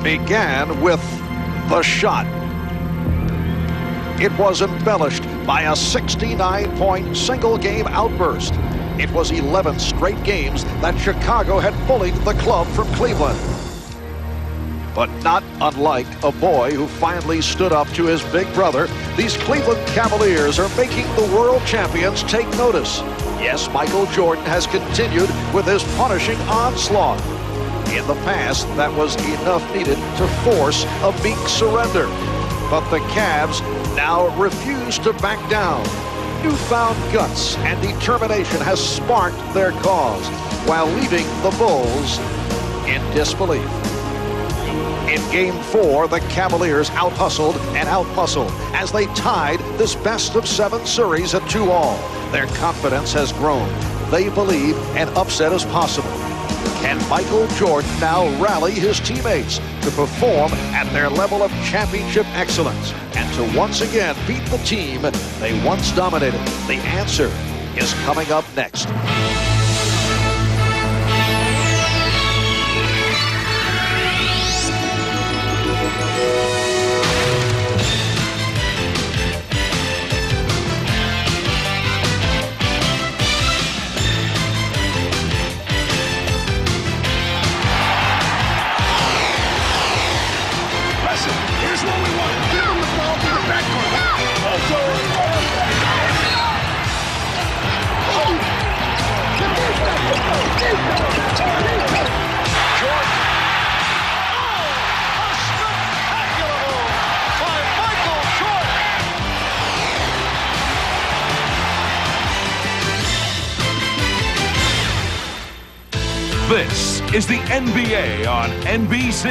began with the shot. It was embellished by a 69-point single-game outburst. It was 11 straight games that Chicago had bullied the club from Cleveland. But not unlike a boy who finally stood up to his big brother, these Cleveland Cavaliers are making the world champions take notice. Yes, Michael Jordan has continued with his punishing onslaught. In the past, that was enough needed to force a meek surrender. But the Cavs now refuse to back down. Newfound guts and determination has sparked their cause, while leaving the Bulls in disbelief. In Game 4, the Cavaliers out-hustled and out-muscled as they tied this best-of-7 series at 2-all. Their confidence has grown. They believe an upset is possible. Can Michael Jordan now rally his teammates to perform at their level of championship excellence and to once again beat the team they once dominated? The answer is coming up next. Here's what we want. Give him the ball to the backcourt. Jordan. Oh, a spectacular move by Michael Jordan. This is the NBA on NBC.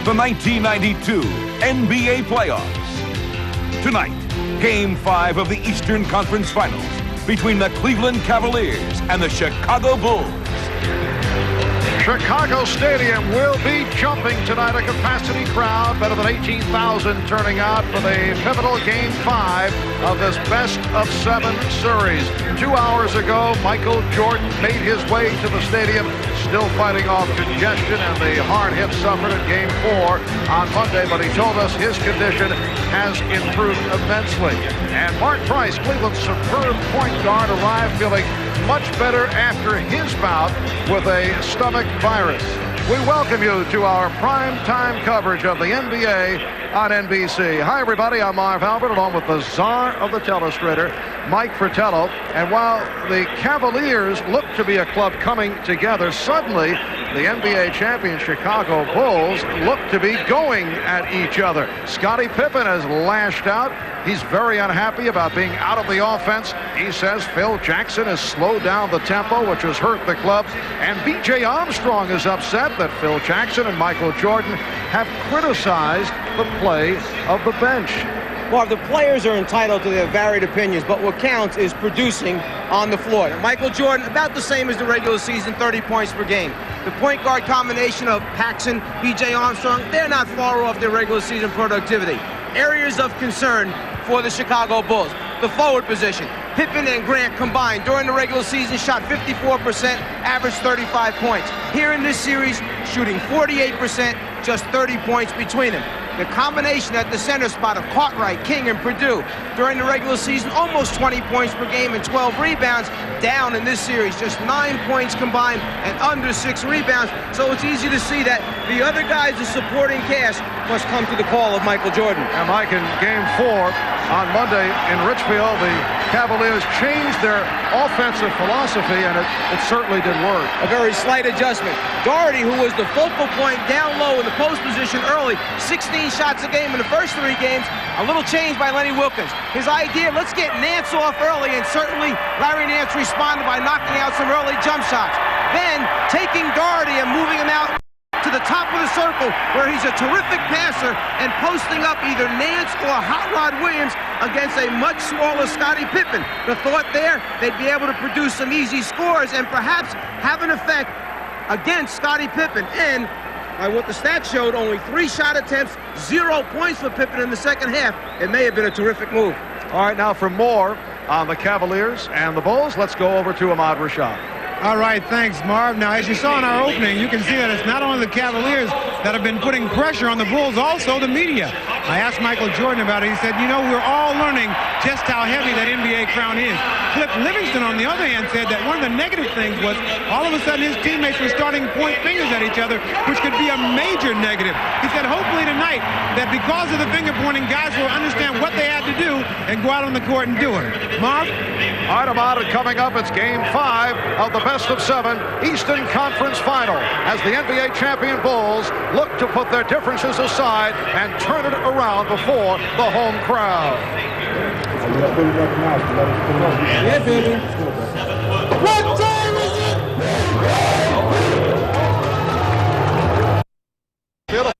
The 1992 NBA playoffs. Tonight, Game 5 of the Eastern Conference Finals between the Cleveland Cavaliers and the Chicago Bulls. Chicago Stadium will be jumping tonight. A capacity crowd, better than 18,000 turning out for the pivotal Game 5 of this best-of-7 series. 2 hours ago, Michael Jordan made his way to the stadium, still fighting off congestion and the hard hit suffered in Game 4 on Monday, but he told us his condition has improved immensely. And Mark Price, Cleveland's superb point guard, arrived feeling much better after his bout with a stomach virus. We welcome you to our prime time coverage of the NBA on NBC. Hi, everybody. I'm Marv Albert, along with the czar of the telestrator, Mike Fratello. And while the Cavaliers look to be a club coming together, suddenly the NBA champion Chicago Bulls look to be going at each other. Scottie Pippen has lashed out. He's very unhappy about being out of the offense. He says Phil Jackson has slowed down the tempo, which has hurt the club. And B.J. Armstrong is upset that Phil Jackson and Michael Jordan have criticized the play of the bench. Well, the players are entitled to their varied opinions, but what counts is producing on the floor. Michael Jordan, about the same as the regular season, 30 points per game. The point guard combination of Paxson, B.J. Armstrong, they're not far off their regular season productivity. Areas of concern for the Chicago Bulls. The forward position. Pippen and Grant combined during the regular season shot 54%, averaged 35 points. Here in this series, shooting 48%, just 30 points between them. The combination at the center spot of Cartwright, King, and Perdue during the regular season, almost 20 points per game and 12 rebounds. Down in this series, just 9 points combined and under 6 rebounds. So it's easy to see that the other guys, the supporting cast, must come to the call of Michael Jordan. And Mike, in Game 4 on Monday in Richfield, the Cavaliers changed their offensive philosophy, and it certainly did work. A very slight adjustment. Doherty, who was the focal point down low in the post position early, 16 shots a game in the first 3 games, a little change by Lenny Wilkins. His idea, let's get Nance off early, and certainly Larry Nance responded by knocking out some early jump shots. Then taking Doherty and moving him out to the top of the circle, where he's a terrific passer, and posting up either Nance or Hot Rod Williams against a much smaller Scottie Pippen. The thought there, they'd be able to produce some easy scores and perhaps have an effect against Scottie Pippen. And by what the stats showed, only 3 shot attempts, 0 points for Pippen in the second half. It may have been a terrific move. All right, now for more on the Cavaliers and the Bulls, let's go over to Ahmad Rashad. All right, thanks, Marv. Now, as you saw in our opening, you can see that it's not only the Cavaliers that have been putting pressure on the Bulls, also the media. I asked Michael Jordan about it. He said, you know, we're all learning just how heavy that NBA crown is. Cliff Livingston, on the other hand, said that one of the negative things was all of a sudden his teammates were starting to point fingers at each other, which could be a major negative. He said, hopefully tonight, that because of the finger pointing, guys will understand what they had to do and go out on the court and do it. Marv? All right, about it coming up. It's Game 5 of the best-of-7 Eastern Conference Final as the NBA champion Bulls look to put their differences aside and turn it around before the home crowd. Yeah, baby. What time is it? Beautiful,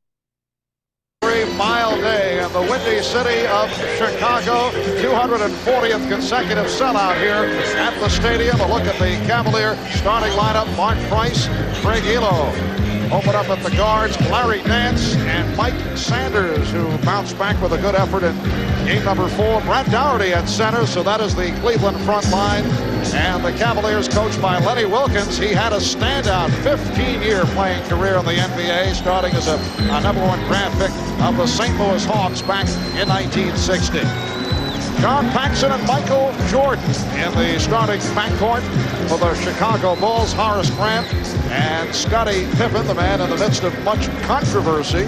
very mild day in the windy city of Chicago. 240th consecutive sellout here at the stadium. A look at the Cavalier starting lineup. Mark Price, Craig Ehlo. Open up at the guards, Larry Nance and Mike Sanders, who bounced back with a good effort in game number 4. Brad Daugherty at center, so that is the Cleveland front line. And the Cavaliers coached by Lenny Wilkens. He had a standout 15-year playing career in the NBA, starting as a #1 draft pick of the St. Louis Hawks back in 1960. John Paxson and Michael Jordan in the starting backcourt for the Chicago Bulls. Horace Grant and Scottie Pippen, the man in the midst of much controversy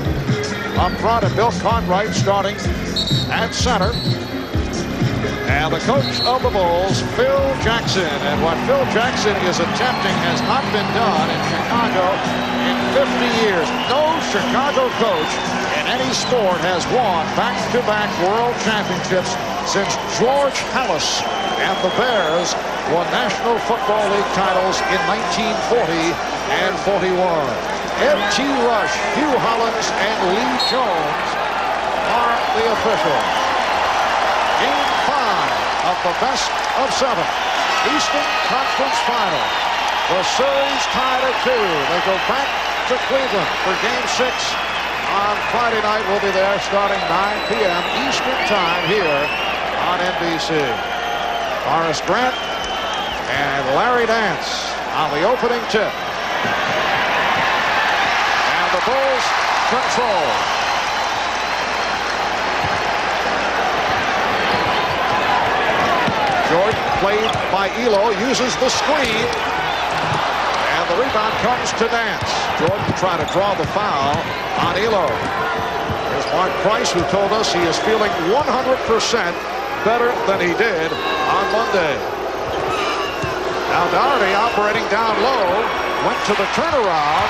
up front, and Bill Cartwright starting at center. And the coach of the Bulls, Phil Jackson. And what Phil Jackson is attempting has not been done in Chicago in 50 years. No Chicago coach in any sport has won back-to-back world championships since George Halas and the Bears won National Football League titles in 1940 and 41. Ed T. Rush, Hugh Hollins, and Lee Jones are the officials. Game 5 of the best-of-7 Eastern Conference Final. The series tied at 2. They go back to Cleveland for Game 6 on Friday night. We'll be there starting 9 p.m. Eastern Time here on NBC. Horace Grant and Larry Nance on the opening tip. And the Bulls control. Jordan, played by Ehlo, uses the screen. And the rebound comes to Nance. Jordan trying to draw the foul on Ehlo. There's Mark Price, who told us he is feeling 100% better than he did on Monday. Now Daugherty operating down low, went to the turnaround.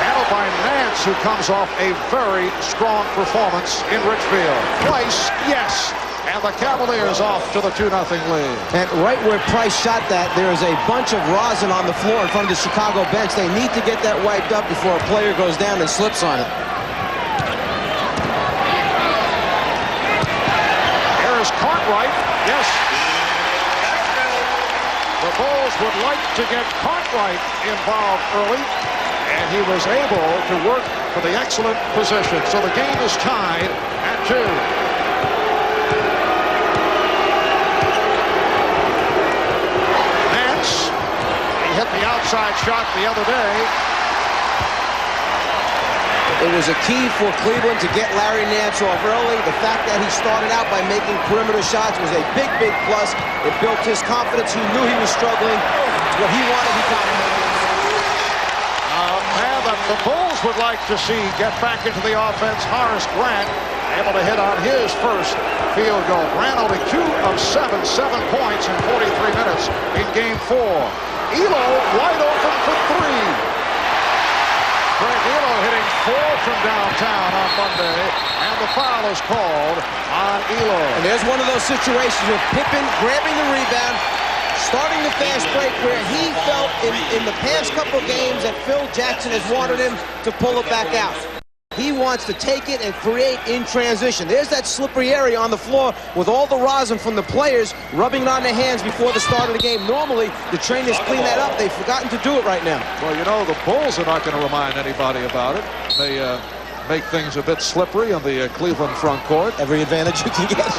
Handled by Nance, who comes off a very strong performance in Richfield. Price, yes. And the Cavaliers off to the 2-0 lead. And right where Price shot that, there is a bunch of rosin on the floor in front of the Chicago bench. They need to get that wiped up before a player goes down and slips on it. Here is Cartwright. Yes. The Bulls would like to get Cartwright involved early, and he was able to work for the excellent position. So the game is tied at 2. Hit the outside shot the other day. It was a key for Cleveland to get Larry Nance off early. The fact that he started out by making perimeter shots was a big, big plus. It built his confidence. He knew he was struggling. What he wanted, he got. Man that the Bulls would like to see get back into the offense, Horace Grant, able to hit on his first field goal. Grant only 2 of 7 points in 43 minutes in Game 4. Ehlo wide open for 3. Craig Ehlo hitting 4 from downtown on Monday, and the foul is called on Ehlo. And there's one of those situations with Pippen grabbing the rebound, starting the fast break where he felt in the past couple of games that Phil Jackson has wanted him to pull it back out. He wants to take it and create in transition. There's that slippery area on the floor with all the rosin from the players rubbing it on their hands before the start of the game. Normally, the trainers clean that up. They've forgotten to do it right now. Well, you know, the Bulls are not going to remind anybody about it. They make things a bit slippery on the Cleveland front court. Every advantage you can get.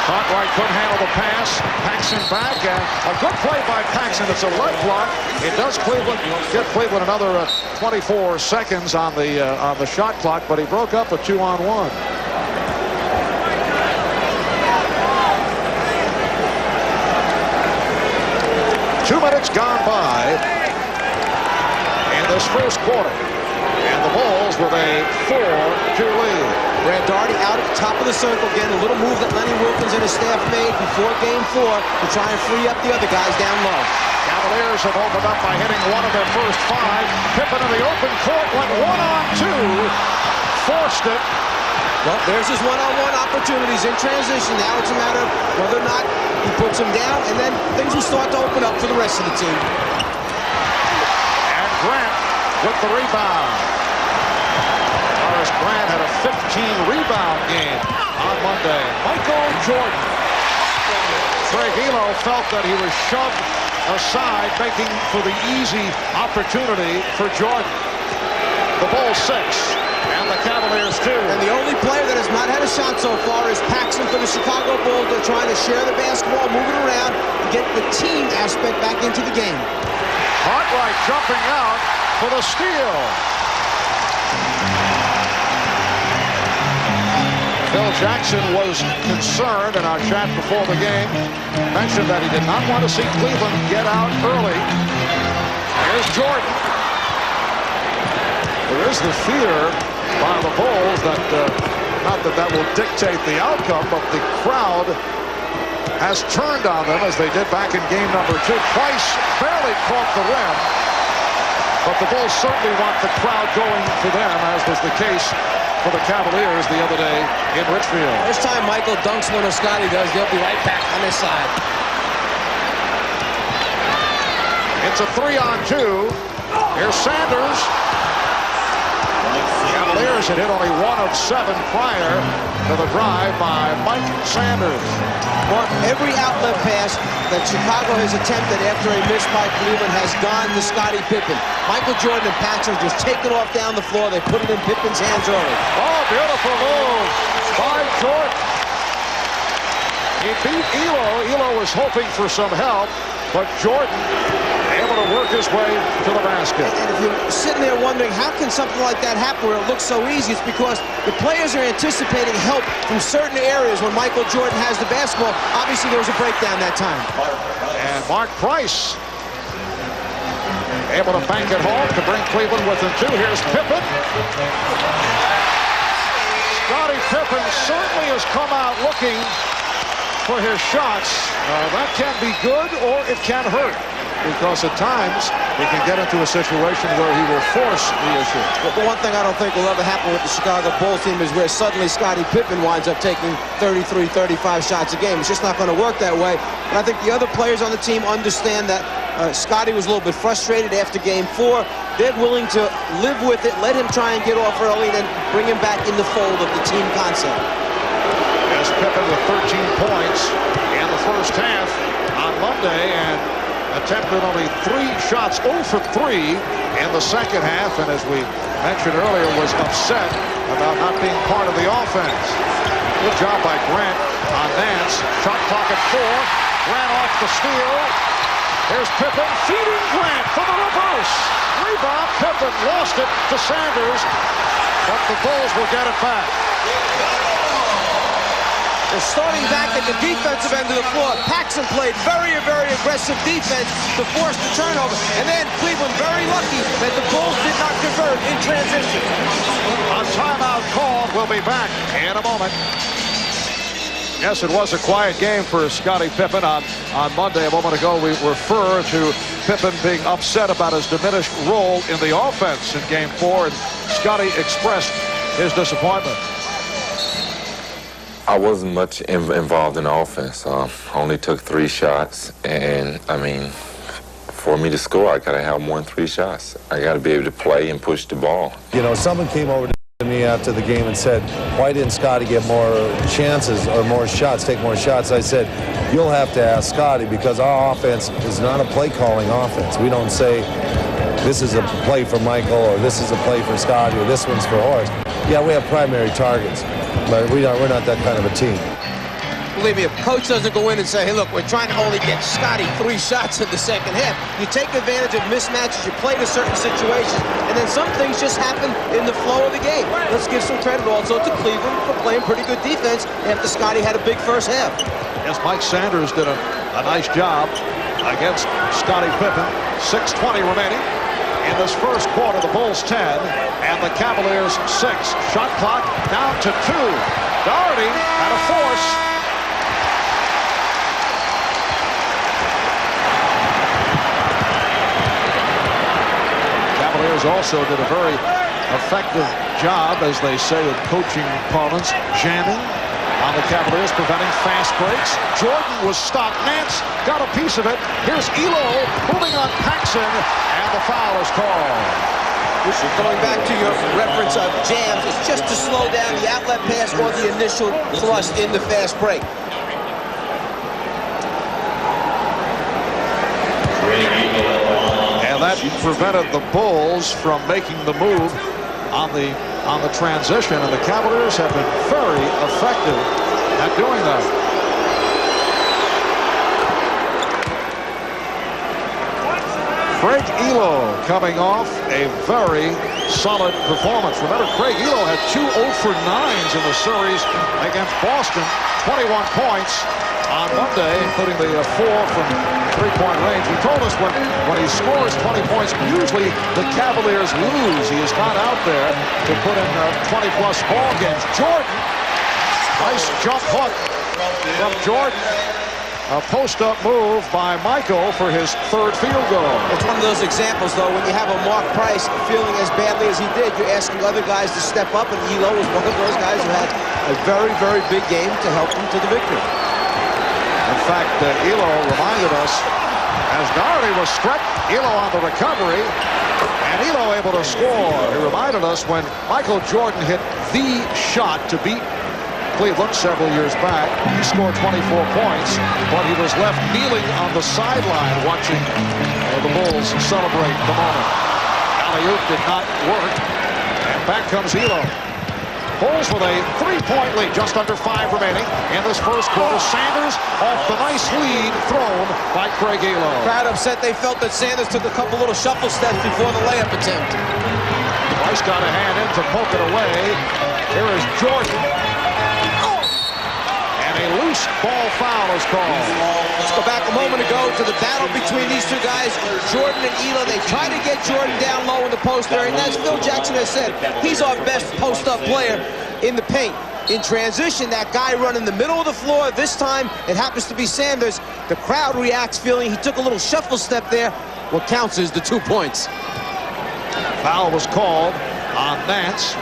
Cartwright couldn't handle the pass. Paxson back, and a good play by Paxson. It's a leg block. It does give Cleveland another 24 seconds on the shot clock, but he broke up a 2-on-1. Two minutes gone by in this first quarter, and the Bulls with a 4-2 lead. Brad Daugherty out at the top of the circle again. A little move that Lenny Wilkins and his staff made before Game 4 to try and free up the other guys down low. Cavaliers have opened up by hitting one of their first 5. Pippen in the open court went 1-on-2, forced it. Well, there's his one-on-one opportunities in transition. Now it's a matter of whether or not he puts him down, and then things will start to open up for the rest of the team. And Grant with the rebound. Horace Grant had a 15-rebound game on Monday. Michael Jordan. Craig Ehlo felt that he was shoved aside, making for the easy opportunity for Jordan. The Bulls 6, and the Cavaliers 2. And the only player that has not had a shot so far is Paxson for the Chicago Bulls. They're trying to share the basketball, move it around, and get the team aspect back into the game. Cartwright jumping out for the steal. Phil Jackson was concerned in our chat before the game, mentioned that he did not want to see Cleveland get out early. Here's Jordan. There is the fear by the Bulls that, not that will dictate the outcome, but the crowd has turned on them as they did back in game number 2. Price barely caught the rim, but the Bulls certainly want the crowd going for them, as was the case for the Cavaliers the other day in Richfield. This time Michael dunks one of Scotty does. They'll be right back on this side. It's a 3-on-2. Here's Sanders. Cavaliers had hit only 1 of 7 prior to the drive by Mike Sanders. Mark, every outlet pass that Chicago has attempted after a miss by Cleveland has gone to Scottie Pippen. Michael Jordan and Paxson just take it off down the floor. They put it in Pippen's hands early. Oh, beautiful move by Jordan. He beat Ehlo. Ehlo was hoping for some help, but Jordan able to work his way to the basket. And if you're sitting there wondering how can something like that happen where it looks so easy, it's because the players are anticipating help from certain areas when Michael Jordan has the basketball. Obviously, there was a breakdown that time. And Mark Price able to bank it home to bring Cleveland within 2. Here's Pippen. Scottie Pippen certainly has come out looking for his shots. That can be good or it can hurt, because at times he can get into a situation where he will force the issue. But the one thing I don't think will ever happen with the Chicago Bulls team is where suddenly Scottie Pippen winds up taking 33, 35 shots a game. It's just not going to work that way. And I think the other players on the team understand that Scottie was a little bit frustrated after Game 4. They're willing to live with it, let him try and get off early, and then bring him back in the fold of the team concept. As Pippen with 13 points in the first half on Monday, and attempted only 3 shots, 0 for 3 in the second half, and as we mentioned earlier, was upset about not being part of the offense. Good job by Grant on Nance. Shot clock at 4. Grant off the steal. Here's Pippen feeding Grant for the reverse. Rebound. Pippen lost it to Sanders, but the Bulls will get it back. They're starting back at the defensive end of the floor. Paxson played very, very aggressive defense to force the turnover. And then Cleveland very lucky that the Bulls did not convert in transition. A timeout call. We'll be back in a moment. Yes, it was a quiet game for Scottie Pippen on Monday. A moment ago, we referred to Pippen being upset about his diminished role in the offense in Game 4, and Scottie expressed his disappointment. I wasn't much involved in the offense. Only took 3 shots, and I mean, for me to score, I gotta have more than 3 shots. I gotta be able to play and push the ball. You know, someone came over to me after the game and said, why didn't Scottie get more chances or more shots, take more shots? I said, you'll have to ask Scottie, because our offense is not a play-calling offense. We don't say, this is a play for Michael, or this is a play for Scottie, or this one's for Horace. Yeah, we have primary targets, but we're not that kind of a team. Believe me, if coach doesn't go in and say, hey, look, we're trying to only get Scotty 3 shots in the second half, you take advantage of mismatches, you play to certain situations, and then some things just happen in the flow of the game. Let's give some credit also to Cleveland for playing pretty good defense after Scotty had a big first half. Yes, Mike Sanders did a nice job against Scottie Pippen. 6:20 remaining in this first quarter. The Bulls 10 and the Cavaliers 6. Shot clock down to 2. Doherty at a force. Cavaliers also did a very effective job, as they say in coaching parlance, jamming on the Cavaliers, preventing fast breaks. Jordan was stopped. Nance got a piece of it. Here's Elo moving on Paxson, and the foul is called. Going back to your reference of jams, it's just to slow down the outlet pass or the initial thrust in the fast break. And that prevented the Bulls from making the move on the transition, and the Cavaliers have been very effective at doing that. Craig Elo coming off a very solid performance. Remember, Craig Elo had 2 0 for 9s in the series against Boston. 21 points on Monday, including the 4 from three-point range. He told us when he scores 20 points, usually the Cavaliers lose. He is not out there to put in 20-plus ball games. Jordan, nice jump hook from Jordan. A post-up move by Michael for his 3rd field goal. It's one of those examples, though, when you have a Mark Price feeling as badly as he did, you're asking other guys to step up, and Elo was one of those guys who had a very, very big game to help him to the victory. In fact, Elo reminded us, as Doherty was stripped, Elo on the recovery, and Elo able to score. He reminded us when Michael Jordan hit the shot to beat Cleveland several years back. He scored 24 points, but he was left kneeling on the sideline watching the Bulls celebrate the moment. Alley-oop did not work, and back comes Elo. Bulls with a 3-point lead, just under 5 remaining in this first quarter. Sanders off the nice lead thrown by Craig Elo. Crowd upset. They felt that Sanders took a couple little shuffle steps before the layup attempt. Price got a hand in to poke it away. Here is Jordan. A loose ball foul is called. Let's go back a moment ago to the battle between these two guys, Jordan and Elo. They try to get Jordan down low in the post area, and as Phil Jackson has said, he's our best post-up player in the paint. In transition, that guy run in the middle of the floor. This time, it happens to be Sanders. The crowd reacts, feeling he took a little shuffle step there. What counts is the 2 points. Foul was called on Nance.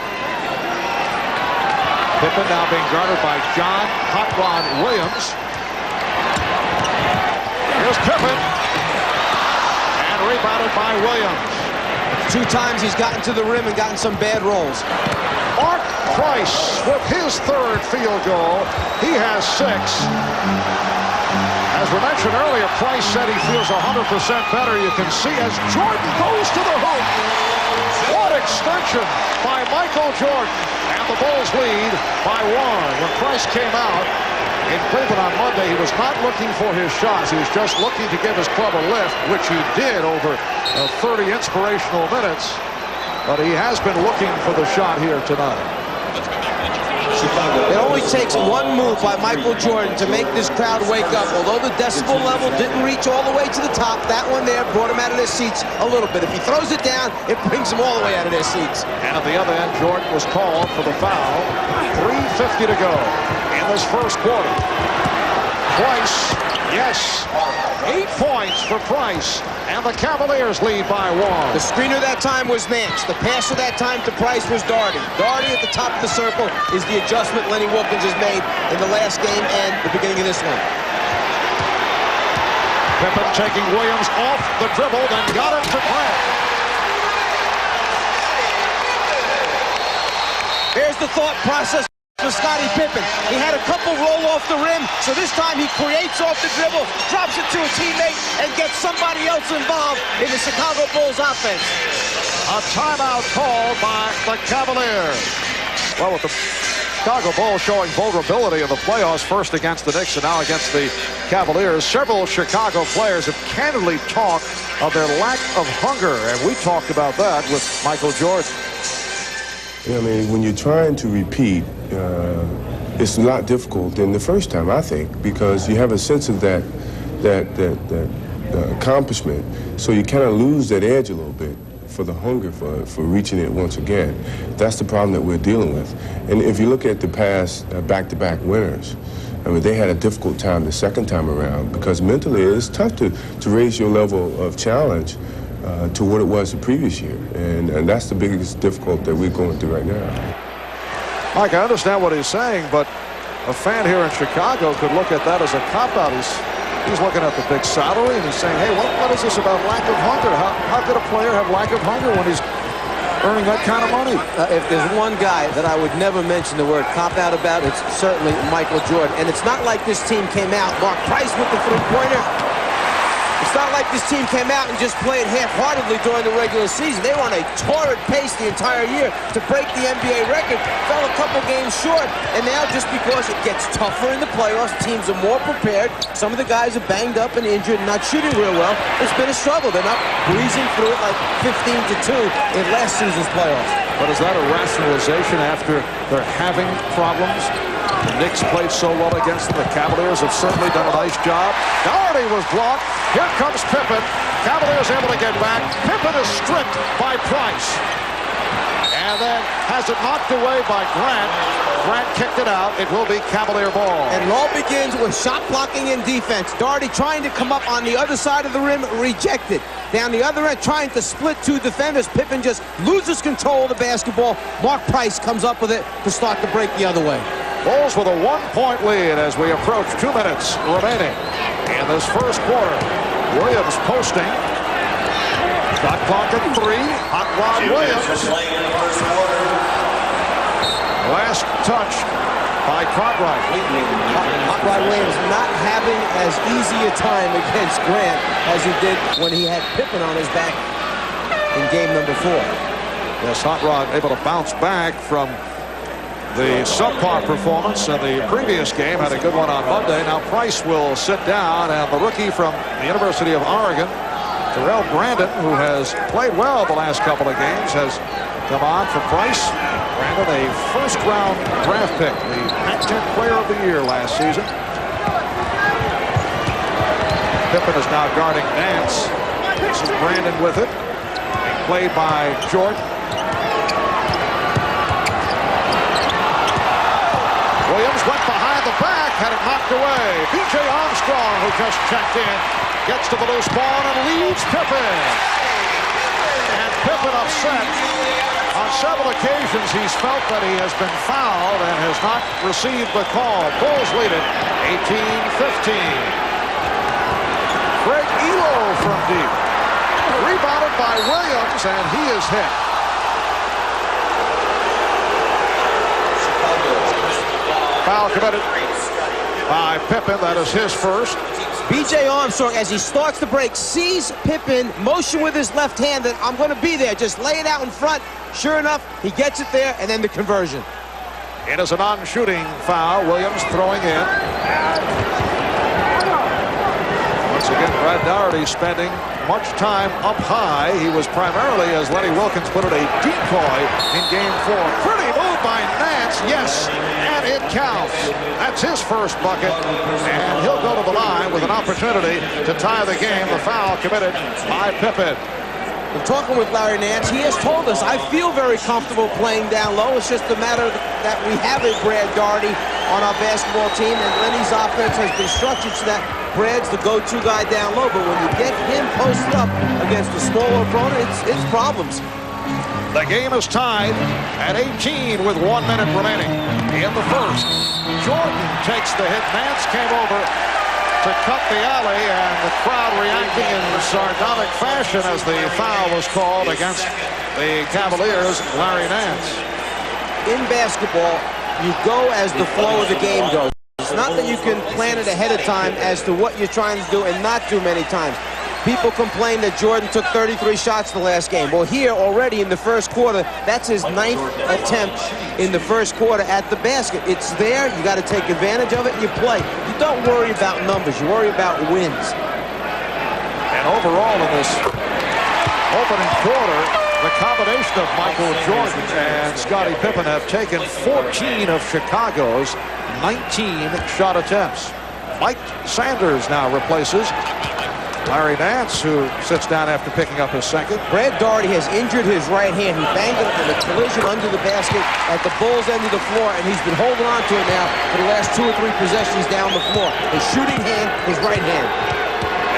Pippen now being guarded by John Hot Rod Williams. Here's Pippen. And rebounded by Williams. 2 times he's gotten to the rim and gotten some bad rolls. Mark Price with his 3rd field goal. He has 6. As we mentioned earlier, Price said he feels 100% better. You can see as Jordan goes to the hoop. What extension by Michael Jordan. And the Bulls lead by 1. When Price came out in Cleveland on Monday, he was not looking for his shots. He was just looking to give his club a lift, which he did over 30 inspirational minutes. But he has been looking for the shot here tonight. It only takes one move by Michael Jordan to make this crowd wake up. Although the decibel level didn't reach all the way to the top, that one there brought them out of their seats a little bit. If he throws it down, it brings them all the way out of their seats. And at the other end, Jordan was called for the foul. 3:50 to go in this first quarter. Price, yes, 8 points for Price, and the Cavaliers lead by 1. The screener that time was Nance. The passer that time to Price was Doherty. Doherty at the top of the circle is the adjustment Lenny Wilkins has made in the last game and the beginning of this one. Pippen taking Williams off the dribble, then got it to Grant. There's the thought process for Scottie Pippen. He had a couple roll off the rim, so this time he creates off the dribble, drops it to a teammate, and gets somebody else involved in the Chicago Bulls offense. A timeout called by the Cavaliers. Well, with the Chicago Bulls showing vulnerability in the playoffs, first against the Knicks and now against the Cavaliers. Several Chicago players have candidly talked of their lack of hunger, and we talked about that with Michael Jordan. I mean, when you're trying to repeat, it's a lot difficult than the first time, I think, because you have a sense of that accomplishment, so you kind of lose that edge a little bit for the hunger for reaching it once again. That's the problem that we're dealing with. And if you look at the past back-to-back winners, I mean, they had a difficult time the second time around because mentally it's tough to raise your level of challenge to what it was the previous year. And that's the biggest difficulty that we're going through right now. Mike, I understand what he's saying, but a fan here in Chicago could look at that as a cop-out. He's looking at the big salary and he's saying, hey, what is this about lack of hunger? How could a player have lack of hunger when he's earning that kind of money? If there's one guy that I would never mention the word cop-out about, it's certainly Michael Jordan. And it's not like this team came out, Mark Price with the three-pointer. It's not like this team came out and just played half-heartedly during the regular season. They were on a torrid pace the entire year to break the NBA record. Fell a couple games short, and now just because it gets tougher in the playoffs, teams are more prepared. Some of the guys are banged up and injured and not shooting real well. It's been a struggle. They're not breezing through it like 15-2 in last season's playoffs. But is that a rationalization after they're having problems? The Knicks played so well against them. The Cavaliers have certainly done a nice job. Doherty was blocked. Here comes Pippen. Cavaliers able to get back. Pippen is stripped by Price. And then has it knocked away by Grant. Grant kicked it out. It will be Cavalier ball. And it all begins with shot blocking and defense. Doherty trying to come up on the other side of the rim, rejected. Down the other end, trying to split two defenders. Pippen just loses control of the basketball. Mark Price comes up with it to start to break the other way. Bulls with a 1-point lead as we approach 2 minutes remaining in this first quarter. Williams posting. Shot clock at 3. Hot Rod Williams. Last touch by Cartwright. Hot Rod Williams not having as easy a time against Grant as he did when he had Pippen on his back in game number 4. Yes, Hot Rod able to bounce back from the subpar performance in the previous game. Had a good one on Monday. Now Price will sit down, and the rookie from the University of Oregon, Terrell Brandon, who has played well the last couple of games, has come on for Price. Brandon, a first-round draft pick, the Pac-10 Player of the Year last season. Pippen is now guarding Nance. This is Brandon with it. Played by Jordan. Williams went behind the back, had it knocked away. B.J. Armstrong, who just checked in, gets to the loose ball and leads Pippen. And Pippen upset. On several occasions, he's felt that he has been fouled and has not received the call. Bulls lead it 18-15. Greg Elo from deep. Rebounded by Williams, and he is hit. Foul committed by Pippen. That is his first. B.J. Armstrong, as he starts the break, sees Pippen motion with his left hand that I'm going to be there. Just lay it out in front. Sure enough, he gets it there, and then the conversion. It is a non-shooting foul. Williams throwing in. Once again, Brad Doherty spending much time up high. He was primarily, as Lenny Wilkins put it, a decoy in Game 4. Pretty move by Nance, yes, and it counts. That's his first bucket, and he'll go to the line with an opportunity to tie the game. The foul committed by Pippen. In talking with Larry Nance, he has told us, I feel very comfortable playing down low. It's just a matter that we have a Brad Doherty on our basketball team, and Lenny's offense has been structured so that Brad's the go-to guy down low. But when you get him posted up against a smaller opponent, it's problems. The game is tied at 18 with 1 minute remaining in the first. Jordan takes the hit. Nance came over to cut the alley, and the crowd reacting in sardonic fashion as the foul was called against the Cavaliers, Larry Nance. In basketball, you go as the flow of the game goes. It's not that you can plan it ahead of time as to what you're trying to do and not do many times. People complain that Jordan took 33 shots the last game. Well, here already in the first quarter, that's his 9th attempt in the first quarter at the basket. It's there. You got to take advantage of it, and you play. You don't worry about numbers. You worry about wins. And overall in this opening quarter, the combination of Michael Jordan and Scottie Pippen have taken 14 of Chicago's 19 shot attempts. Mike Sanders now replaces Larry Nance, who sits down after picking up his second. Brad Daugherty has injured his right hand. He banged it in a collision under the basket at the Bulls' end of the floor, and he's been holding on to it now for the last 2 or 3 possessions down the floor. His shooting hand, his right hand.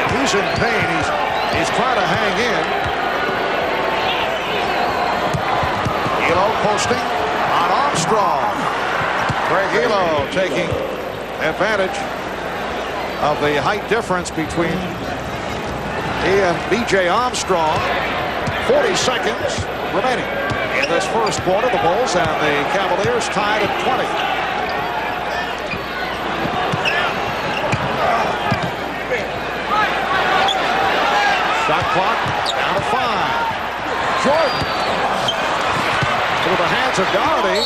And he's in pain. He's trying to hang in. Elo posting on Armstrong. Craig Elo taking advantage of the height difference between he and B.J. Armstrong. 40 seconds remaining in this first quarter. The Bulls and the Cavaliers tied at 20. Shot clock down to 5. Jordan through the hands of Daugherty.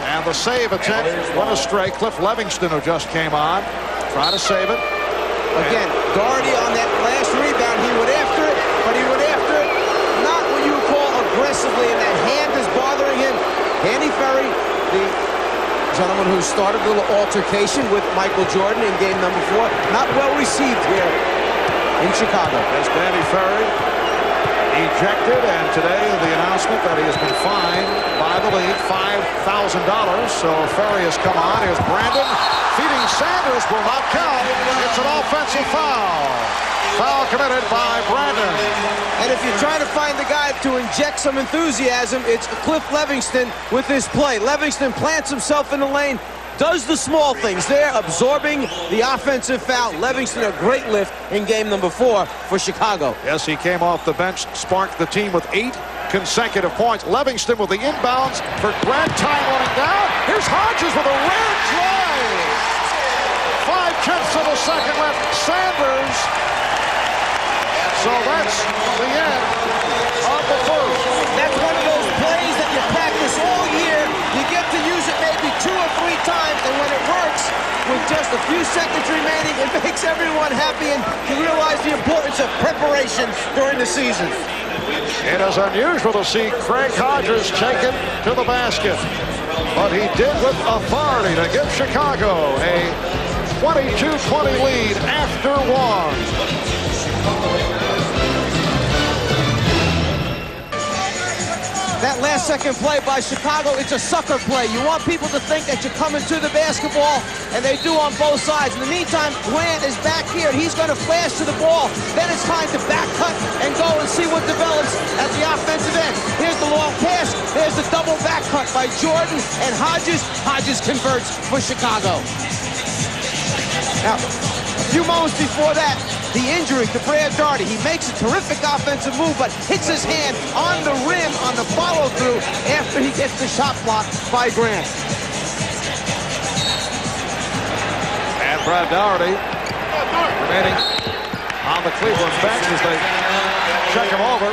And the save attempt went astray. Cliff Levingston, who just came on, trying to save it. Again, Daugherty on that last rebound, he went after it, but he went after it not what you would call aggressively, and that hand is bothering him. Danny Ferry, the gentleman who started a little altercation with Michael Jordan in game number 4, not well received here in Chicago. As Danny Ferry ejected, and today the announcement that he has been fined by the league $5,000. So Ferry has come on. Here's Brandon feeding Sanders, will not count. It's an offensive foul. Foul committed by Brandon. And if you're trying to find the guy to inject some enthusiasm, it's Cliff Levingston with this play. Levingston plants himself in the lane, does the small things there, absorbing the offensive foul. Levingston, a great lift in game number 4 for Chicago. Yes, he came off the bench, sparked the team with 8 consecutive points. Levingston with the inbounds for Grant, time running down. Here's Hodges with a rare drive. 5/10 of a second left. Sanders. So that's the end of the first. That's one of those plays that you practice all year. You get to use it maybe 2 or 3 times, and when it works, with just a few seconds remaining, it makes everyone happy, and you realize the importance of preparation during the season. It is unusual to see Craig Hodges take it to the basket, but he did with authority to give Chicago a 22-20 lead after 1. That last second play by Chicago, it's a sucker play. You want people to think that you're coming to the basketball, and they do on both sides. In the meantime, Grant is back here, and he's going to flash to the ball. Then it's time to back cut and go and see what develops at the offensive end. Here's the long pass. There's the double back cut by Jordan and Hodges. Hodges converts for Chicago. Now, a few moments before that, the injury to Brad Daugherty. He makes a terrific offensive move, but hits his hand on the rim on the follow-through after he gets the shot blocked by Grant. And Brad Daugherty remaining on the Cleveland bench as they check him over.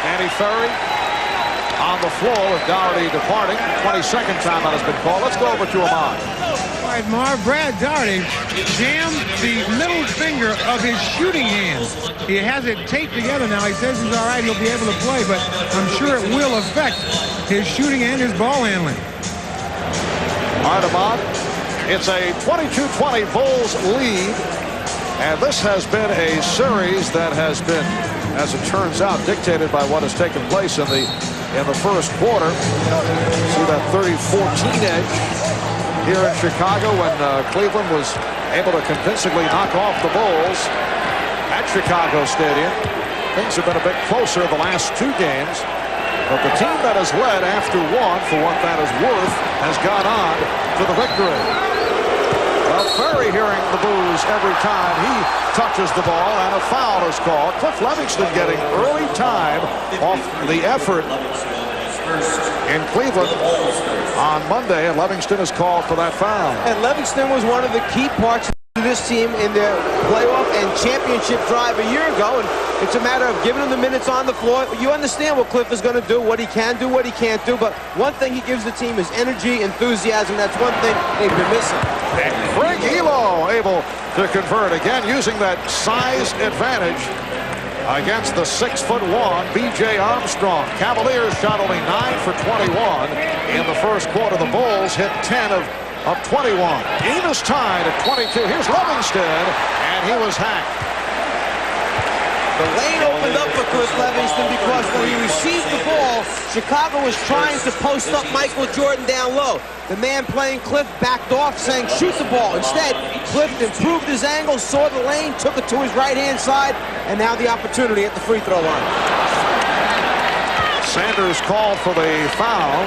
Danny Ferry on the floor with Daugherty departing. 22nd timeout has been called. Let's go over to Ahmad. All right, Marv, Brad Daugherty jammed the middle finger of his shooting hand. He has it taped together now. He says he's all right, he'll be able to play, but I'm sure it will affect his shooting and his ball handling. All right, Ahmad, it's a 22-20 Bulls lead, and this has been a series that has been, as it turns out, dictated by what has taken place in the first quarter. See that 30-14 edge here in Chicago when Cleveland was able to convincingly knock off the Bulls at Chicago Stadium. Things have been a bit closer the last 2 games, but the team that has led after 1, for what that is worth, has gone on to the victory. Well, Ferry hearing the boos every time he touches the ball, and a foul is called. Cliff Levingston getting early time off the effort in Cleveland on Monday, and Livingston is called for that foul. And Livingston was one of the key parts of this team in their playoff and championship drive a year ago, and it's a matter of giving him the minutes on the floor. You understand what Cliff is going to do, what he can do, what he can't do, but one thing he gives the team is energy, enthusiasm. That's one thing they've been missing. And Craig Elo able to convert again using that size advantage against the 6'1" B.J. Armstrong. Cavaliers shot only 9 for 21 in the first quarter. The Bulls hit 10 of 21. Enos tied at 22. Here's Livingston, and he was hacked. The lane opened up for Cliff Livingston because when he received the ball, Chicago was trying to post up Michael Jordan down low. The man playing Cliff backed off, saying, shoot the ball. Instead, Cliff improved his angle, saw the lane, took it to his right-hand side, and now the opportunity at the free throw line. Sanders called for the foul.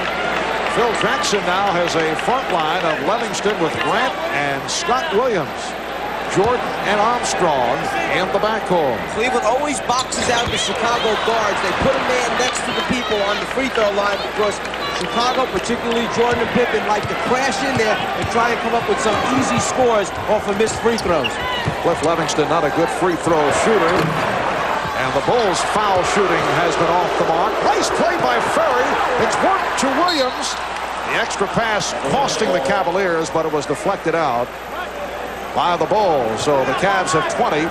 Phil Jackson now has a front line of Livingston with Grant and Scott Williams. Jordan and Armstrong in the backcourt. Cleveland always boxes out the Chicago guards. They put a man next to the people on the free throw line because Chicago, particularly Jordan and Pippen, like to crash in there and try and come up with some easy scores off of missed free throws. Cliff Livingston, not a good free throw shooter. And the Bulls' foul shooting has been off the mark. Nice play by Ferry. It's worked to Williams. The extra pass costing the Cavaliers, but it was deflected out by the Bulls. So the Cavs have 20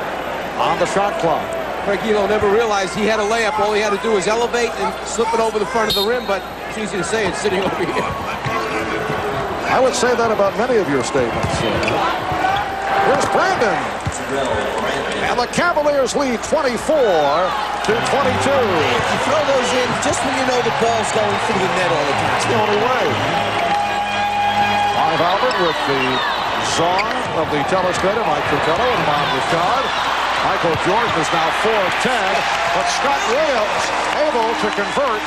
on the shot clock. Craig Elo never realized he had a layup. All he had to do was elevate and slip it over the front of the rim, but it's easy to say it's sitting over here. I would say that about many of your statements. Here's Brandon. And the Cavaliers lead 24 to 22. You throw those in just when you know the ball's going through the net all the time. That's the only way. Clive Albert with the czar of the telestrator, Mike Fratello and Bob Richard. Michael Jordan is now 4 of 10, but Scott Williams able to convert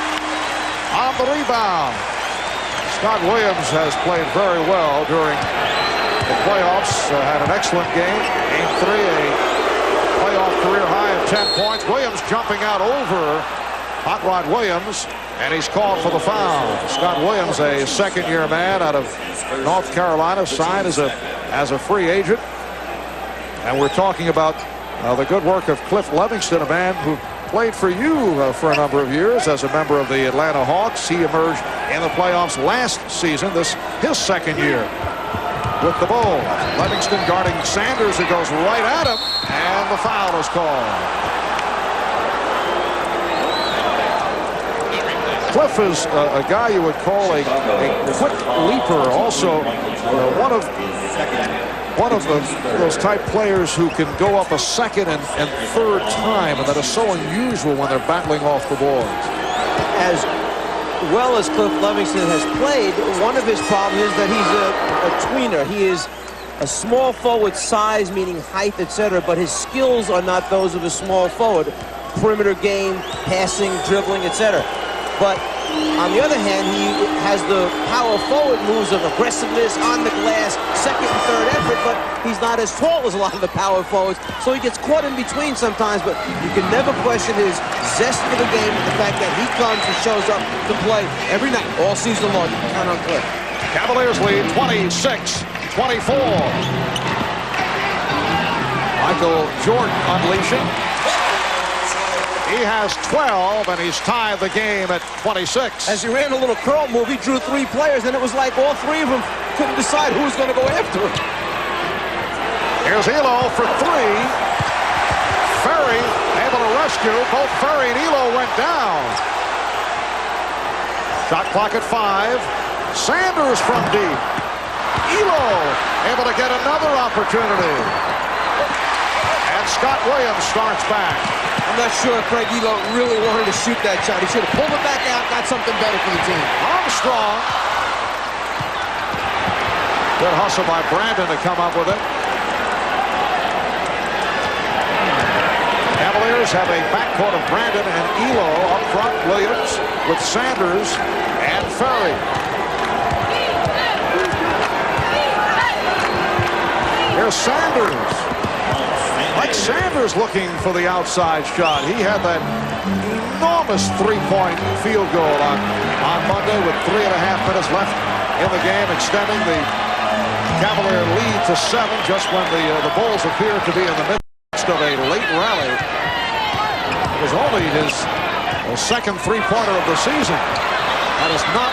on the rebound. Scott Williams has played very well during the playoffs. Had an excellent game. Game 3, a playoff career high of 10 points. Williams jumping out over Hot Rod Williams, and he's called for the foul. Scott Williams, a second-year man out of North Carolina, signed as a free agent. And we're talking about the good work of Cliff Livingston, a man who played for you for a number of years as a member of the Atlanta Hawks. He emerged in the playoffs last season, his second year with the Bulls. Livingston guarding Sanders, who goes right at him, and the foul is called. Cliff is a guy you would call a quick leaper, also one of those type players who can go up a second and third time, and that is so unusual when they're battling off the boards. As well as Cliff Livingston has played, one of his problems is that he's a tweener. He is a small forward, size, meaning height, etc., but his skills are not those of a small forward. Perimeter game, passing, dribbling, etc. But on the other hand, he has the power forward moves of aggressiveness on the glass, second and third effort, but he's not as tall as a lot of the power forwards, so he gets caught in between sometimes, but you can never question his zest for the game and the fact that he comes and shows up to play every night, all season long. You can count on Cliff. Cavaliers lead 26-24. Michael Jordan unleashing. He has 12, and he's tied the game at 26. As he ran a little curl move, he drew 3 players, and it was like all 3 of them couldn't decide who was going to go after him. Here's Elo for 3. Ferry able to rescue. Both Ferry and Elo went down. Shot clock at 5. Sanders from deep. Elo able to get another opportunity. And Scott Williams starts back. I'm not sure Craig Elo really wanted to shoot that shot. He should have pulled it back out, got something better for the team. Armstrong. Good hustle by Brandon to come up with it. Cavaliers have a backcourt of Brandon and Elo up front. Williams with Sanders and Ferry. Here's Sanders. Mike Sanders looking for the outside shot. He had that enormous three-point field goal on Monday with 3.5 minutes left in the game, extending the Cavalier lead to 7 just when the Bulls appear to be in the midst of a late rally. It was only his second three-pointer of the season. That is not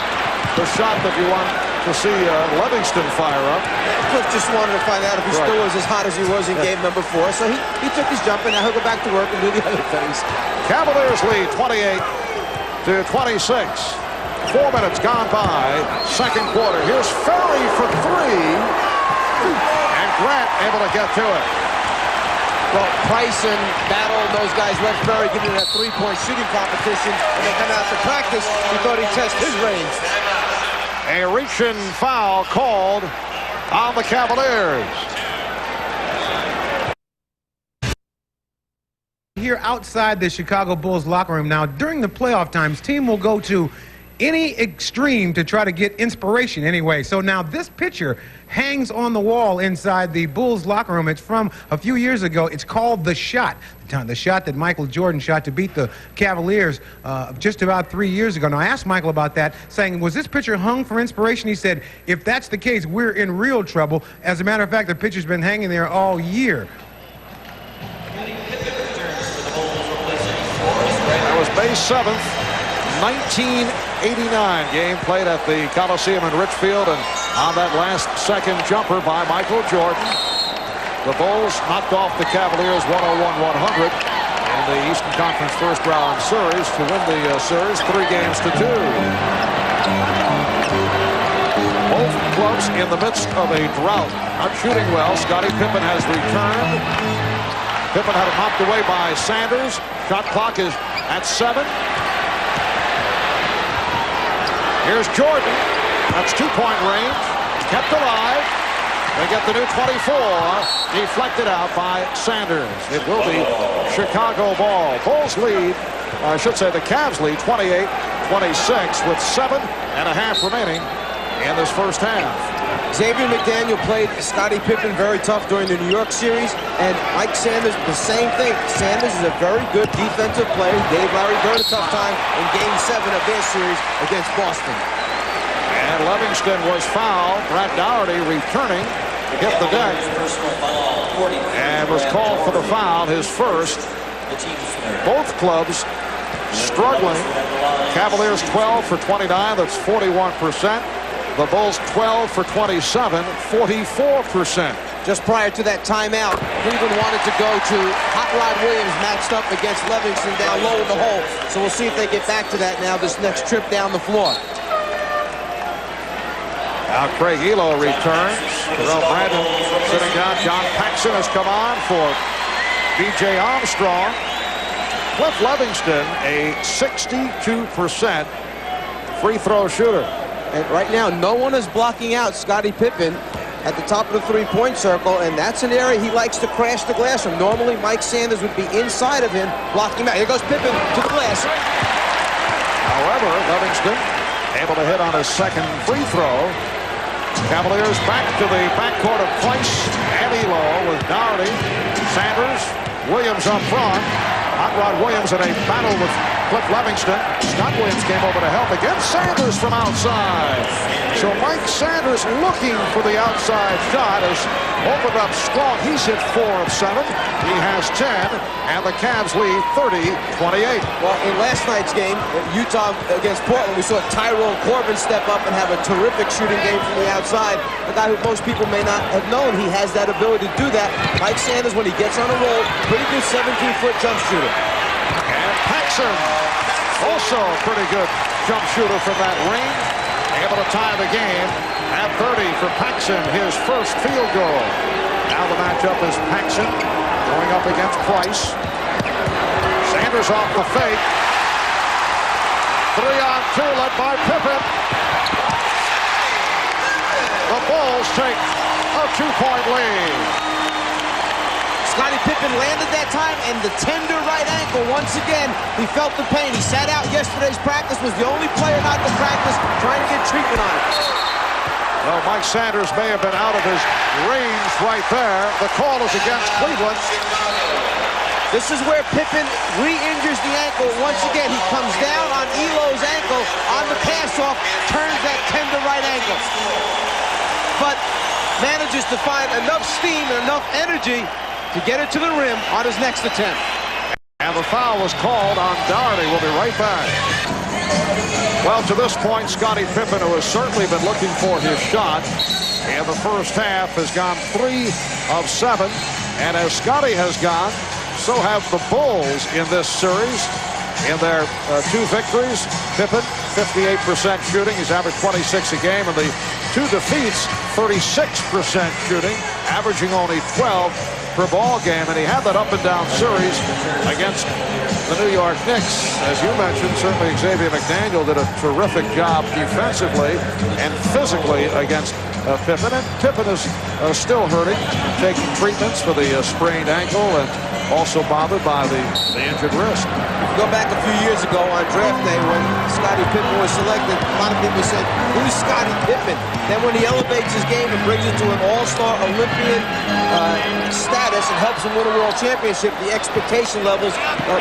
the shot that you want to see Livingston fire up. Cliff just wanted to find out if he still was as hot as he was in game number 4. So he took his jump, and now he'll go back to work and do the other things. Cavaliers lead 28 to 26. 4 minutes gone by. Second quarter. Here's Ferry for 3. And Grant able to get to it. Well, Price and Battle and those guys let Ferry get into that three-point shooting competition, and they come out to practice. He thought he'd test his range. A reach-in foul called on the Cavaliers. Here outside the Chicago Bulls locker room now, during the playoff times, team will go to any extreme to try to get inspiration anyway. So now this picture hangs on the wall inside the Bulls locker room. It's from a few years ago. It's called The Shot. The shot that Michael Jordan shot to beat the Cavaliers just about 3 years ago. Now, I asked Michael about that, saying, was this picture hung for inspiration? He said, if that's the case, we're in real trouble. As a matter of fact, the picture's been hanging there all year. That was May 7th. 1989 game played at the Coliseum in Richfield, and on that last second jumper by Michael Jordan, the Bulls knocked off the Cavaliers 101-100 in the Eastern Conference first round series to win the series 3 games to 2. Both clubs in the midst of a drought, not shooting well. Scottie Pippen has returned. Pippen had it knocked away by Sanders. Shot clock is at 7. Here's Jordan. That's 2-point range. Kept alive. They get the new 24. Deflected out by Sanders. It will be Chicago ball. Bulls lead, or I should say the Cavs lead 28-26 with 7.5 remaining in this first half. Xavier McDaniel played Scottie Pippen very tough during the New York series, and Mike Sanders, the same thing. Sanders is a very good defensive player. He gave Larry Bird a tough time in Game 7 of their series against Boston. And Livingston was fouled. Brad Daugherty returning, hit the deck, and was called for the foul, his first. Both clubs struggling. Cavaliers 12 for 29, that's 41%. The Bulls 12 for 27, 44%. Just prior to that timeout, Cleveland wanted to go to Hot Rod Williams matched up against Livingston down low in the hole. So we'll see if they get back to that now this next trip down the floor. Now Craig Elo returns. Terrell Brandon sitting down. John Paxson has come on for B.J. Armstrong. Cliff Livingston, a 62% free throw shooter. And right now, no one is blocking out Scottie Pippen at the top of the three-point circle, and that's an area he likes to crash the glass from. Normally, Mike Sanders would be inside of him, blocking him out. Here goes Pippen to the glass. However, Livingston able to hit on his second free throw. Cavaliers back to the backcourt of Price and Elo with Daugherty, Sanders, Williams up front. Hot Rod Williams in a battle with Cliff Livingston. Scott Williams came over to help against Sanders from outside. So Mike Sanders looking for the outside shot has opened up strong. He's hit 4 of 7. He has 10, and the Cavs lead 30-28. Well, in last night's game, Utah against Portland, we saw Tyrone Corbin step up and have a terrific shooting game from the outside. A guy who most people may not have known. He has that ability to do that. Mike Sanders, when he gets on a roll, pretty good 17-foot jump shooter. And Paxson, also a pretty good jump shooter from that ring. Able to tie the game at 30 for Paxson, his first field goal. Now the matchup is Paxson going up against Price. Sanders off the fake. 3-on-2 led by Pippen. The Bulls take a 2-point lead. Scottie Pippen landed that time, and the tender right ankle, once again, he felt the pain. He sat out yesterday's practice, was the only player not to practice, trying to get treatment on it. Well, Mike Sanders may have been out of his range right there. The call is against Cleveland. This is where Pippen re-injures the ankle. Once again, he comes down on Elo's ankle on the pass-off, turns that tender right ankle. But manages to find enough steam and enough energy to get it to the rim on his next attempt. And the foul was called on Doherty. We'll be right back. Well, to this point, Scottie Pippen, who has certainly been looking for his shot in the first half, has gone 3 of 7. And as Scottie has gone, so have the Bulls in this series. In their 2 victories, Pippen, 58% shooting. He's averaged 26 a game. And the 2 defeats, 36% shooting, averaging only 12 per ball game. And he had that up-and-down series against the New York Knicks. As you mentioned, certainly Xavier McDaniel did a terrific job defensively and physically against Pippen. And Pippen is still hurting, taking treatments for the sprained ankle and also bothered by the injured wrist. Go back a few years ago on draft day when Scottie Pippen was selected, a lot of people said, who's Scottie Pippen? Then when he elevates his game and brings it to an all-star Olympian status and helps him win a world championship, the expectation levels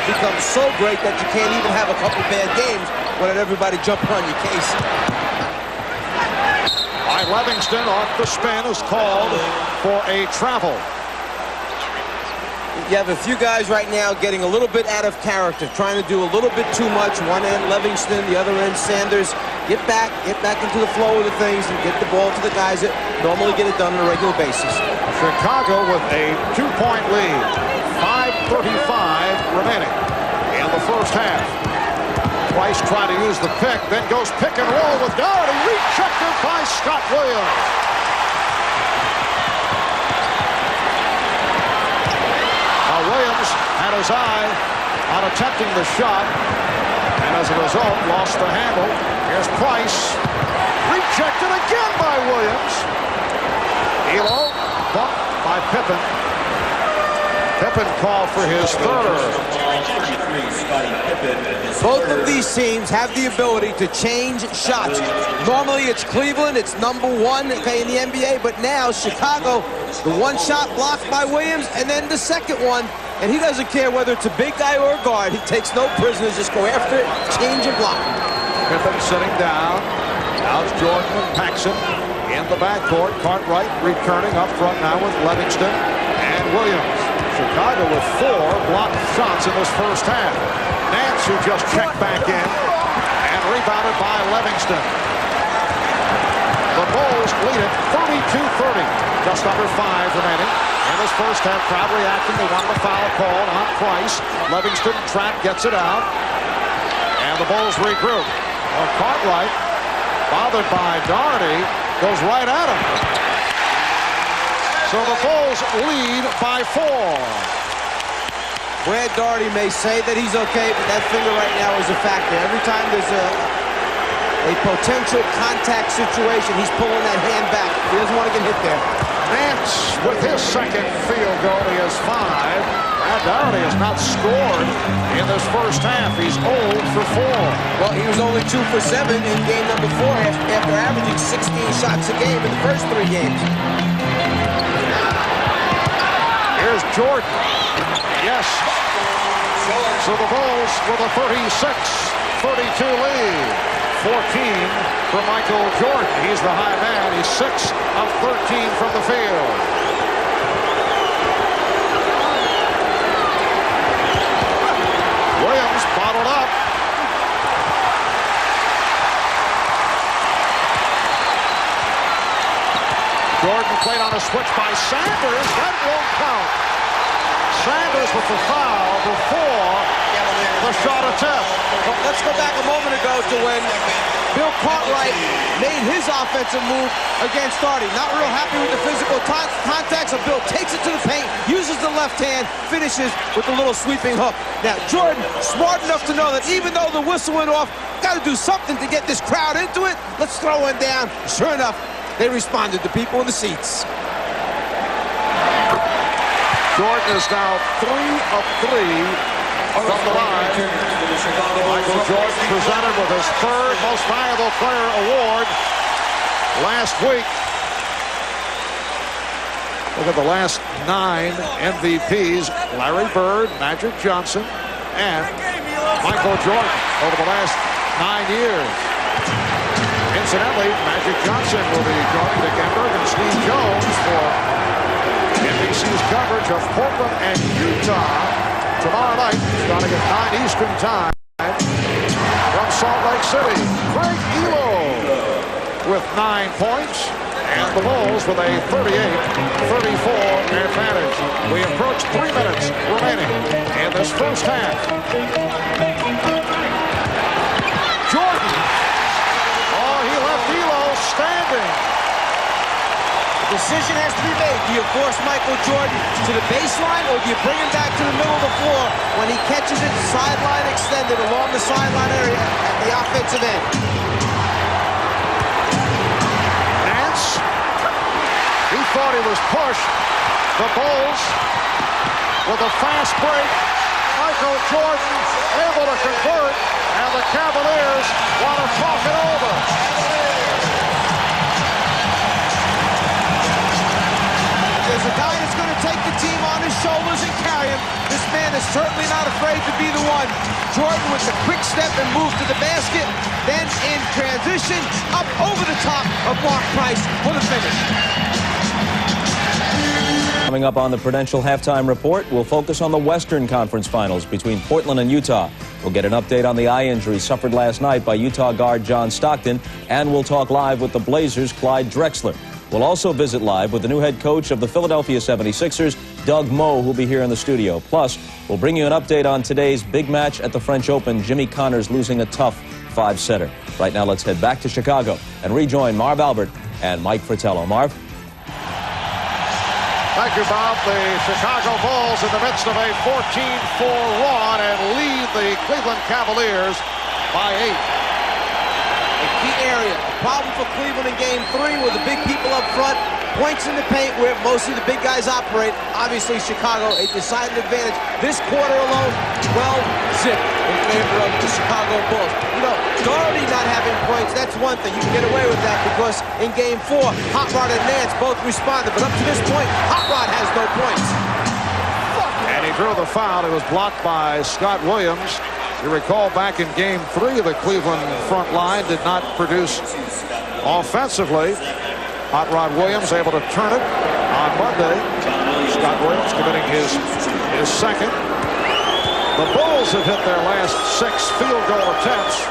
become so great that you can't even have a couple bad games without everybody jumping on your case. Livingston off the spin is called for a travel. You have a few guys right now getting a little bit out of character, trying to do a little bit too much. One end Livingston, the other end Sanders. Get back into the flow of the things and get the ball to the guys that normally get it done on a regular basis. Chicago with a 2-point lead. 5:35 remaining in the first half. Price trying to use the pick, then goes pick and roll with Doherty. Rejected by Scott Williams. Williams had his eye on attempting the shot, and as a result, lost the handle. Here's Price. Rejected again by Williams. Elo bumped by Pippen. Pippen called for his third. Both of these teams have the ability to change shots. Normally it's Cleveland, it's number 1 in the NBA, but now Chicago, the one shot blocked by Williams, and then the second one, and he doesn't care whether it's a big guy or a guard. He takes no prisoners, just go after it, change and block. Pippen sitting down. Now it's Jordan and Paxson in the backcourt. Cartwright returning up front now with Livingston and Williams. Chicago with 4 blocked shots in this first half. Nance, who just checked back in, and rebounded by Livingston. The Bulls lead it 32-30. Just under 5 remaining. In this first half, crowd reacting. They wanted a foul call on Price. Livingston trap gets it out. And the Bulls regroup. Well, Cartwright, bothered by Doherty, goes right at him. So the Bulls lead by 4. Brad Doherty may say that he's okay, but that finger right now is a factor. Every time there's a potential contact situation, he's pulling that hand back. He doesn't want to get hit there. Nance with his second field goal. He has 5. Brad Doherty has not scored in this first half. He's 0 for 4. Well, he was only 2 for 7 in game number 4 after averaging 16 shots a game in the first 3 games. Here's Jordan. Yes. So the Bulls with a 36-32 lead. 14 for Michael Jordan. He's the high man. He's 6 of 13 from the field. Williams bottled up. Jordan played on a switch by Sanders. That won't count. Sanders with the foul before the shot attempt. Well, let's go back a moment ago to when Bill Cartwright made his offensive move against Doherty. Not real happy with the physical contact, so Bill takes it to the paint, uses the left hand, finishes with a little sweeping hook. Now, Jordan, smart enough to know that even though the whistle went off, got to do something to get this crowd into it. Let's throw one down. Sure enough, they responded, the people in the seats. Jordan is now 3 of 3 from the line. Michael Jordan presented with his 3rd Most Valuable Player award last week. Look at the last 9 MVPs. Larry Bird, Magic Johnson, and Michael Jordan over the last 9 years. In Incidentally, Magic Johnson will be joining Dickenberg and Steve Jones for NBC's coverage of Portland and Utah tomorrow night, starting at 9 Eastern Time from Salt Lake City. Craig Elo with 9 points, and the Bulls with a 38-34 advantage. We approach 3 minutes remaining in this first half. Jordan. Oh, he left Elo standing. The decision has to be made. Do you force Michael Jordan to the baseline, or do you bring him back to the middle of the floor when he catches it sideline extended along the sideline area at the offensive end? Nance. He thought he was pushed. The Bulls with a fast break. Michael Jordan able to convert, and the Cavaliers want to talk it over. There's a guy that's going to take the team on his shoulders and carry him. This man is certainly not afraid to be the one. Jordan with the quick step and move to the basket. Then in transition, up over the top of Mark Price for the finish. Coming up on the Prudential Halftime Report, we'll focus on the Western Conference Finals between Portland and Utah. We'll get an update on the eye injury suffered last night by Utah guard John Stockton, and we'll talk live with the Blazers' Clyde Drexler. We'll also visit live with the new head coach of the Philadelphia 76ers, Doug Moe, who'll be here in the studio. Plus, we'll bring you an update on today's big match at the French Open, Jimmy Connors losing a tough 5-setter. Right now, let's head back to Chicago and rejoin Marv Albert and Mike Fratello. Marv? Thank you, Bob. The Chicago Bulls in the midst of a 14-4 run and lead the Cleveland Cavaliers by 8. A key area. A problem for Cleveland in Game 3 with the big people up front. Points in the paint where mostly the big guys operate. Obviously, Chicago, a decided advantage. This quarter alone, 12-zip in favor of the Chicago Bulls. You know, Doherty not having points, that's one thing. You can get away with that because in Game 4, Hot Rod and Nance both responded. But up to this point, Hot Rod has no points. And he drew the foul. It was blocked by Scott Williams. You recall back in Game 3, the Cleveland front line did not produce offensively. Hot Rod Williams able to turn it on Monday. Scott Williams committing his second. The Bulls have hit their last 6 field goal attempts,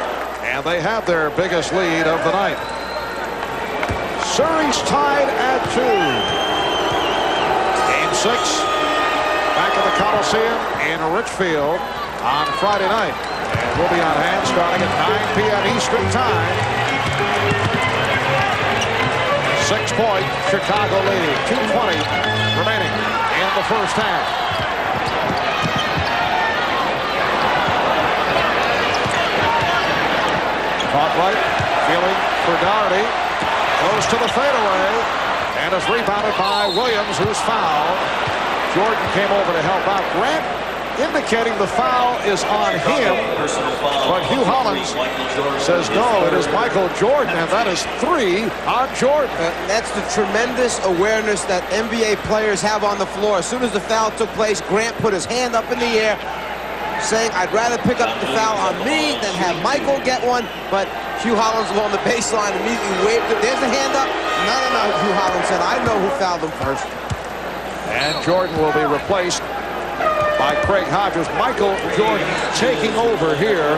and they have their biggest lead of the night. Series tied at 2. Game 6 back at the Coliseum in Richfield on Friday night. And we'll be on hand starting at 9 p.m. Eastern Time. 6-point Chicago lead. 2:20 remaining in the first half. Caught right, feeling for Doherty. Goes to the fadeaway and is rebounded by Williams, who's fouled. Jordan came over to help out. Grant indicating the foul is on him, but Hugh Hollins says no, it is Michael Jordan, and that is 3 on Jordan. That's the tremendous awareness that NBA players have on the floor. As soon as the foul took place, Grant put his hand up in the air, saying, I'd rather pick up the foul on me than have Michael get one, but Hugh Hollins along the baseline immediately waved it. There's the hand up. No, Hugh Hollins said, I know who fouled him first. And Jordan will be replaced by Craig Hodges. Michael Jordan taking over here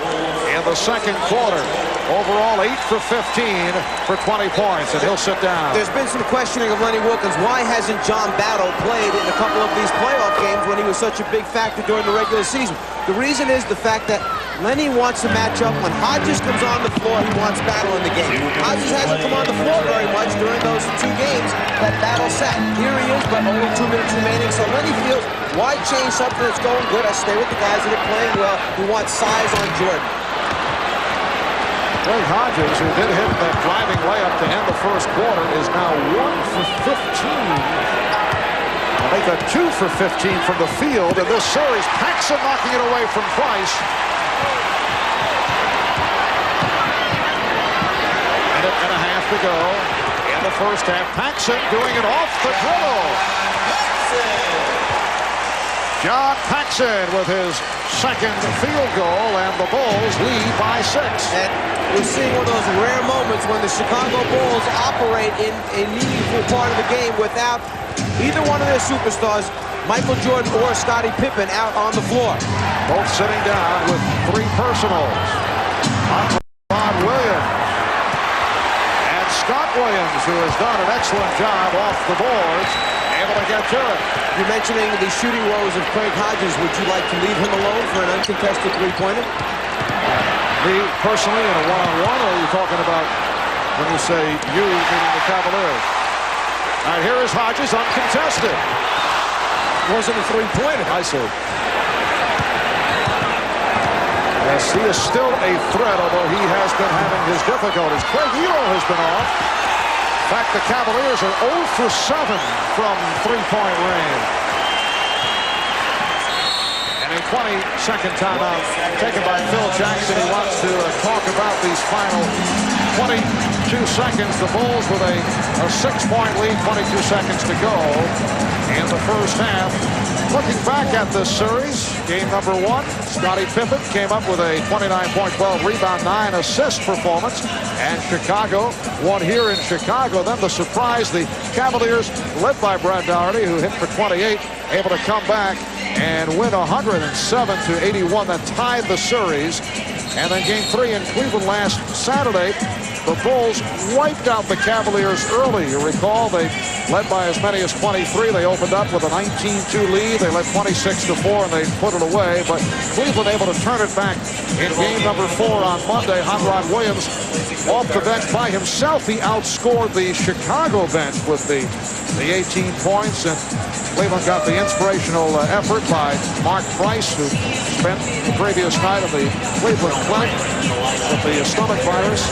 in the second quarter. Overall, 8 for 15 for 20 points, and he'll sit down. There's been some questioning of Lenny Wilkens. Why hasn't John Battle played in a couple of these playoff games when he was such a big factor during the regular season? The reason is the fact that Lenny wants to match up. When Hodges comes on the floor, he wants Battle in the game. Hodges hasn't come on the floor very much during those 2 games that Battle sat. Here he is, but only 2 minutes remaining. So Lenny feels, why change something that's going good? I stay with the guys that are playing well. He wants size on Jordan. Craig Hodges, who did hit that driving layup to end the first quarter, is now 1 for 15. I'll make that 2 for 15 from the field in this series. Paxson knocking it away from Price. Minute and a half to go in the first half. Paxson doing it off the dribble. John Paxson with his second field goal, and the Bulls lead by 6. And we're seeing one of those rare moments when the Chicago Bulls operate in a meaningful part of the game without either one of their superstars, Michael Jordan or Scottie Pippen, out on the floor. Both sitting down with 3 personals. Rod Williams. And Scott Williams, who has done an excellent job off the boards, able to get to it. You're mentioning the shooting woes of Craig Hodges. Would you like to leave him alone for an uncontested three-pointer? Me personally in a one-on-one, or are you talking about when you say you, meaning the Cavaliers? All right, here is Hodges, uncontested. Wasn't a three-pointer. I see. Yes, he is still a threat, although he has been having his difficulties. Craig Ehlo has been off. In fact, the Cavaliers are 0 for 7 from three-point range. And a 20-second timeout taken by Phil Jackson. He wants to talk about these final 22 seconds. The Bulls with a 6-point lead, 22 seconds to go in the first half. Looking back at this series, game number 1, Scottie Pippen came up with a 29-point, 12-rebound, 9-assist performance, and Chicago won here in Chicago. Then the surprise, the Cavaliers, led by Brad Daugherty, who hit for 28, able to come back and win 107-81, that tied the series. And then game 3 in Cleveland last Saturday, the Bulls wiped out the Cavaliers early. You recall they led by as many as 23. They opened up with a 19-2 lead. They led 26-4, and they put it away. But Cleveland able to turn it back in game number 4 on Monday. Hot Rod Williams off the bench by himself. He outscored the Chicago bench with the 18 points. And Cleveland got the inspirational effort by Mark Price, who spent the previous night in the Cleveland Clinic with the stomach virus.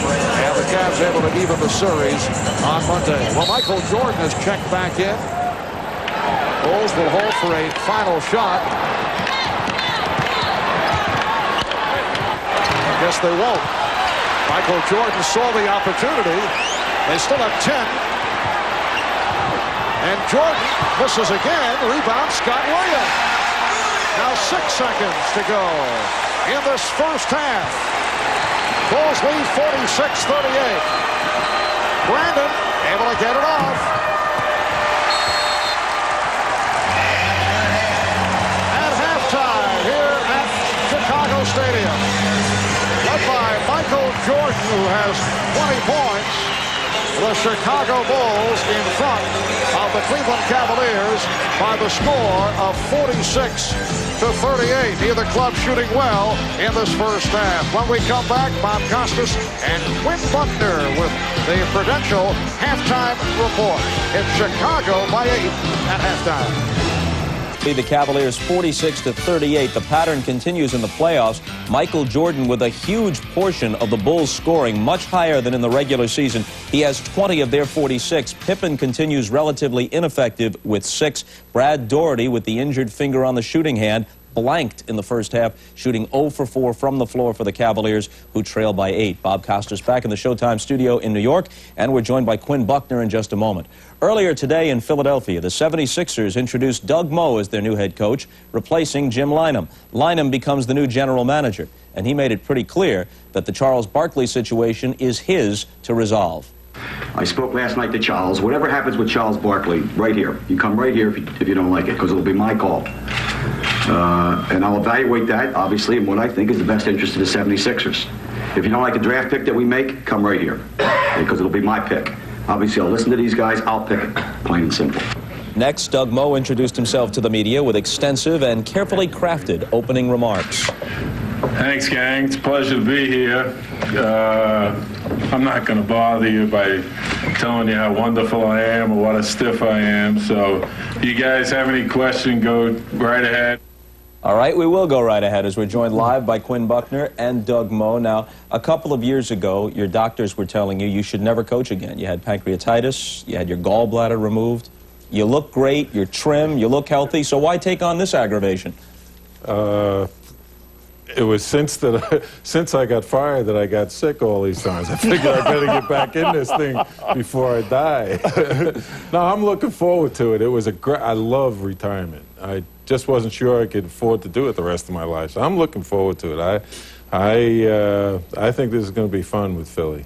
And the Cavs able to even the series on Monday. Well, Michael Jordan has checked back in. Bulls will hold for a final shot. I guess they won't. Michael Jordan saw the opportunity. They still have 10. And Jordan misses again. Rebound, Scott Williams. Now 6 seconds to go in this first half. Bulls lead 46-38. Brandon able to get it off. At halftime here at Chicago Stadium, led by Michael Jordan, who has 20 points. The Chicago Bulls in front of the Cleveland Cavaliers by the score of 46-38. Neither club shooting well in this first half. When we come back, Bob Costas and Quinn Buckner with the Prudential halftime report. It's Chicago by 8 at halftime. The Cavaliers 46-38. The pattern continues in the playoffs. Michael Jordan with a huge portion of the Bulls scoring, much higher than in the regular season. He has 20 of their 46. Pippen continues relatively ineffective with 6. Brad Daugherty with the injured finger on the shooting hand, blanked in the first half, shooting 0 for 4 from the floor for the Cavaliers, who trail by 8. Bob Costas back in the Showtime studio in New York, and we're joined by Quinn Buckner in just a moment. Earlier today in Philadelphia, the 76ers introduced Doug Moe as their new head coach, replacing Jim Lynam. Lynam becomes the new general manager, and he made it pretty clear that the Charles Barkley situation is his to resolve. I spoke last night to Charles. Whatever happens with Charles Barkley, right here. You come right here if you don't like it, because it'll be my call. And I'll evaluate that, obviously, in what I think is the best interest of the 76ers. If you don't like the draft pick that we make, come right here, because it'll be my pick. Obviously, I'll listen to these guys. I'll pick it, plain and simple. Next, Doug Moe introduced himself to the media with extensive and carefully crafted opening remarks. Thanks, gang. It's a pleasure to be here. I'm not going to bother you by telling you how wonderful I am or what a stiff I am. So if you guys have any question, go right ahead. All right, we will go right ahead as we're joined live by Quinn Buckner and Doug Moe. Now, a couple of years ago, your doctors were telling you should never coach again. You had pancreatitis, you had your gallbladder removed. You look great, you're trim, you look healthy, so why take on this aggravation? it was since I got fired that I got sick all these times. I figured I better get back in this thing before I die. No, I'm looking forward to it. It was I love retirement. I just wasn't sure I could afford to do it the rest of my life. So I'm looking forward to it. I think this is going to be fun with Philly.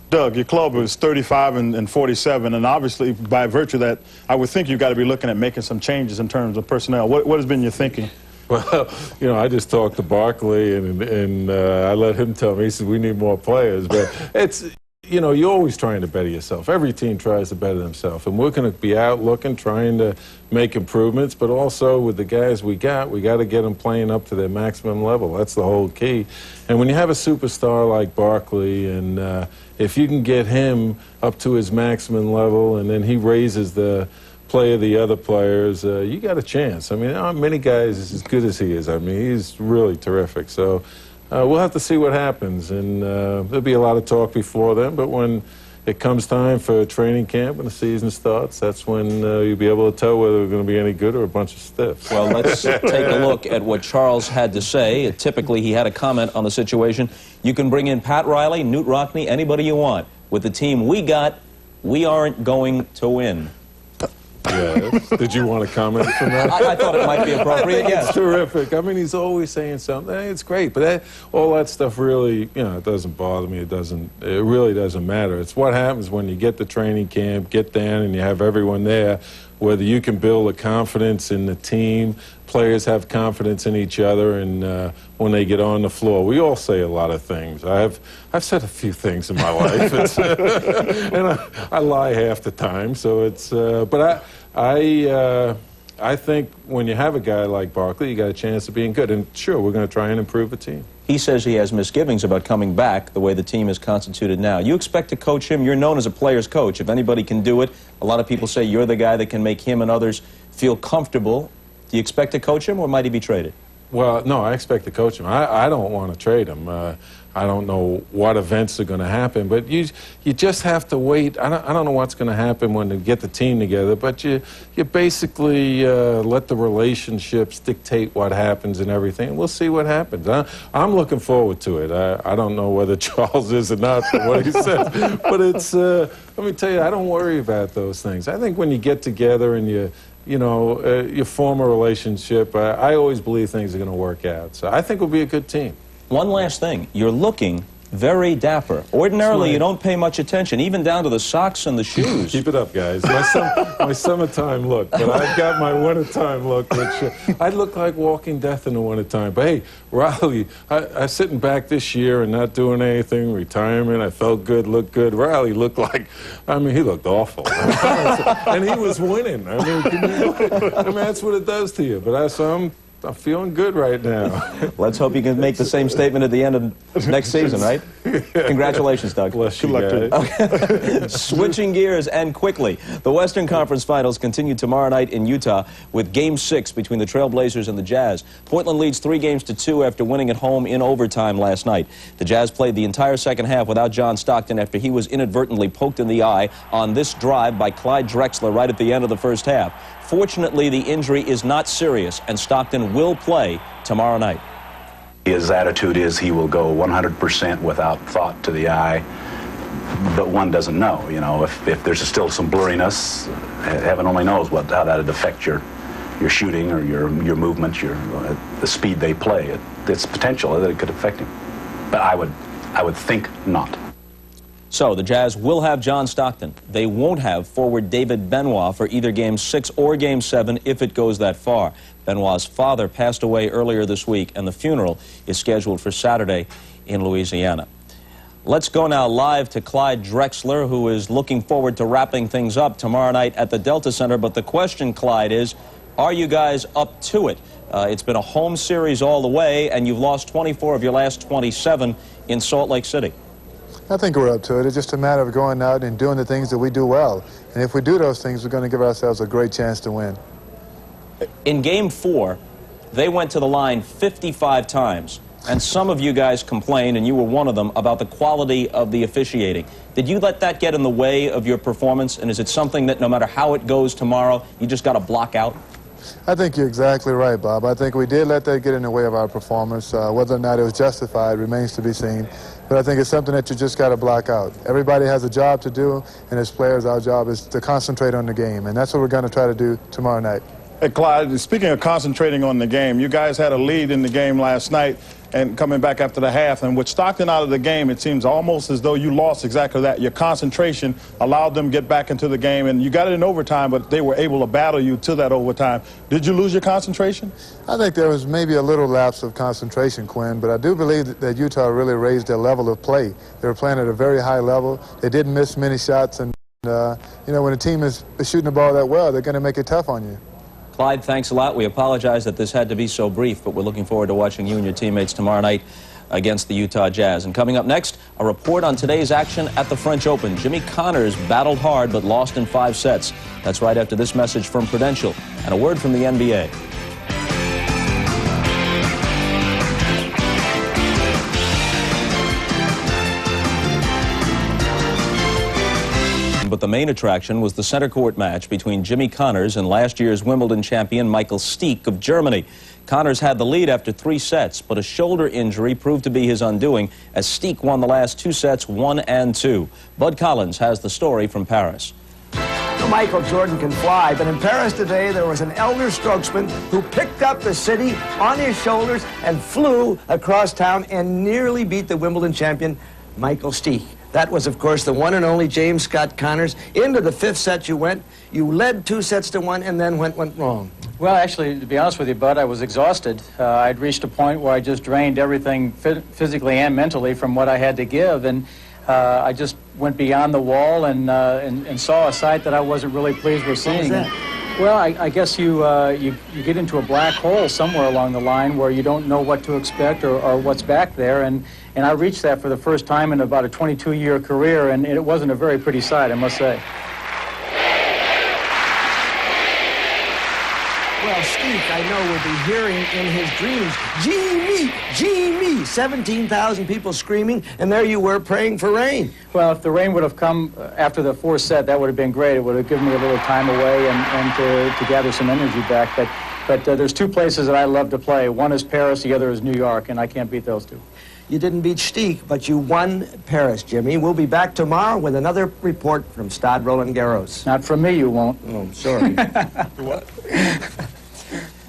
Doug, your club was 35 and 47, and obviously by virtue of that, I would think you've got to be looking at making some changes in terms of personnel. What has been your thinking? Well, you know, I just talked to Barkley, and I let him tell me. He said, we need more players. But it's, you know, you're always trying to better yourself. Every team tries to better themselves. And we're going to be out looking, trying to make improvements. But also with the guys we got to get them playing up to their maximum level. That's the whole key. And when you have a superstar like Barkley, and if you can get him up to his maximum level, and then he raises the play of the other players, you got a chance. I mean, there aren't many guys as good as he is. I mean, he's really terrific. So we'll have to see what happens, and there'll be a lot of talk before then, but when it comes time for training camp and the season starts, that's when you'll be able to tell whether we're going to be any good or a bunch of stiffs. Well, let's take a look at what Charles had to say. Typically, he had a comment on the situation. You can bring in Pat Riley, Knute Rockne, anybody you want. With the team we got, we aren't going to win. Yeah. Did you want to comment from that? I thought it might be appropriate, yes. It's terrific. I mean, he's always saying something. It's great, but all that stuff really, you know, it doesn't bother me. It really doesn't matter. It's what happens when you get to training camp, get down, and you have everyone there, whether you can build a confidence in the team, players have confidence in each other, and when they get on the floor. We all say a lot of things. I've said a few things in my life, and I lie half the time. So it's, but I think when you have a guy like Barkley, you got a chance of being good. And sure, we're going to try and improve the team. He says he has misgivings about coming back the way the team is constituted now. You expect to coach him. You're known as a player's coach. If anybody can do it, a lot of people say you're the guy that can make him and others feel comfortable. Do you expect to coach him, or might he be traded? Well, no, I expect to coach him. I don't want to trade him. I don't know what events are going to happen, but you just have to wait. I don't know what's going to happen when they get the team together, but you basically let the relationships dictate what happens and everything. We'll see what happens. I'm looking forward to it. I don't know whether Charles is or not for what he says, but it's, let me tell you, I don't worry about those things. I think when you get together and you form a relationship, I always believe things are going to work out. So I think we'll be a good team. One last thing. You're looking very dapper. Ordinarily, you don't pay much attention, even down to the socks and the shoes. Keep it up, guys. My summertime look, but I've got my wintertime look, which I look like walking death in the wintertime. But hey, Riley, I sitting back this year and not doing anything, retirement, I felt good, looked good. Riley looked like, I mean, he looked awful. And he was winning. I mean, that's what it does to you. But I'm feeling good right now. Let's hope you can make the same statement at the end of next season, right? Congratulations, Doug. Bless you, guys. Switching gears and quickly, the Western Conference Finals continue tomorrow night in Utah with Game 6 between the Trailblazers and the Jazz. Portland leads 3-2 after winning at home in overtime last night. The Jazz played the entire second half without John Stockton after he was inadvertently poked in the eye on this drive by Clyde Drexler right at the end of the first half. Fortunately, the injury is not serious, and Stockton will play tomorrow night. His attitude is he will go 100% without thought to the eye, but one doesn't know. You know, if there's still some blurriness, heaven only knows how that would affect your shooting or your movement, the speed they play. It's potential that it could affect him, but I would think not. So the Jazz will have John Stockton. They won't have forward David Benoit for either Game 6 or Game 7 if it goes that far. Benoit's father passed away earlier this week, and the funeral is scheduled for Saturday in Louisiana. Let's go now live to Clyde Drexler, who is looking forward to wrapping things up tomorrow night at the Delta Center. But the question, Clyde, is, are you guys up to it? It's been a home series all the way, and you've lost 24 of your last 27 in Salt Lake City. I think we're up to it. It's just a matter of going out and doing the things that we do well. And if we do those things, we're going to give ourselves a great chance to win. In Game 4, they went to the line 55 times. And some of you guys complained, and you were one of them, about the quality of the officiating. Did you let that get in the way of your performance? And is it something that no matter how it goes tomorrow, you just got to block out? I think you're exactly right, Bob. I think we did let that get in the way of our performance. Whether or not it was justified remains to be seen. But I think it's something that you just got to block out. Everybody has a job to do, and as players, our job is to concentrate on the game, and that's what we're going to try to do tomorrow night. Hey, Clyde, speaking of concentrating on the game, you guys had a lead in the game last night and coming back after the half, and with Stockton out of the game, it seems almost as though you lost exactly that. Your concentration allowed them to get back into the game, and you got it in overtime, but they were able to battle you to that overtime. Did you lose your concentration? I think there was maybe a little lapse of concentration, Quinn, but I do believe that Utah really raised their level of play. They were playing at a very high level. They didn't miss many shots, and you know, when a team is shooting the ball that well, they're going to make it tough on you. Clyde, thanks a lot. We apologize that this had to be so brief, but we're looking forward to watching you and your teammates tomorrow night against the Utah Jazz. And coming up next, a report on today's action at the French Open. Jimmy Connors battled hard but lost in 5 sets. That's right after this message from Prudential and a word from the NBA. But the main attraction was the center court match between Jimmy Connors and last year's Wimbledon champion Michael Stich of Germany. Connors had the lead after 3 sets, but a shoulder injury proved to be his undoing as Stich won the last 2 sets, 1 and 2. Bud Collins has the story from Paris. Michael Jordan can fly, but in Paris today there was an elder strokesman who picked up the city on his shoulders and flew across town and nearly beat the Wimbledon champion Michael Stich. That was, of course, the one and only James Scott Connors. Into the 5th set you went. You led 2 sets to 1 and then went wrong. Well, actually, to be honest with you, Bud, I was exhausted. I'd reached a point where I just drained everything physically and mentally from what I had to give, and I just went beyond the wall and saw a sight that I wasn't really pleased with seeing. What was that? Well, I guess you get into a black hole somewhere along the line where you don't know what to expect or what's back there, and I reached that for the first time in about a 22-year career, and it wasn't a very pretty sight, I must say. Well, Stich, I know, will be hearing in his dreams, Jimmy, Jimmy, 17,000 people screaming, and there you were praying for rain. Well, if the rain would have come after the 4th set, that would have been great. It would have given me a little time away and to gather some energy back. But there's 2 places that I love to play. One is Paris, the other is New York, and I can't beat those 2. You didn't beat Stich, but you won Paris, Jimmy. We'll be back tomorrow with another report from Stade Roland Garros. Not from me, you won't. Oh, sorry. What?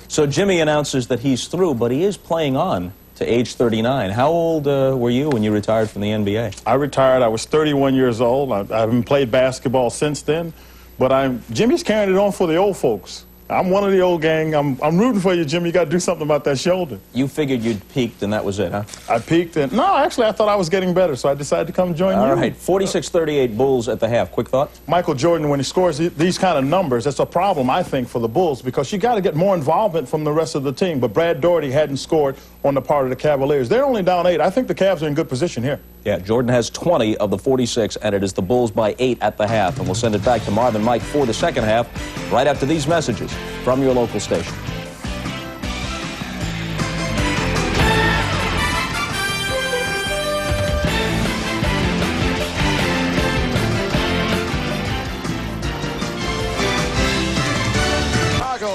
So Jimmy announces that he's through, but he is playing on to age 39. How old were you when you retired from the NBA? I retired. I was 31 years old. I haven't played basketball since then, but Jimmy's carrying it on for the old folks. I'm one of the old gang. I'm rooting for you, Jimmy. You got to do something about that shoulder. You figured you'd peaked and that was it, huh? I peaked and no, actually I thought I was getting better, so I decided to come join you. All right, 46-38 Bulls at the half. Quick thought? Michael Jordan, when he scores these kind of numbers, that's a problem, I think, for the Bulls because you got to get more involvement from the rest of the team. But Brad Daugherty hadn't scored on the part of the Cavaliers. They're only down 8. I think the Cavs are in good position here. Yeah, Jordan has 20 of the 46, and it is the Bulls by 8 at the half. And we'll send it back to Marvin Mike for the second half right after these messages from your local station.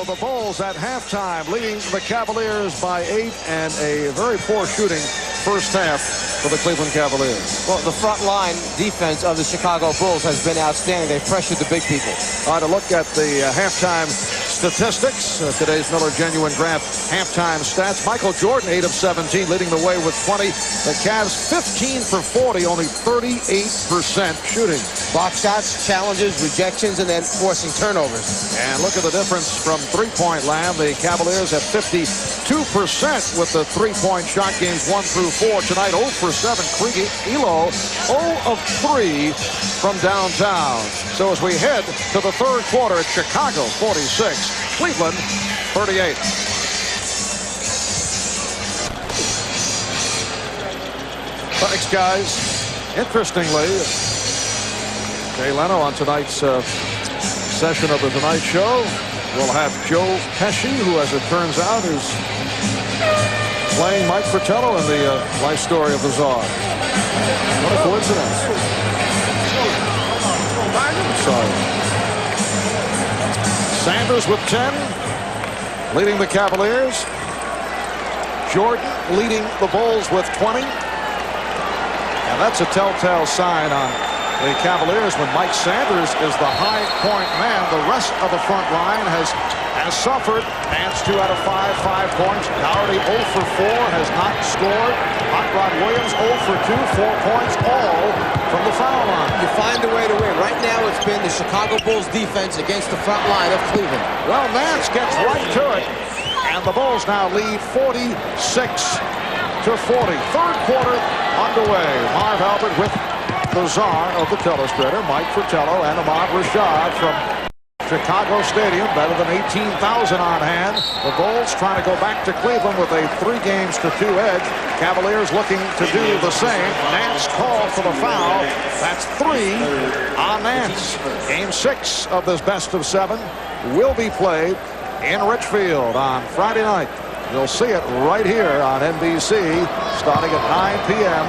The Bulls at halftime leading the Cavaliers by 8 and a very poor shooting first half for the Cleveland Cavaliers. Well, the front line defense of the Chicago Bulls has been outstanding. They've pressured the big people. All right, a look at the halftime statistics. Today's Miller Genuine Draft halftime stats. Michael Jordan, 8 of 17, leading the way with 20. The Cavs, 15 for 40, only 38% shooting. Block shots, challenges, rejections, and then forcing turnovers. And look at the difference from three-point land. The Cavaliers have 52% with the three-point shot games 1 through 4 tonight. 0 for 7. Krieg Elo 0 of 3 from downtown. So as we head to the third quarter at Chicago 46, Cleveland 38. Thanks, guys. Interestingly, Jay Leno on tonight's session of the Tonight Show will have Joe Pesci, who, as it turns out, is playing Mike Fratello in the life story of the Czar. What a coincidence. Sorry. Sanders with 10. leading the Cavaliers. Jordan leading the Bulls with 20. And that's a telltale sign on the Cavaliers when Mike Sanders is the high point man. The rest of the front line has suffered. Nance 2 out of 5, 5 points. Doherty 0 for 4, has not scored. Hot Rod Williams 0 for 2, 4 points, all from the foul line. You find a way to win. Right now it's been the Chicago Bulls defense against the front line of Cleveland. Well, Nance gets right to it. And the Bulls now lead 46-40. Third quarter underway. Marv Albert with the czar of the telestrator, Mike Fratello, and Ahmad Rashad from Chicago Stadium. Better than 18,000 on hand. The Bulls trying to go back to Cleveland with a 3-2 edge. Cavaliers looking to do the same. Nance called for the foul. That's 3 on Nance. Game 6 of this best of 7 will be played in Richfield on Friday night. You'll see it right here on NBC starting at 9 p.m.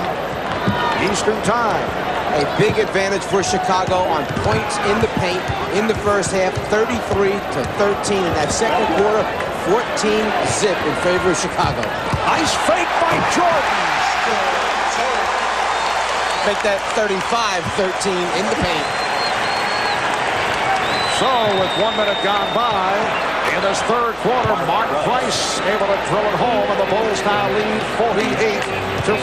Eastern Time. A big advantage for Chicago on points in the paint in the first half, 33-13. In that second quarter, 14-zip in favor of Chicago. Nice fake by Jordan. Make that 35-13 in the paint. So with 1 minute gone by, in this third quarter, Mark Price able to drill it home, and the Bulls now lead 48-42.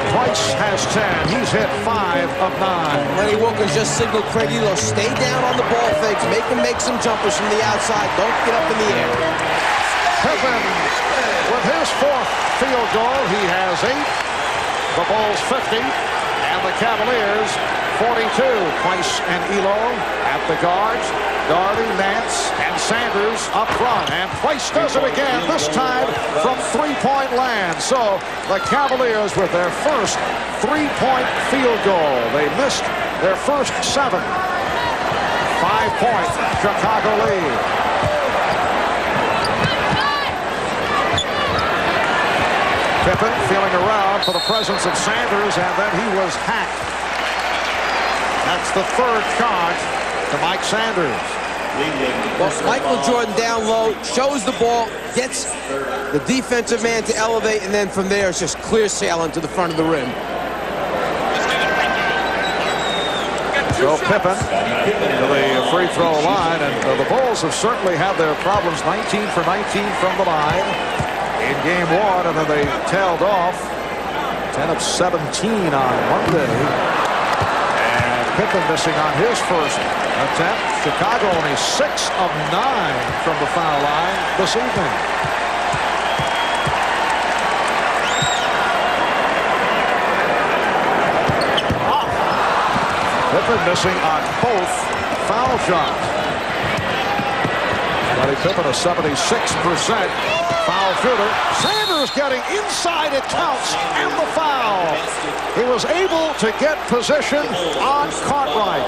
Price has 10. He's hit 5 of 9. Lenny Wilkins just signaled Craig Ehlo, stay down on the ball fakes, make him make some jumpers from the outside. Don't get up in the air. Pippen with his 4th field goal. He has 8. The Bulls 50, and the Cavaliers 42. Price and Ehlo at the guards. Doherty, Nance, and Sanders up front. And Price does it again, this time from 3-point land. So the Cavaliers with their first 3-point field goal. They missed their first 7. 5-point Chicago lead. Pippen feeling around for the presence of Sanders, and then he was hacked. That's the 3rd charge to Mike Sanders. Well, Michael Jordan down low, shows the ball, gets the defensive man to elevate, and then from there it's just clear sailing to the front of the rim. So Pippen to the free throw line, and the Bulls have certainly had their problems. 19 for 19 from the line in game 1, and then they tailed off 10 of 17 on Monday. And Pippen missing on his first attempt. Chicago only 6 of 9 from the foul line this evening. Pippen missing on both foul shots. Scottie Pippen, a 76% foul shooter. Sanders getting inside, it counts, and the foul. He was able to get position on Cartwright.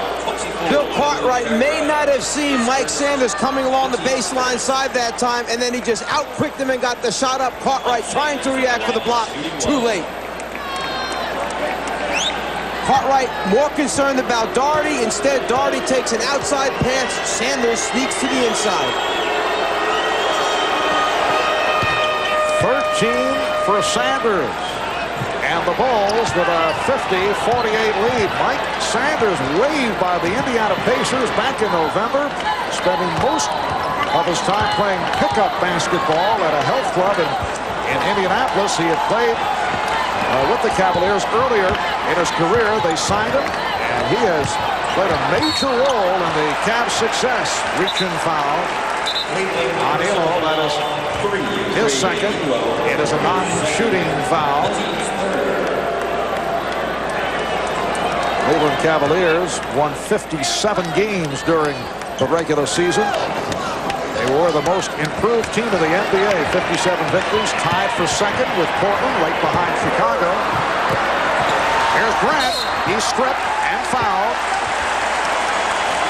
Bill Cartwright may not have seen Mike Sanders coming along the baseline side that time, and then he just out-quicked him and got the shot up. Cartwright trying to react for the block, too late. Cartwright more concerned about Doherty. Instead, Doherty takes an outside pass. Sanders sneaks to the inside. 13 for Sanders. And the Bulls with a 50-48 lead. Mike Sanders waived by the Indiana Pacers back in November, spending most of his time playing pickup basketball at a health club in Indianapolis. He had played with the Cavaliers earlier in his career. They signed him, and he has played a major role in the Cavs' success. Reach-in foul on Ehlo. That is his second. It is a non-shooting foul. Cleveland Cavaliers won 57 games during the regular season. They were the most improved team of the NBA. 57 victories, tied for second with Portland, right behind Chicago. Here's Grant. He's stripped and fouled.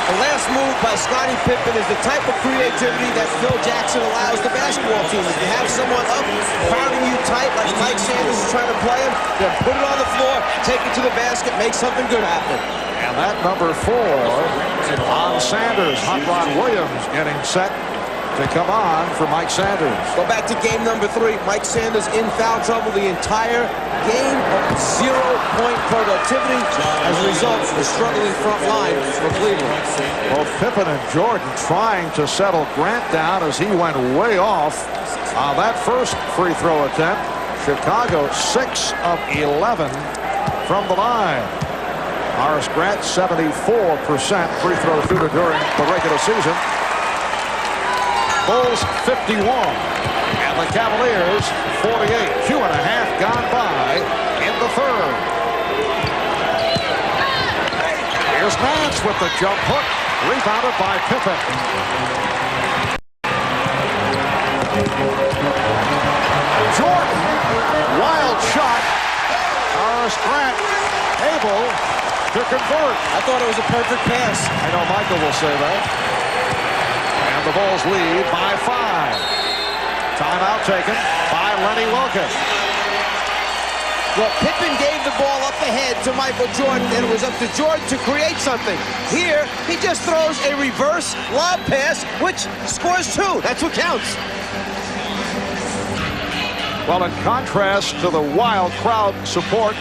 The last move by Scottie Pippen is the type of creativity that Phil Jackson allows the basketball team. If you have someone up, crowding you tight like Mike Sanders is trying to play him, then put it on the floor, take it to the basket, make something good happen. And that number 4 on Sanders. Hot Rod Williams getting set to come on for Mike Sanders. Go back to game number 3. Mike Sanders in foul trouble the entire game. 0-point productivity. As a result, the struggling front line for Cleveland. Both Pippen and Jordan trying to settle Grant down as he went way off on that first free throw attempt. Chicago 6 of 11 from the line. Horace Grant 74% free throw shooter during the regular season. Bulls 51 and the Cavaliers 48. 2.5 gone by in the third. Here's Nance with the jump hook, rebounded by Pippen. Jordan, wild shot. Horace Grant able to convert. I thought it was a perfect pass. I know Michael will say that. And the Bulls lead by 5. Timeout taken by Lenny Wilkes. Well, Pippen gave the ball up ahead to Michael Jordan, and it was up to Jordan to create something. Here, he just throws a reverse lob pass, which scores 2. That's what counts. Well, in contrast to the wild crowd support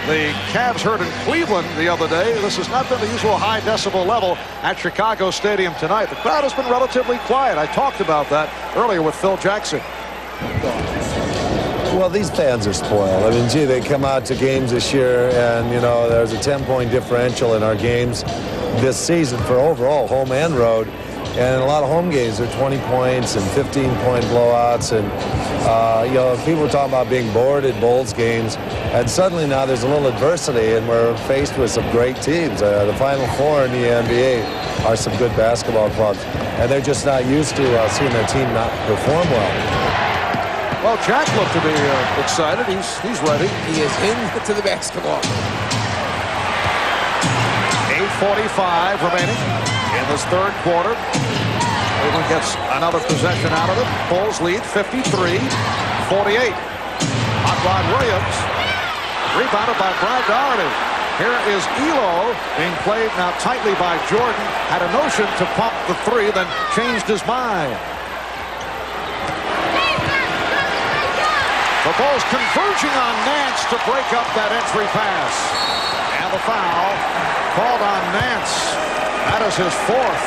the Cavs heard in Cleveland the other day, this has not been the usual high decibel level at Chicago Stadium tonight. The crowd has been relatively quiet. I talked about that earlier with Phil Jackson. Well, these fans are spoiled. I mean, gee, they come out to games this year, and, you know, there's a 10-point differential in our games this season for overall home and road. And a lot of home games are 20 points and 15-point blowouts. And, you know, people are talking about being bored at Bulls games. And suddenly now there's a little adversity, and we're faced with some great teams. The Final Four in the NBA are some good basketball clubs. And they're just not used to seeing their team not perform well. Well, Jack looked to be excited. He's ready. He is into the basketball. 8:45 remaining in this third quarter. Cleveland gets another possession out of it. Bulls lead 53-48. Hot Rod Williams rebounded by Brad Daugherty. Here is Elo being played now tightly by Jordan. Had a notion to pump the 3, then changed his mind. The Bulls converging on Nance to break up that entry pass. And the foul called on Nance. That is his 4th.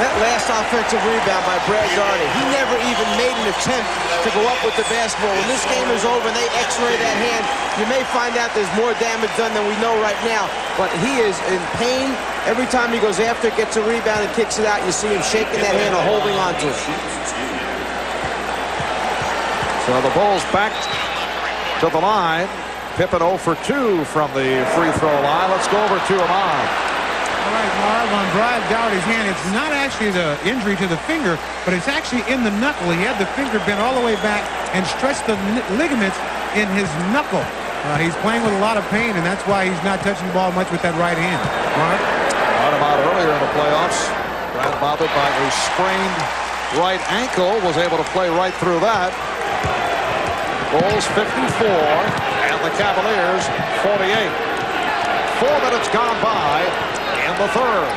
That last offensive rebound by Brad Daugherty, he never even made an attempt to go up with the basketball. When this game is over and they x-ray that hand, you may find out there's more damage done than we know right now. But he is in pain. Every time he goes after it, gets a rebound and kicks it out, you see him shaking that hand or holding on to it. So the Bulls back to the line. Pippen 0 for 2 from the free throw line. Let's go over to Ahmad. All right, Marv, on Brad Daugherty's hand, it's not actually the injury to the finger, but it's actually in the knuckle. He had the finger bent all the way back and stretched the ligaments in his knuckle. He's playing with a lot of pain, and that's why he's not touching the ball much with that right hand. Marv? Brought him out earlier in the playoffs. Brad bothered by a sprained right ankle, was able to play right through that. Bulls 54 and the Cavaliers 48. 4 minutes gone by in the third.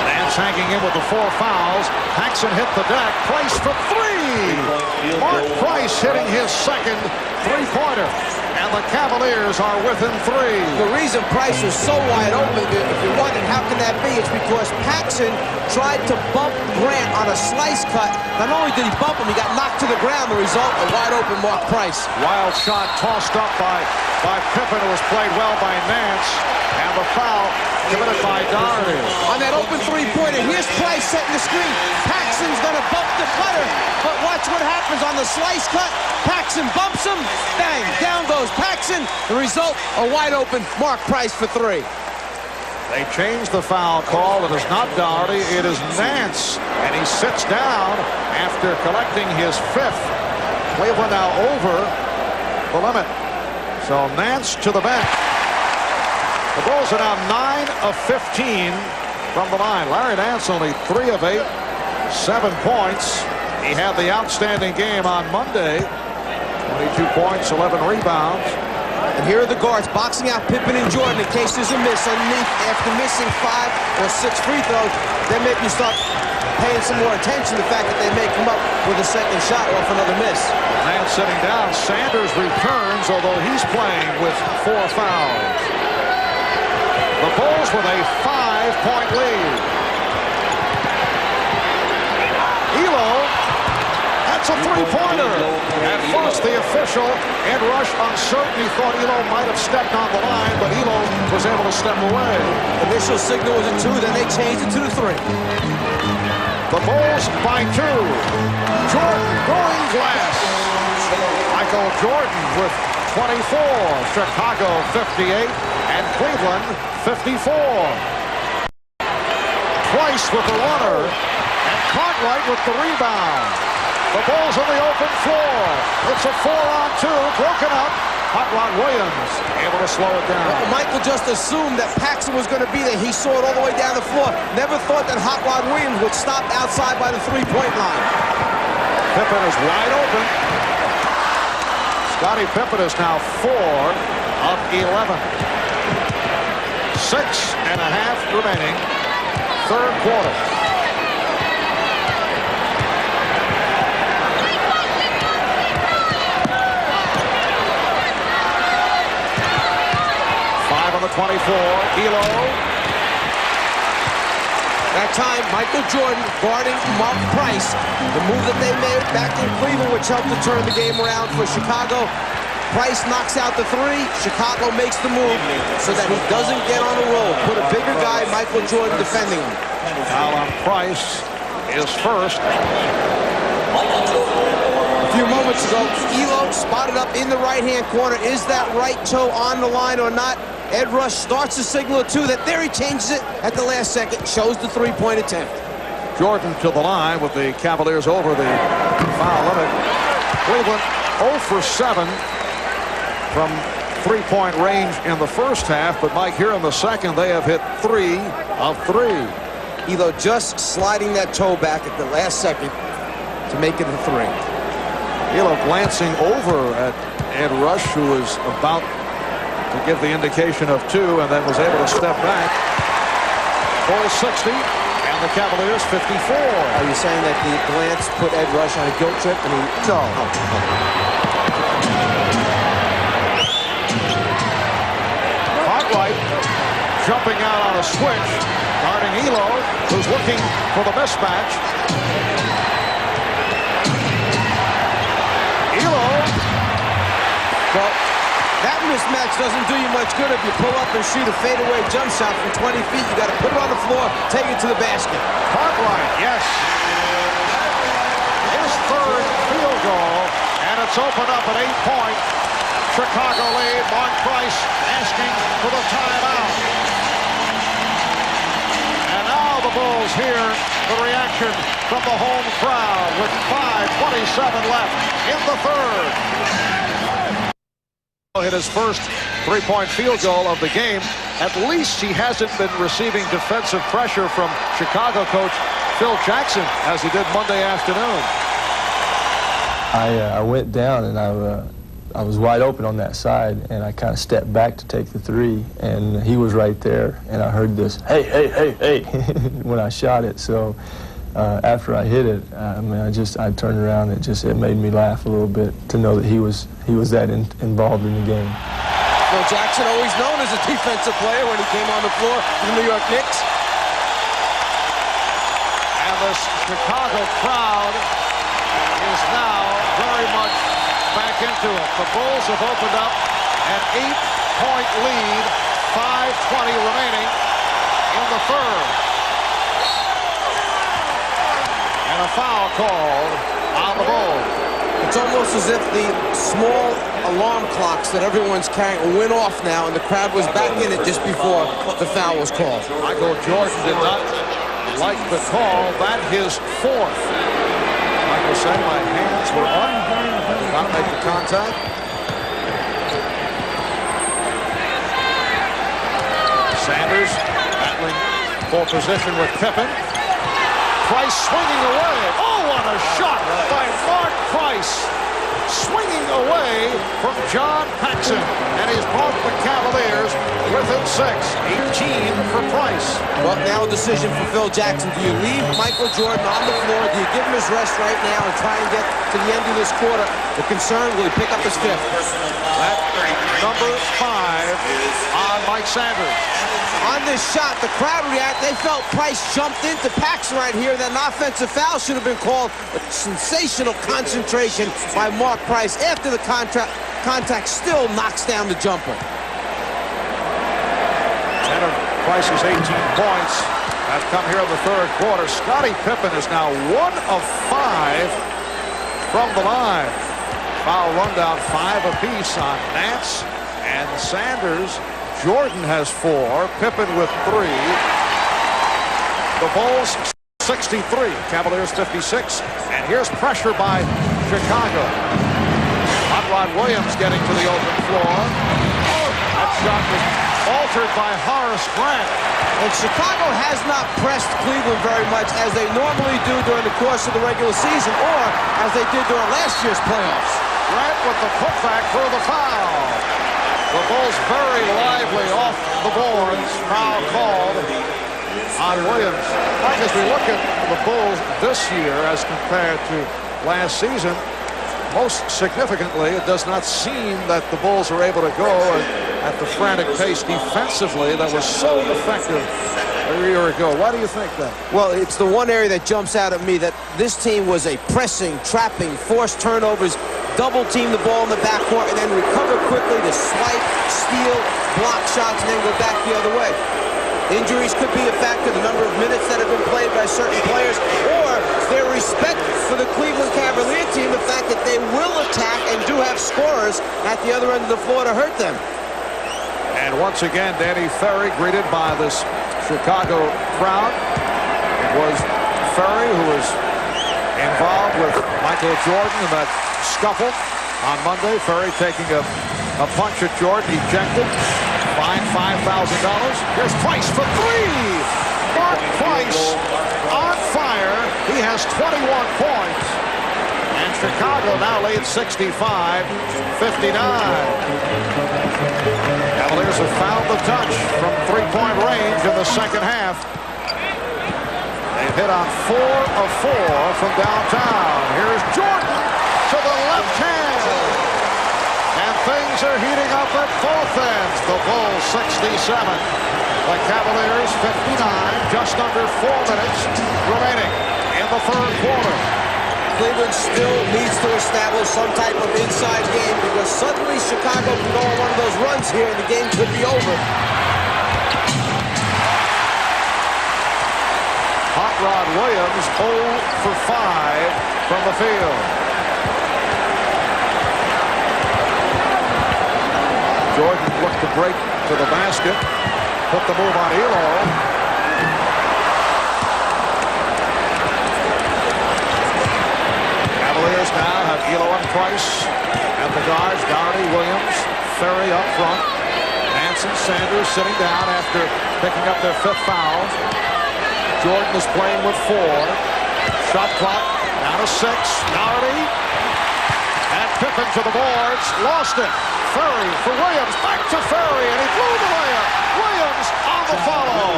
Nance hanging in with the 4 fouls. Paxson hit the deck. Price for 3. Mark Price hitting his second 3-pointer. And the Cavaliers are within 3. The reason Price was so wide open, if you're wondering how can that be, it's because Paxson tried to bump Grant on a slice cut. Not only did he bump him, he got knocked to the ground. The result, a wide open Mark Price. Wild shot tossed up by Pippen. It was played well by Nance. And the foul committed by Daugherty. On that open 3-pointer, here's Price setting the screen. Paxson's going to bump the cutter, but watch what happens on the slice cut. Paxson bumps him, bang, down goes Paxson. The result, a wide open Mark Price for 3. They changed the foul call. It is not Daugherty, it is Nance. And he sits down after collecting his 5th. Cleveland now over the limit. So Nance to the bench. The Bulls are now 9 of 15 from the line. Larry Nance only 3 of 8, 7 points. He had the outstanding game on Monday. 22 points, 11 rebounds. And here are the guards boxing out Pippen and Jordan in case there's a miss underneath. After missing 5 or 6 free throws, then maybe you start paying some more attention to the fact that they may come up with a second shot off another miss. Man sitting down. Sanders returns, although he's playing with 4 fouls. The Bulls with a 5-point lead. Elo, that's a three-pointer. At first, the official, Ed Rush, uncertain. He thought Elo might have stepped on the line, but Elo was able to step away. Initial signal was a 2, then they changed it to the 3. The Bulls by 2. Jordan going glass. Michael Jordan with 24. Chicago 58 and Cleveland 54. Price with the runner and Cartwright with the rebound. The Bulls on the open floor. It's a 4-on-2, broken up. Hot Rod Williams able to slow it down. Well, Michael just assumed that Paxson was going to be there. He saw it all the way down the floor. Never thought that Hot Rod Williams would stop outside by the 3-point line. Pippen is wide open. Scottie Pippen is now 4 of 11. 6.5 remaining. Third quarter. On the 24, Elo. That time, Michael Jordan guarding Mark Price. The move that they made back in Cleveland, which helped to turn the game around for Chicago. Price knocks out the 3. Chicago makes the move so that he doesn't get on a roll. Put a bigger guy, Michael Jordan, defending him. Foul on Price is first. A few moments ago, Elo spotted up in the right-hand corner. Is that right toe on the line or not? Ed Rush starts to signal a 2. That there he changes it at the last second. Shows the 3-point attempt. Jordan to the line with the Cavaliers over the foul limit. Cleveland 0 for 7 from 3-point range in the first half. But Mike, here in the second, they have hit 3 of 3. Elo just sliding that toe back at the last second to make it a 3. Elo glancing over at Ed Rush, who was about to give the indication of 2 and then was able to step back. Bulls 60 and the Cavaliers 54. Are you saying that the glance put Ed Rush on a guilt trip and he... No. Cartwright jumping out on a switch, guarding Elo, who's looking for the mismatch. Elo. Well, that mismatch doesn't do you much good if you pull up and shoot a fadeaway jump shot from 20 feet. You got to put it on the floor, take it to the basket. Cartwright, yes. His third field goal, and it's opened up at 8-point. Chicago lead. Mark Price asking for the timeout. And now the Bulls hear the reaction from the home crowd with 5:27 left in the third. Hit his first 3-point field goal of the game. At least he hasn't been receiving defensive pressure from Chicago coach Phil Jackson as he did Monday afternoon. I went down and I was wide open on that side, and I kind of stepped back to take the 3, and he was right there, and I heard this hey hey hey hey when I shot it. So after I hit it, I turned around. It made me laugh a little bit to know that he was that involved in the game. Phil Jackson, always known as a defensive player when he came on the floor for the New York Knicks. And this Chicago crowd is now very much back into it. The Bulls have opened up an 8-point lead, 5:20 remaining in the third. And a foul called on the Bulls. It's almost as if the small alarm clocks that everyone's carrying went off now, and the crowd was back in it just before the foul was called. Michael Jordan did not like the call. That his 4th. Michael said, my hands were up. Got to make the contact. Sanders battling for position with Pippen. Price swinging away. Oh, what a shot by Mark Price. swinging away from John Paxson, and he's brought the Cavaliers within 6. 18 for Price. Well, now a decision for Phil Jackson. Do you leave Michael Jordan on the floor? Do you give him his rest right now and try and get to the end of this quarter? The concern, will he pick up his 5th? That number 5 on Mike Sanders. On this shot, the crowd reacted. They felt Price jumped into Paxson right here. That an offensive foul should have been called. A sensational concentration by Mark Price. After the contact still knocks down the jumper. 10 of Price's 18 points have come here in the 3rd quarter. Scottie Pippen is now 1 of 5 from the line. Foul rundown 5 apiece on Nance and Sanders. Jordan has 4, Pippen with 3. The Bulls 63, Cavaliers 56. And here's pressure by Chicago. Hot Rod Williams getting to the open floor. That shot was altered by Horace Grant. And Chicago has not pressed Cleveland very much as they normally do during the course of the regular season or as they did during last year's playoffs. Grant with the putback for the foul. The Bulls very lively off the boards. Foul called on Williams. As we look at the Bulls this year as compared to last season, most significantly, it does not seem that the Bulls are able to go at the frantic pace defensively that was so effective a year ago. Why do you think that? Well, it's the one area that jumps out at me, that this team was a pressing, trapping, forced turnovers, double team the ball in the backcourt, and then recover quickly to swipe, steal, block shots, and then go back the other way. Injuries could be a factor, the number of minutes that have been played by certain players, or their respect for the Cleveland Cavalier team, the fact that they will attack and do have scorers at the other end of the floor to hurt them. And once again, Danny Ferry greeted by this Chicago crowd. It was Ferry who was involved with Michael Jordan in that scuffle on Monday. Ferry taking a punch at Jordan, ejected, fined $5,000. Here's Price for 3. Mark Price on fire. He has 21 points. And Chicago now leads 65-59. Cavaliers have found the touch from 3-point range in the second half. They've hit on 4 of 4 from downtown. Here's Jordan to the left hand. And things are heating up at both ends. The Bulls 67. The Cavaliers 59. Just under 4 minutes remaining in the 3rd quarter. Cleveland still needs to establish some type of inside game because suddenly Chicago can go on one of those runs here and the game could be over. Hot Rod Williams 0 for 5 from the field. Jordan looked to break to the basket. Put the move on Elo. Cavaliers now have Elo and Price at the guards. Doherty, Williams, Ferry up front. Nance and Sanders sitting down after picking up their 5th foul. Jordan is playing with 4. Shot clock down to 6. Doherty. And Pippen to the boards. Lost it. Ferry for Williams. Back to Ferry. And he blew the layup. Williams on the follow.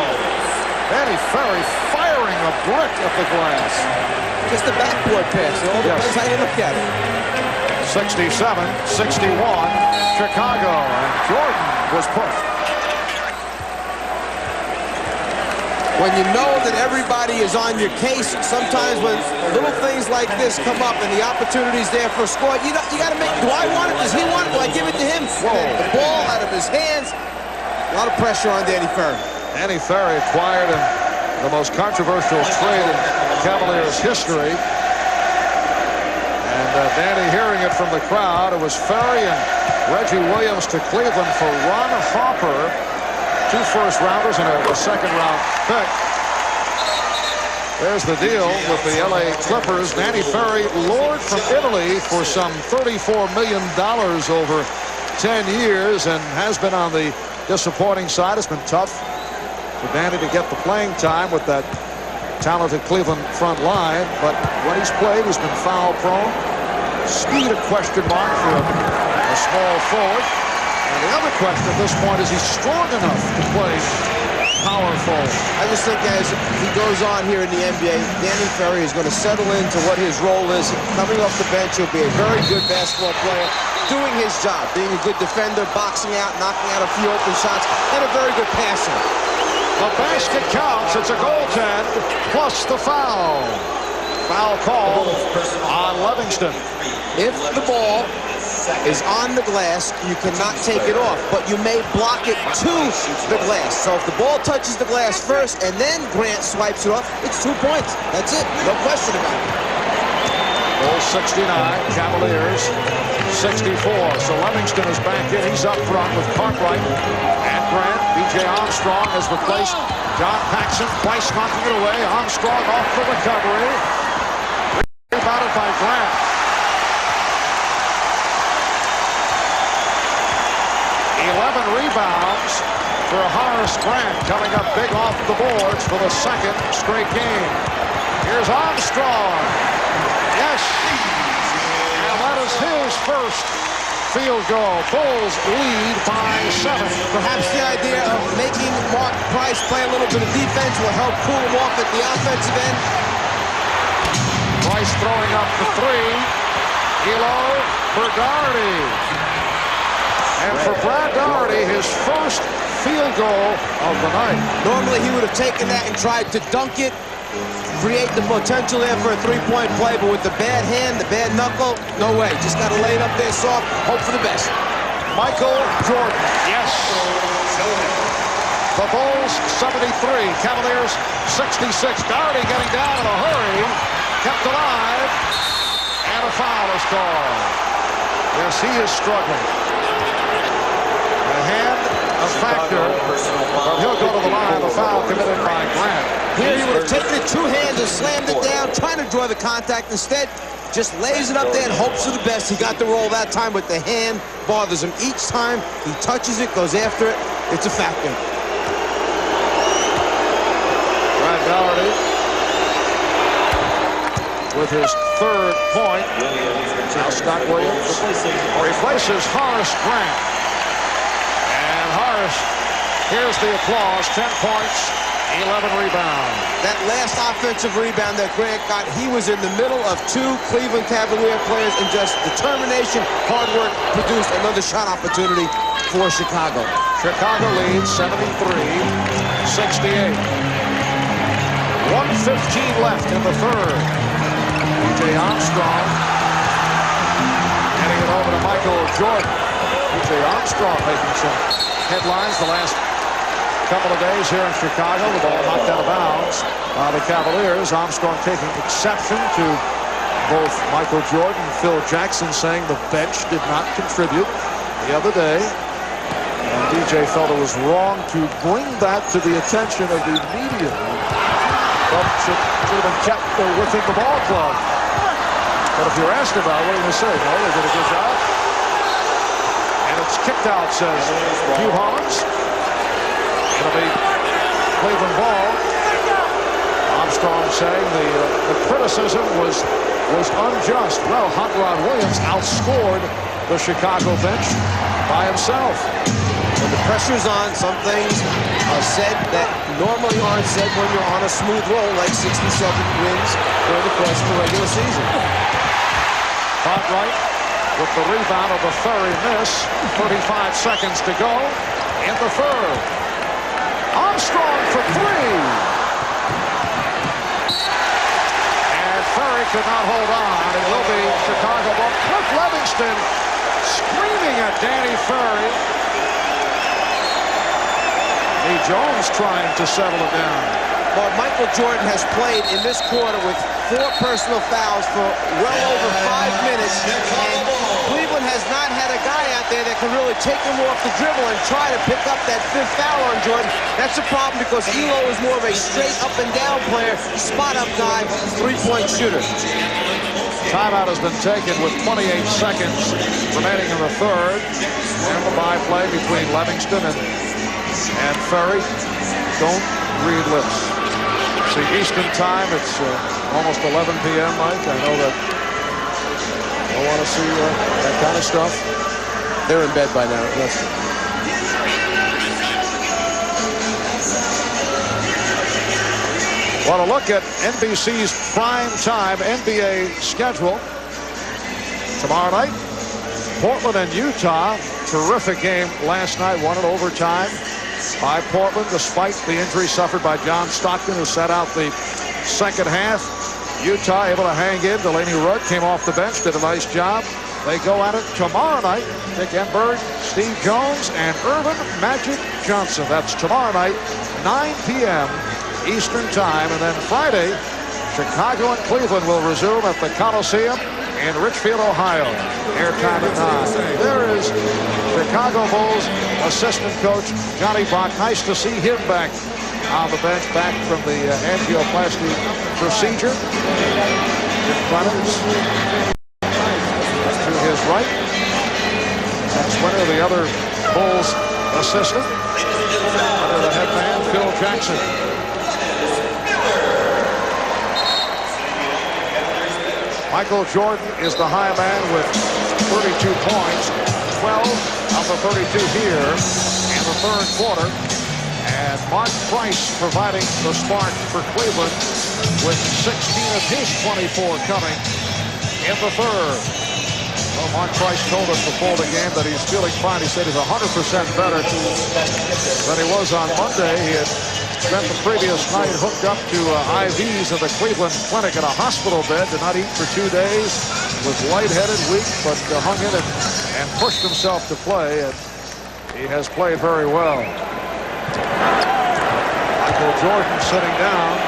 Danny Ferry firing a brick at the glass. Just a backboard pass. It all depends how you look at it. 67-61. Chicago. And Jordan was pushed. When you know that everybody is on your case, sometimes when little things like this come up and the opportunity's there for a score, you got to make, do I want it? Does he want it? Do I give it to him? The ball out of his hands. A lot of pressure on Danny Ferry. Danny Ferry acquired in the most controversial trade in Cavaliers history. And Danny hearing it from the crowd. It was Ferry and Reggie Williams to Cleveland for Ron Harper. 2 first-rounders and a second-round pick. There's the deal with the L.A. Clippers. Danny Ferry lured from Italy for some $34 million over 10 years and has been on the disappointing side. It's been tough for Danny to get the playing time with that talented Cleveland front line. But when he's played, he's been foul-prone. Speed a question mark for a small forward. And the other question at this point is, he's strong enough to play power forward. I just think as he goes on here in the NBA, Danny Ferry is going to settle into what his role is. Coming off the bench, he'll be a very good basketball player, doing his job, being a good defender, boxing out, knocking out a few open shots, and a very good passer. The basket counts. It's a goaltend plus the foul. Foul call on Livingston. If the ball is on the glass, you cannot take it off, but you may block it to the glass. So if the ball touches the glass first and then Grant swipes it off, it's 2 points. That's it. No question about it. Bulls 69, Cavaliers 64. So Livingston is back in. He's up front with Cartwright and Grant. B.J. Armstrong has replaced John Paxson. Twice knocking it away. Armstrong off the recovery. Rebounded by Grant. 11 rebounds for Horace Grant, coming up big off the boards for the second straight game. Here's Armstrong. Yes. And that is his first field goal. Bulls lead by 7. Perhaps the idea of making Mark Price play a little bit of defense will help cool him off at the offensive end. Price throwing up the 3. Elo Bergardi. And for Brad Daugherty, his first field goal of the night. Normally he would have taken that and tried to dunk it, create the potential there for a three-point play, but with the bad hand, the bad knuckle, no way. Just got to lay it up there soft, hope for the best. Michael Jordan, yes. The Bulls 73, Cavaliers 66. Daugherty getting down in a hurry, kept alive, and a foul is called. Yes, he is struggling. Hand a factor, but he'll go to the line. The foul committed by Grant. Here he would have taken it 2 hands and slammed it down, trying to draw the contact. Instead, just lays it up there and hopes for the best. He got the roll that time, but the hand bothers him each time. He touches it, goes after it. It's a factor. Brad Daugherty with his 3rd point. Now Scott Williams replaces Horace Grant. Horace, here's the applause. 10 points, 11 rebounds. That last offensive rebound that Grant got, he was in the middle of 2 Cleveland Cavalier players, and just determination, hard work produced another shot opportunity for Chicago. Chicago leads 73-68. 1:15 left in the 3rd. B.J. Armstrong handing it over to Michael Jordan. B.J. Armstrong making some headlines the last couple of days here in Chicago. The ball knocked out of bounds by the Cavaliers. Armstrong taking exception to both Michael Jordan and Phil Jackson saying the bench did not contribute the other day. And DJ felt it was wrong to bring that to the attention of the media. But should have been kept within the ball club. But if you're asked about it, what do you say? No, they did a good job. It's kicked out, says Hugh Hollins. It'll be Cleveland ball. Armstrong saying the criticism was unjust. Well, Hot Rod Williams outscored the Chicago bench by himself. When the pressure's on, some things are said that normally aren't said when you're on a smooth roll like 67 wins during the course of the regular season. Cartwright with the rebound of the Ferry miss. 35 seconds to go in the 3rd. Armstrong for 3. And Ferry could not hold on. It will be Chicago ball. Cliff Livingston screaming at Danny Ferry. Lee Jones trying to settle it down. Well, Michael Jordan has played in this quarter with 4 personal fouls for well over 5 minutes. And Cleveland has not had a guy out there that can really take him off the dribble and try to pick up that 5th foul on Jordan. That's a problem because Elo is more of a straight up and down player, spot up guy, 3-point shooter. Timeout has been taken with 28 seconds remaining in the 3rd. And the by-play between Livingston and Ferry. Don't read lips. See, Eastern time, it's almost 11 p.m., Mike. I know that Don't want to see that kind of stuff. They're in bed by now. Yes. Well, a look at NBC's primetime NBA schedule. Tomorrow night, Portland and Utah. Terrific game last night, won in overtime by Portland, despite the injury suffered by John Stockton, who sat out the second half. Utah able to hang in. Delaney Rudd came off the bench, did a nice job. They go at it tomorrow night. Dick Enberg, Steve Jones, and Earvin Magic Johnson. That's tomorrow night, 9 p.m. Eastern Time. And then Friday, Chicago and Cleveland will resume at the Coliseum in Richfield, Ohio. Airtime at 9. There is Chicago Bulls assistant coach Johnny Bach. Nice to see him back on the bench, back from the angioplasty procedure. Jim Clemens to his right. That's Winter, the other Bulls assistant. Under the head man, Phil Jackson. Michael Jordan is the high man with 32 points, 12 of the 32 here in the third quarter. And Mark Price providing the spark for Cleveland with 16 of his 24 coming in the third. Well, Mark Price told us before the game that he's feeling fine. He said he's 100% better than he was on Monday. He had spent the previous night hooked up to IVs in the Cleveland Clinic in a hospital bed. Did not eat for 2 days. Was lightheaded, weak, but hung in it and pushed himself to play. And he has played very well. Michael Jordan sitting down.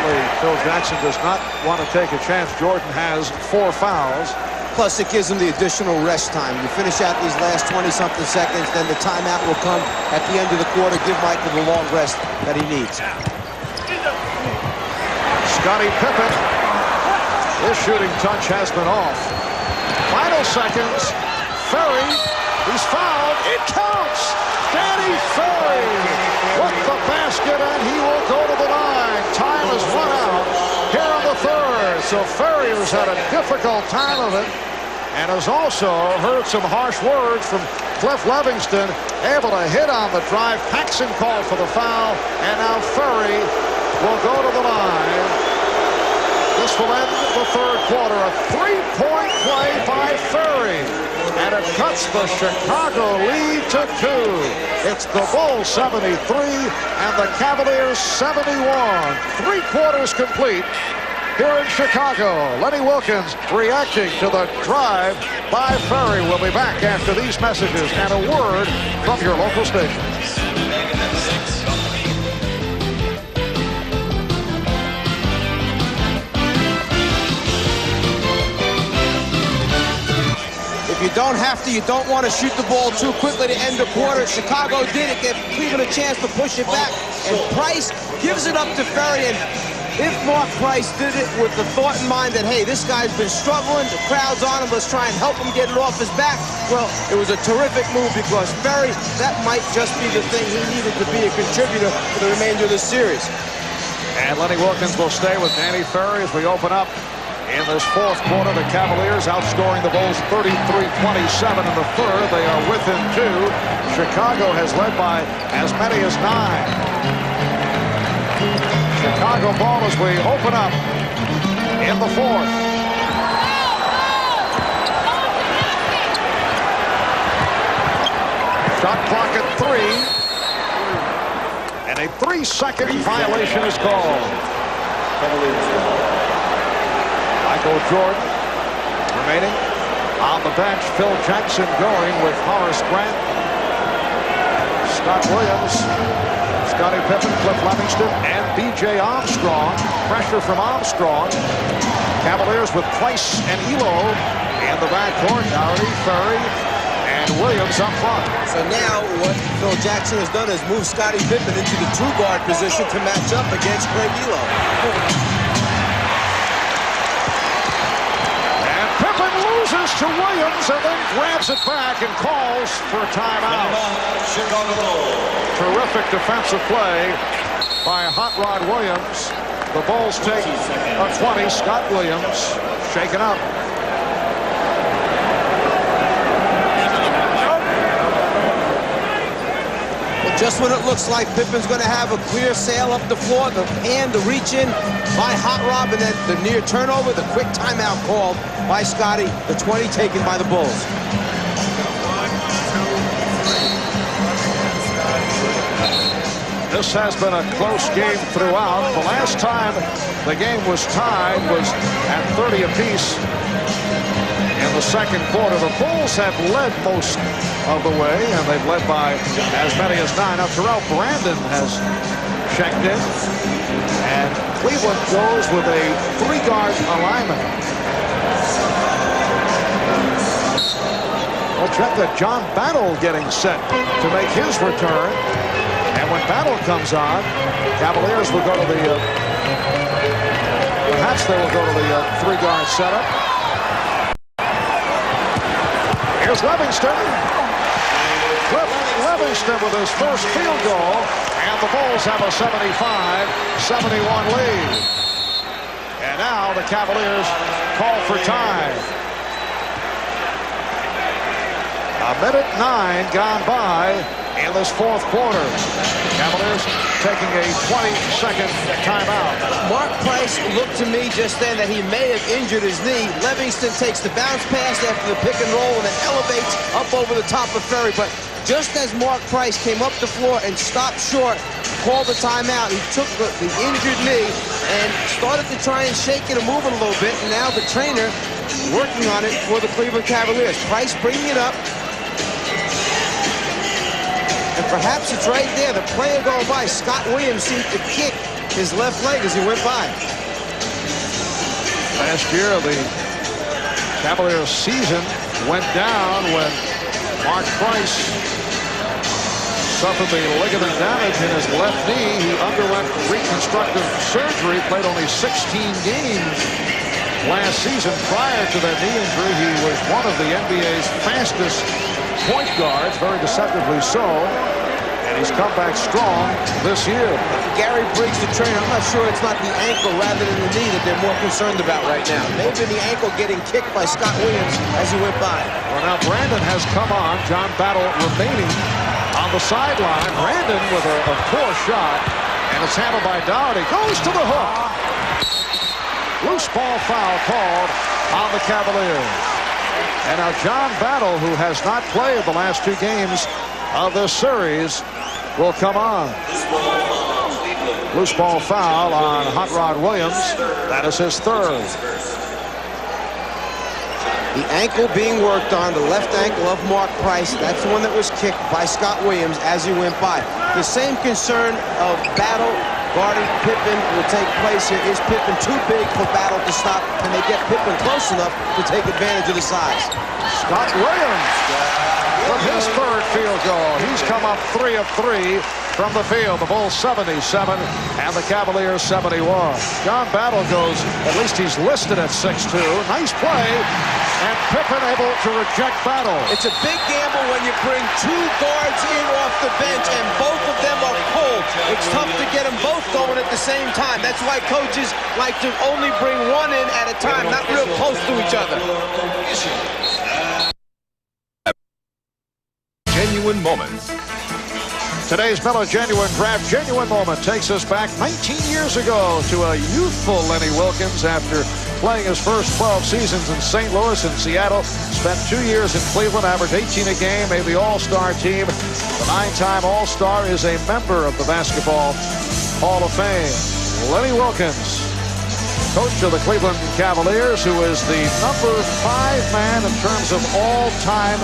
Apparently, Phil Jackson does not want to take a chance. Jordan has 4 fouls. Plus, it gives him the additional rest time. You finish out these last 20-something seconds, then the timeout will come at the end of the quarter. Give Michael the long rest that he needs. Scottie Pippen, his shooting touch has been off. Final seconds. Ferry, he's fouled. It counts. Danny Ferry with the basket, and he will go to the line. Time has run out here in the third. So Ferry has had a difficult time of it and has also heard some harsh words from Cliff Levingston. Able to hit on the drive. Paxson called for the foul, and now Ferry will go to the line. This will end the third quarter. A three-point play by Ferry, and it cuts the Chicago lead to 2. It's the Bulls 73 and the Cavaliers 71. 3 quarters complete here in Chicago. Lenny Wilkens reacting to the drive by Ferry. We'll be back after these messages and a word from your local station. If you don't have to, you don't want to shoot the ball too quickly to end the quarter. Chicago did it. Gave Cleveland a chance to push it back. And Price gives it up to Ferry. And if Mark Price did it with the thought in mind that, hey, this guy's been struggling, the crowd's on him, let's try and help him get it off his back, well, it was a terrific move because Ferry, that might just be the thing he needed to be a contributor for the remainder of the series. And Lenny Wilkens will stay with Danny Ferry as we open up in this fourth quarter. The Cavaliers outscoring the Bulls 33-27 in the third. They are within 2. Chicago has led by as many as 9. Chicago ball as we open up in the fourth. Shot clock at 3. And a 3-second violation is called. Michael Jordan remaining on the bench. Phil Jackson going with Horace Grant. Scott Williams, Scottie Pippen, Cliff Levingston, and B.J. Armstrong. Pressure from Armstrong. Cavaliers with Price and Elo in the backcourt. Doherty, Ferry, and Williams up front. So now what Phil Jackson has done is move Scottie Pippen into the true guard position to match up against Craig Elo. Pippen loses to Williams and then grabs it back and calls for a timeout. Terrific defensive play by Hot Rod Williams. The Bulls take a 20. Scott Williams shaken up. Just when it looks like Pippen's going to have a clear sail up the floor, the hand, the reach in by Hot Rob, and then the near turnover, the quick timeout called by Scotty, the 20 taken by the Bulls. This has been a close game throughout. The last time the game was tied was at 30 apiece in the second quarter. The Bulls have led most of the way, and they've led by as many as 9. Now, Terrell Brandon has checked in, and Cleveland goes with a 3-guard alignment. Well, check that John Battle getting set to make his return. And when Battle comes on, Cavaliers will go to the, perhaps they will go to the 3-guard setup. Here's Livingston. Cliff Livingston with his first field goal, and the Bulls have a 75-71 lead. And now the Cavaliers call for time. A minute 9 gone by in this fourth quarter. Cavaliers taking a 20-second timeout. Mark Price looked to me just then that he may have injured his knee. Livingston takes the bounce pass after the pick and roll and then elevates up over the top of Ferry. But just as Mark Price came up the floor and stopped short, called the timeout, he took the injured knee and started to try and shake it and move it a little bit. And now the trainer working on it for the Cleveland Cavaliers. Price bringing it up. And perhaps it's right there. The player going by, Scott Williams, seemed to kick his left leg as he went by. Last year, the Cavaliers season went down when Mark Price suffered the ligament damage in his left knee. He underwent reconstructive surgery, played only 16 games last season. Prior to that knee injury, he was one of the NBA's fastest point guards, very deceptively so, and he's come back strong this year. Gary Briggs, the trainer, I'm not sure it's not the ankle rather than the knee that they're more concerned about right now. Maybe the ankle getting kicked by Scott Williams as he went by. Well, now Brandon has come on. John Battle remaining on the sideline. Brandon with a poor shot, and it's handled by Doherty. Goes to the hook. Loose ball foul called on the Cavaliers. And now John Battle, who has not played the last 2 games of this series, will come on. Loose ball foul on Hot Rod Williams. That is his 3rd. The ankle being worked on, the left ankle of Mark Price. That's the one that was kicked by Scott Williams as he went by. The same concern of Battle guarding Pippen will take place here. Is Pippen too big for Battle to stop? Can they get Pippen close enough to take advantage of the size? Scott Williams from his 3rd field goal. He's come up 3 of 3 from the field. The Bulls 77 and the Cavaliers 71. John Battle goes, at least he's listed at 6'2". Nice play. And Pippen able to reject Battle. It's a big gamble when you bring 2 guards in off the bench and both of them are cold. It's tough to get them both going at the same time. That's why coaches like to only bring one in at a time, not real close to each other. Genuine moments. Today's Miller Genuine Draft Genuine Moment takes us back 19 years ago to a youthful Lenny Wilkens after playing his first 12 seasons in St. Louis and Seattle. Spent 2 years in Cleveland, averaged 18 a game, made the All-Star team. The 9-time All-Star is a member of the Basketball Hall of Fame. Lenny Wilkens, coach of the Cleveland Cavaliers, who is the number 5 man in terms of all-time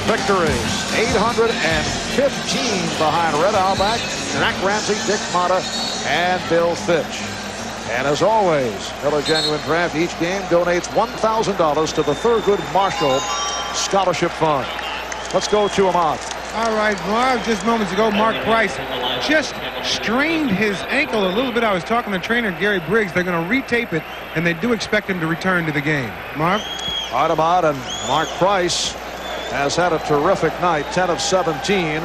victories. 815 behind Red Auerbach, Jack Ramsey, Dick Motta, and Bill Fitch. And as always, Miller Genuine Draft, each game donates $1,000 to the Thurgood Marshall Scholarship Fund. Let's go to Ahmad. All right, Marv, just moments ago, Mark Price just strained his ankle a little bit. I was talking to trainer Gary Briggs. They're going to retape it, and they do expect him to return to the game. Marv? Ahmad, and Mark Price has had a terrific night. 10 of 17,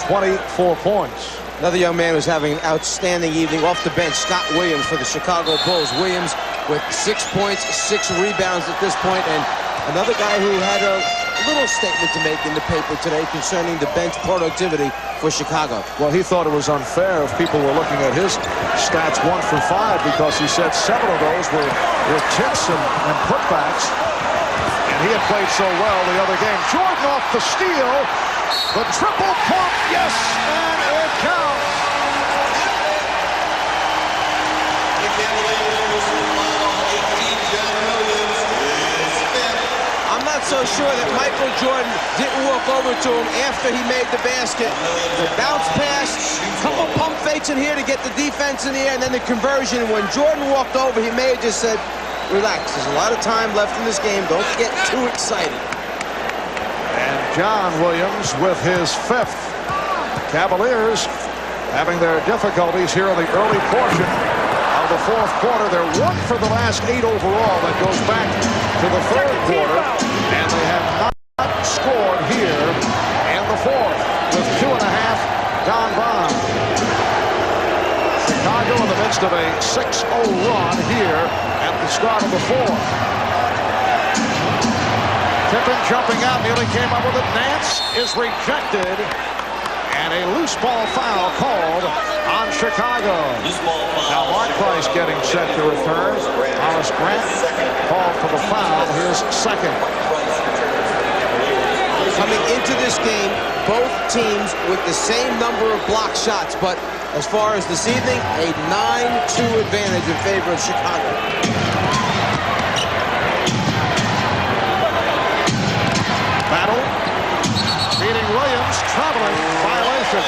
24 points. Another young man who's having an outstanding evening off the bench, Scott Williams for the Chicago Bulls. Williams with 6 points, 6 rebounds at this point, and another guy who had a little statement to make in the paper today concerning the bench productivity for Chicago. Well, he thought it was unfair if people were looking at his stats 1 for 5 because he said 7 of those were tips and putbacks. And he had played so well the other game. Jordan off the steal. The triple pump, yes, and it counts. I'm not so sure that Michael Jordan didn't walk over to him after he made the basket. The bounce pass, couple pump fakes in here to get the defense in the air, and then the conversion. When Jordan walked over, he may have just said, relax, there's a lot of time left in this game. Don't get too excited. And John Williams with his 5th. Cavaliers having their difficulties here in the early portion of the 4th quarter. They're 1 for the last 8 overall. That goes back to the 3rd quarter. And they have not scored here in the 4th with 2.5 gone by. Chicago in the midst of a 6-0 run here at the start of the 4th. Pippen jumping out, nearly came up with it. Nance is rejected. And a loose ball foul called on Chicago. Now Mark Price getting set to return. Horace Grant called for the foul, his 2nd. Coming into this game, both teams with the same number of block shots, but as far as this evening, a 9-2 advantage in favor of Chicago. Battle. Beating Williams, traveling, violation.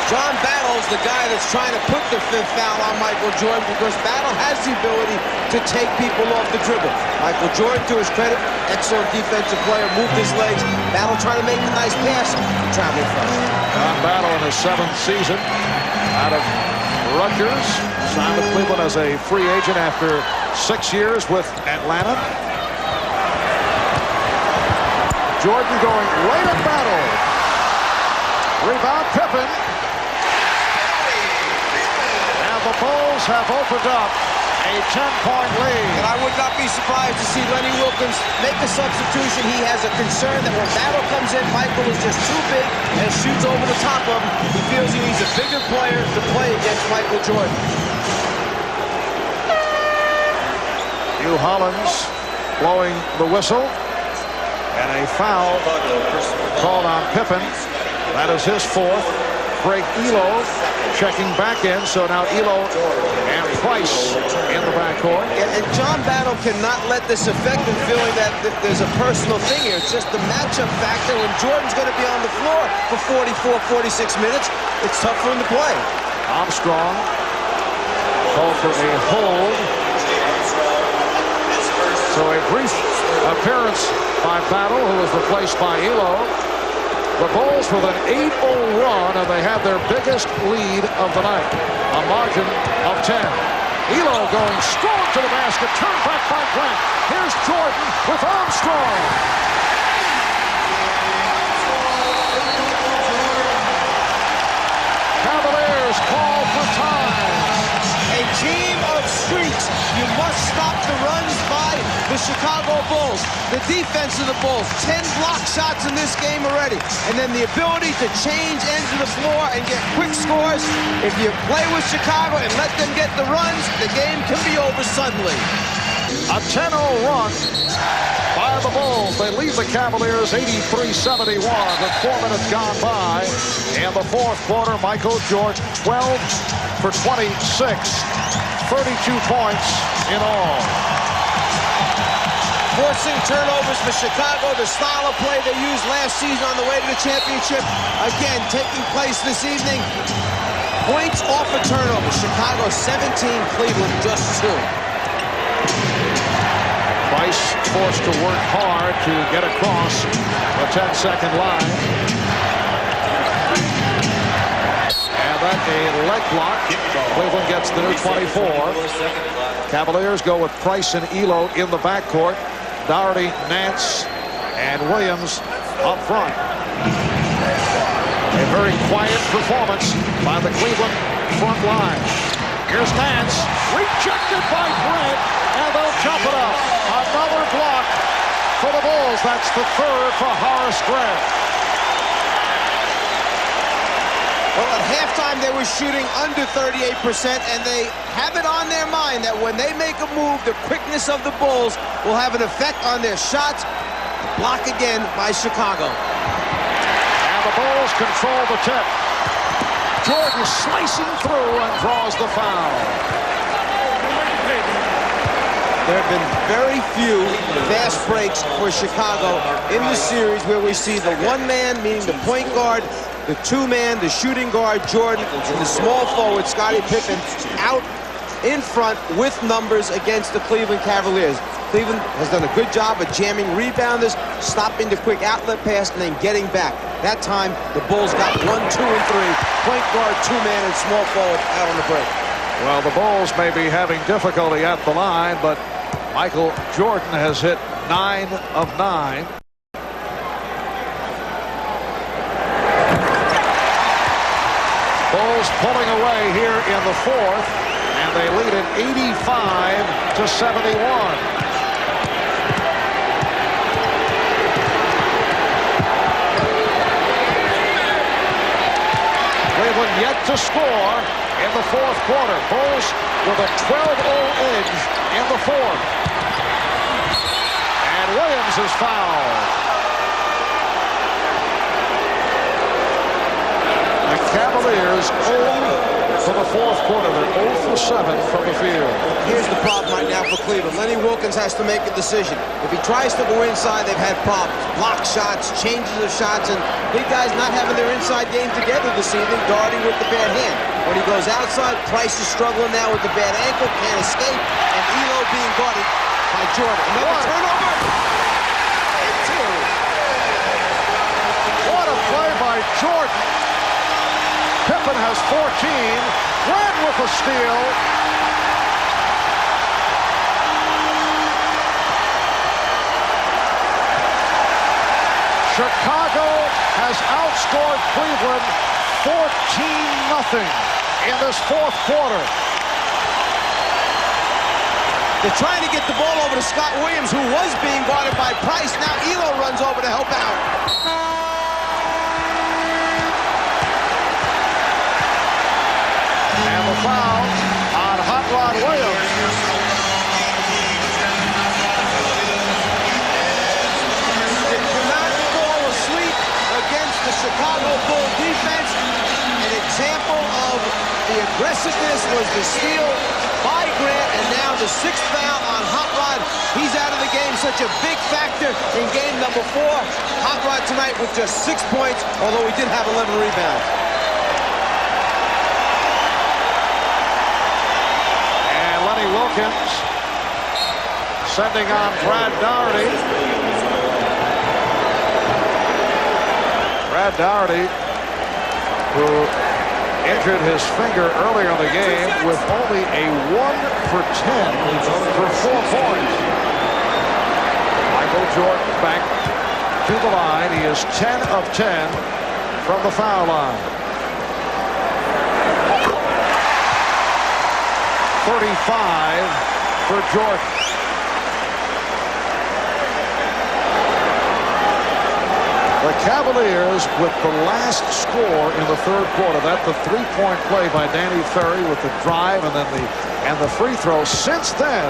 John Battle's the guy that's trying to put the 5th foul on Michael Jordan because Battle has the ability to take people off the dribble. Michael Jordan, to his credit, excellent defensive player, moved his legs. Battle trying to make a nice pass, traveling first. John Battle in his 7th season out of Rutgers, signed with Cleveland as a free agent after 6 years with Atlanta. Jordan going right at Battle. Rebound Pippen. And the Bulls have opened up a 10-point lead. And I would not be surprised to see Lenny Wilkins make a substitution. He has a concern that when Battle comes in, Michael is just too big and shoots over the top of him. He feels he needs a bigger player to play against Michael Jordan. Hugh Hollins blowing the whistle. And a foul called on Pippen. That is his 4th. Greg Elo checking back in. So now Elo and Price in the backcourt. And John Battle cannot let this affect him feeling that there's a personal thing here. It's just the matchup factor. When Jordan's going to be on the floor for 44, 46 minutes, it's tough for him to play. Armstrong called for a hold. So a brief appearance by Battle, who was replaced by Elo. The Bulls with an 8-0 run, and they have their biggest lead of the night, a margin of 10. Elo going strong to the basket, turned back by Grant. Here's Jordan with Armstrong. Cavaliers call for time. A team of streaks. You must stop the runs by the Chicago Bulls. The defense of the Bulls, 10 block shots in this game already. And then the ability to change ends of the floor and get quick scores. If you play with Chicago and let them get the runs, the game can be over suddenly. A 10-0 run by the Bulls. They lead the Cavaliers 83-71 with 4 minutes gone by. In the 4th quarter, Michael Jordan 12 for 26, 32 points in all. Forcing turnovers for Chicago, the style of play they used last season on the way to the championship, again taking place this evening. Points off a turnover. Chicago 17, Cleveland just 2. Price forced to work hard to get across the 10-second line. And then a leg block. Cleveland gets the new 24. Cavaliers go with Price and Elo in the backcourt. Doherty, Nance, and Williams up front. A very quiet performance by the Cleveland front line. Here's Nance, rejected by Grant, and they'll jump it up. Another block for the Bulls. That's the third for Horace Grant. Well, at halftime, they were shooting under 38%, and they have it on their mind that when they make a move, the quickness of the Bulls will have an effect on their shots. Block again by Chicago. And the Bulls control the tip. Jordan slicing through and draws the foul. There have been very few fast breaks for Chicago in the series where we see the one-man, meaning the point guard, the two-man, the shooting guard, Jordan, and the small forward, Scottie Pippen, out in front with numbers against the Cleveland Cavaliers. Cleveland has done a good job of jamming rebounders, stopping the quick outlet pass, and then getting back. That time, the Bulls got 1, 2, and 3. Point guard, two-man, and small forward out on the break. Well, the Bulls may be having difficulty at the line, but Michael Jordan has hit 9 of 9. Bulls pulling away here in the fourth, and they lead it 85-71. Cleveland yet to score in the fourth quarter. Bulls with a 12-0 edge in the fourth. And Williams is fouled. The Cavaliers 0 for the fourth quarter. They're 0 for 7 from the field. Here's the problem right now for Cleveland. Lenny Wilkins has to make a decision. If he tries to go inside, they've had problems. Block shots, changes of shots, and big guys not having their inside game together this evening, Doherty with the bad hand. When he goes outside, Price is struggling now with the bad ankle, can't escape, and Elo being guarded by Jordan. Another turnover. And two. What a play by Jordan. Pippen has 14. Grant with a steal. Chicago has outscored Cleveland 14-0 in this fourth quarter. They're trying to get the ball over to Scott Williams, who was being guarded by Price. Now Elo runs over to help out. And the foul on Hot Rod Williams. They cannot fall asleep against the Chicago Bull defense. An example of the aggressiveness was the steal by Grant, and now the sixth foul on Hot Rod. He's out of the game, such a big factor in game number 4. Hot Rod tonight with just 6 points, although he did have 11 rebounds. Wilkins sending on Brad Daugherty. Brad Daugherty, who injured his finger earlier in the game with only a 1 for 10 for 4 points. Michael Jordan back to the line. He is 10 of 10 from the foul line. 35 for Jordan. The Cavaliers with the last score in the third quarter. That's the three-point play by Danny Ferry with the drive and then the free throw. Since then,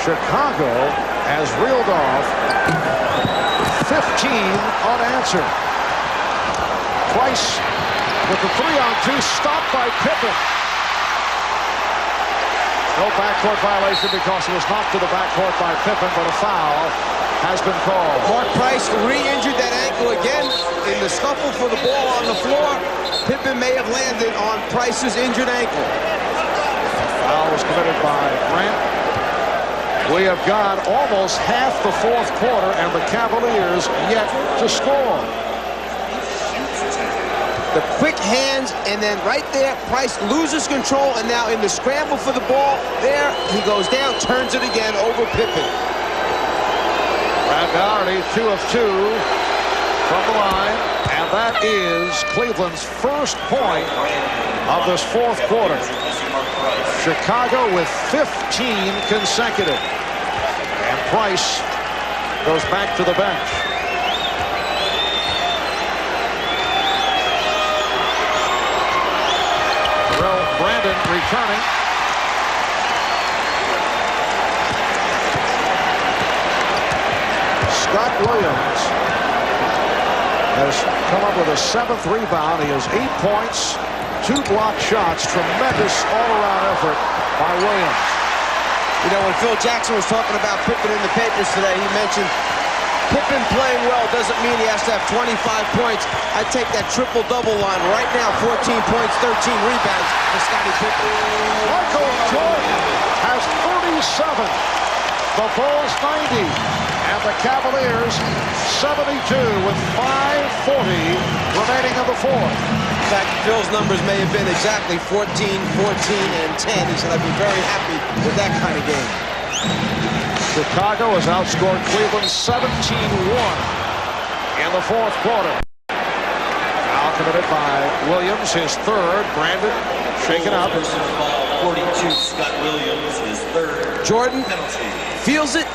Chicago has reeled off 15 unanswered. Price with the 3-on-2 stopped by Pippen. No backcourt violation because it was knocked to the backcourt by Pippen, but a foul has been called. Mark Price re-injured that ankle again in the scuffle for the ball on the floor. Pippen may have landed on Price's injured ankle. Foul was committed by Grant. We have got almost half the fourth quarter, and the Cavaliers yet to score. The quick hands, and then right there, Price loses control, and now in the scramble for the ball, there he goes down, turns it again over Pippen. Brad Daugherty, 2 of 2 from the line, and And that is Cleveland's first point of this fourth quarter. Chicago with 15 consecutive. And Price goes back to the bench. Terrell Brandon returning. Scott Williams has come up with a 7th rebound. He has 8 points, 2 blocked shots. Tremendous all-around effort by Williams. You know, when Phil Jackson was talking about Pippen in the papers today, he mentioned Pippen playing well doesn't mean he has to have 25 points. I take that triple-double line right now, 14 points, 13 rebounds for Scottie Pippen. Michael Jordan has 37. The Bulls 90. And the Cavaliers 72 with 5:40 remaining in the fourth. In fact, Phil's numbers may have been exactly 14, 14, and 10. He said, I'd be very happy with that kind of game. Chicago has outscored Cleveland 17-1 in the fourth quarter. Foul committed by Williams, his third. Brandon shaken out. 42, Scott Williams, his third. Jordan feels it.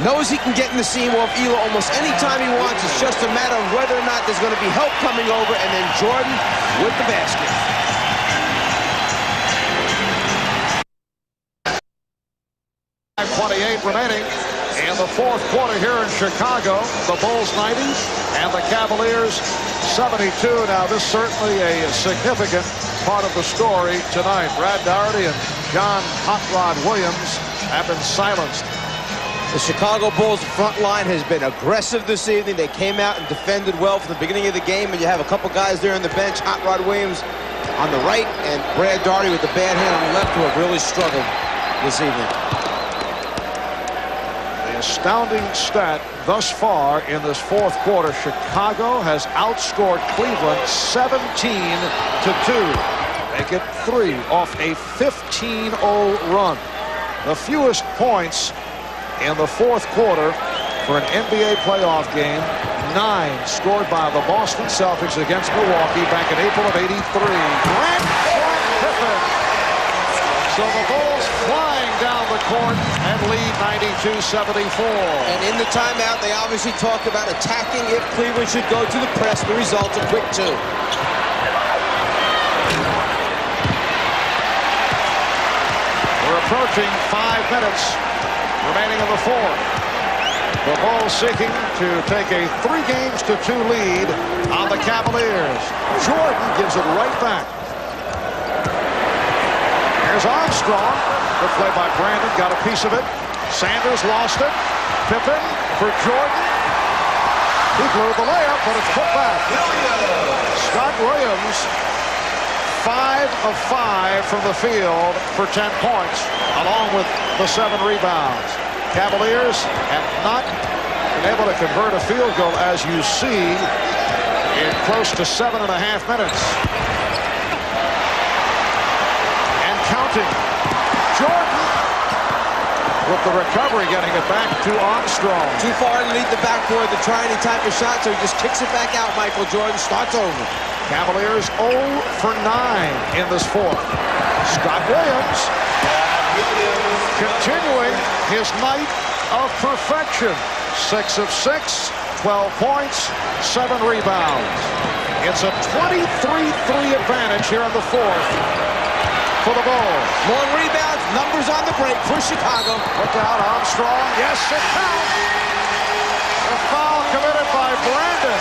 Knows he can get in the seam off Elo almost any time he wants. It's just a matter of whether or not there's going to be help coming over, and then Jordan with the basket. .28 remaining in the fourth quarter here in Chicago. The Bulls 90 and the Cavaliers 72. Now this certainly a significant part of the story tonight. Brad Daugherty and John Hot Rod Williams have been silenced. The Chicago Bulls front line has been aggressive this evening. They came out and defended well from the beginning of the game, and you have a couple guys there on the bench, Hot Rod Williams on the right and Brad Daugherty with the bad hand on the left, who have really struggled this evening. The astounding stat thus far in this fourth quarter, Chicago has outscored Cleveland 17-2. Make it 3 off a 15-0 run. The fewest points in the fourth quarter for an NBA playoff game, 9 scored by the Boston Celtics against Milwaukee back in April of '83. Grant Pippen. So the Bulls flying down the court and lead 92-74. And in the timeout, they obviously talked about attacking if Cleveland should go to the press. The result, a quick 2. We're approaching 5 minutes remaining in the fourth. The Bulls seeking to take a 3-2 lead on the Cavaliers. Jordan gives it right back. Here's Armstrong. Good play by Brandon. Got a piece of it. Sanders lost it. Pippen for Jordan. He blew the layup, but it's put back. Scott Williams, 5 of 5 from the field for 10 points, along with the 7 rebounds. Cavaliers have not been able to convert a field goal, as you see, in close to 7.5 minutes. And counting. Jordan with the recovery, getting it back to Armstrong. Too far underneath the backboard to try any type of shot, so he just kicks it back out. Michael Jordan starts over. Cavaliers 0 for 9 in this fourth. Scott Williams continuing his night of perfection. 6 of 6, 12 points, 7 rebounds. It's a 23-3 advantage here in the fourth for the Bulls. More rebounds, numbers on the break for Chicago. Look out, Armstrong. Yes, it counts. A foul committed by Brandon.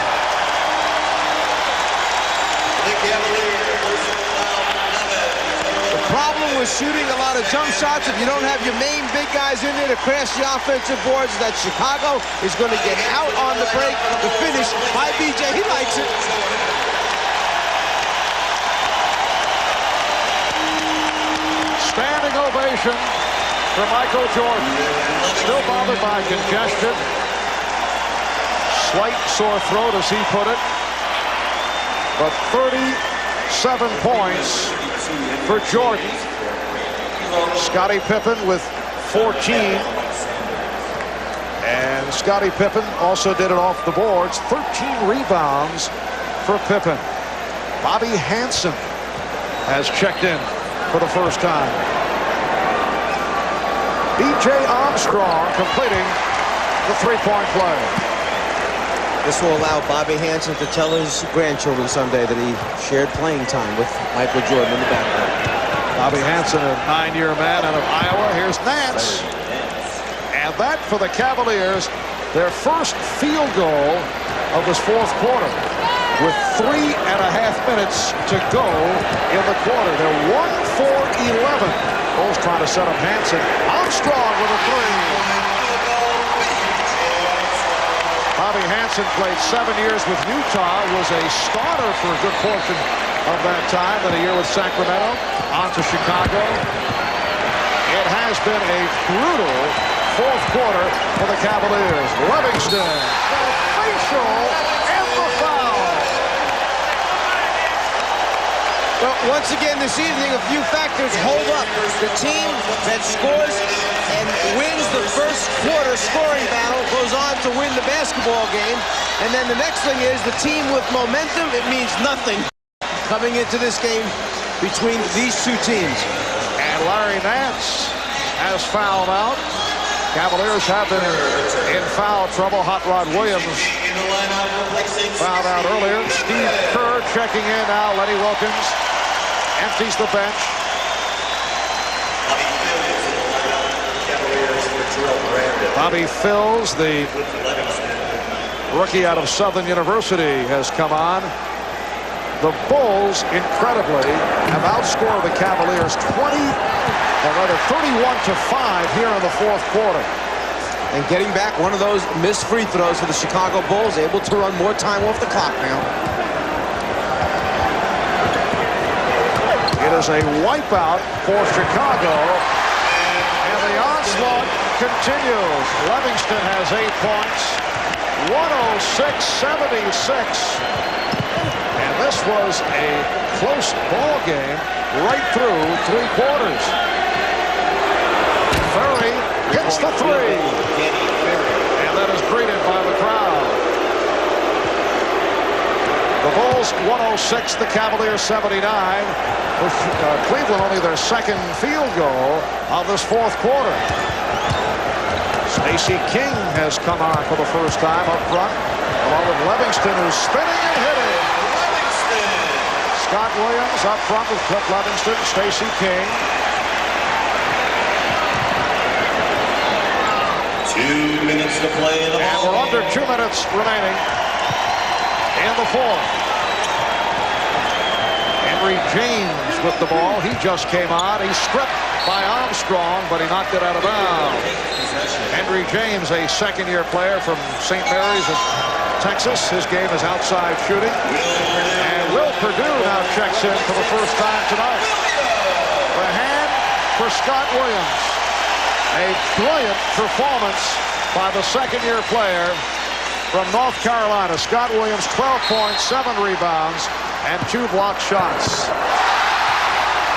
The problem with shooting a lot of jump shots, if you don't have your main big guys in there to crash the offensive boards, that Chicago is going to get out on the break. The finish by BJ. He likes it. Standing ovation for Michael Jordan. Still bothered by congestion. Slight sore throat, as he put it. But 37 points for Jordan. Scottie Pippen with 14. And Scottie Pippen also did it off the boards. 13 rebounds for Pippen. Bobby Hansen has checked in for the first time. B.J. Armstrong completing the three-point play. This will allow Bobby Hansen to tell his grandchildren someday that he shared playing time with Michael Jordan in the backcourt. Bobby Hansen, a 9-year man out of Iowa. Here's Nance. And that for the Cavaliers, their first field goal of this fourth quarter, with 3.5 minutes to go in the quarter. They're 1 for 11. Bulls trying to set up Hansen. Armstrong with a three. Bobby Hansen played 7 years with Utah, was a starter for a good portion of that time, then a year with Sacramento, on to Chicago. It has been a brutal fourth quarter for the Cavaliers. Livingston, the facial and the foul. Well, once again this evening, a few factors hold up. The team that scores and wins the first quarter scoring battle goes on to win the basketball game. And then the next thing is the team with momentum. It means nothing coming into this game between these two teams. And Larry Nance has fouled out. Cavaliers have been in foul trouble. Hot Rod Williams fouled out earlier. Steve Kerr checking in now. Lenny Wilkins empties the bench. Bobby Phills, the rookie out of Southern University, has come on. The Bulls, incredibly, have outscored the Cavaliers 31-5 here in the fourth quarter. And getting back one of those missed free throws for the Chicago Bulls, able to run more time off the clock now. It is a wipeout for Chicago, and the onslaught continues. Livingston has 8 points, 106-76. And this was a close ball game right through 3 quarters. Furry gets the three. And that is greeted by the crowd. The Bulls 106, the Cavaliers 79. Cleveland only their second field goal of this fourth quarter. Stacey King has come on for the first time up front, along with Livingston, who's spinning and hitting. Scott Williams up front with Cliff Livingston, Stacey King. 2 minutes to play in the ball. And we're under 2 minutes remaining in the fourth. Henry James with the ball. He just came on. He's stripped by Armstrong, but he knocked it out of bounds. Henry James, a second-year player from St. Mary's in Texas. His game is outside shooting. And Will Perdue now checks in for the first time tonight. The hand for Scott Williams. A brilliant performance by the second-year player from North Carolina. Scott Williams, 12 points, 7 rebounds, and 2 blocked shots.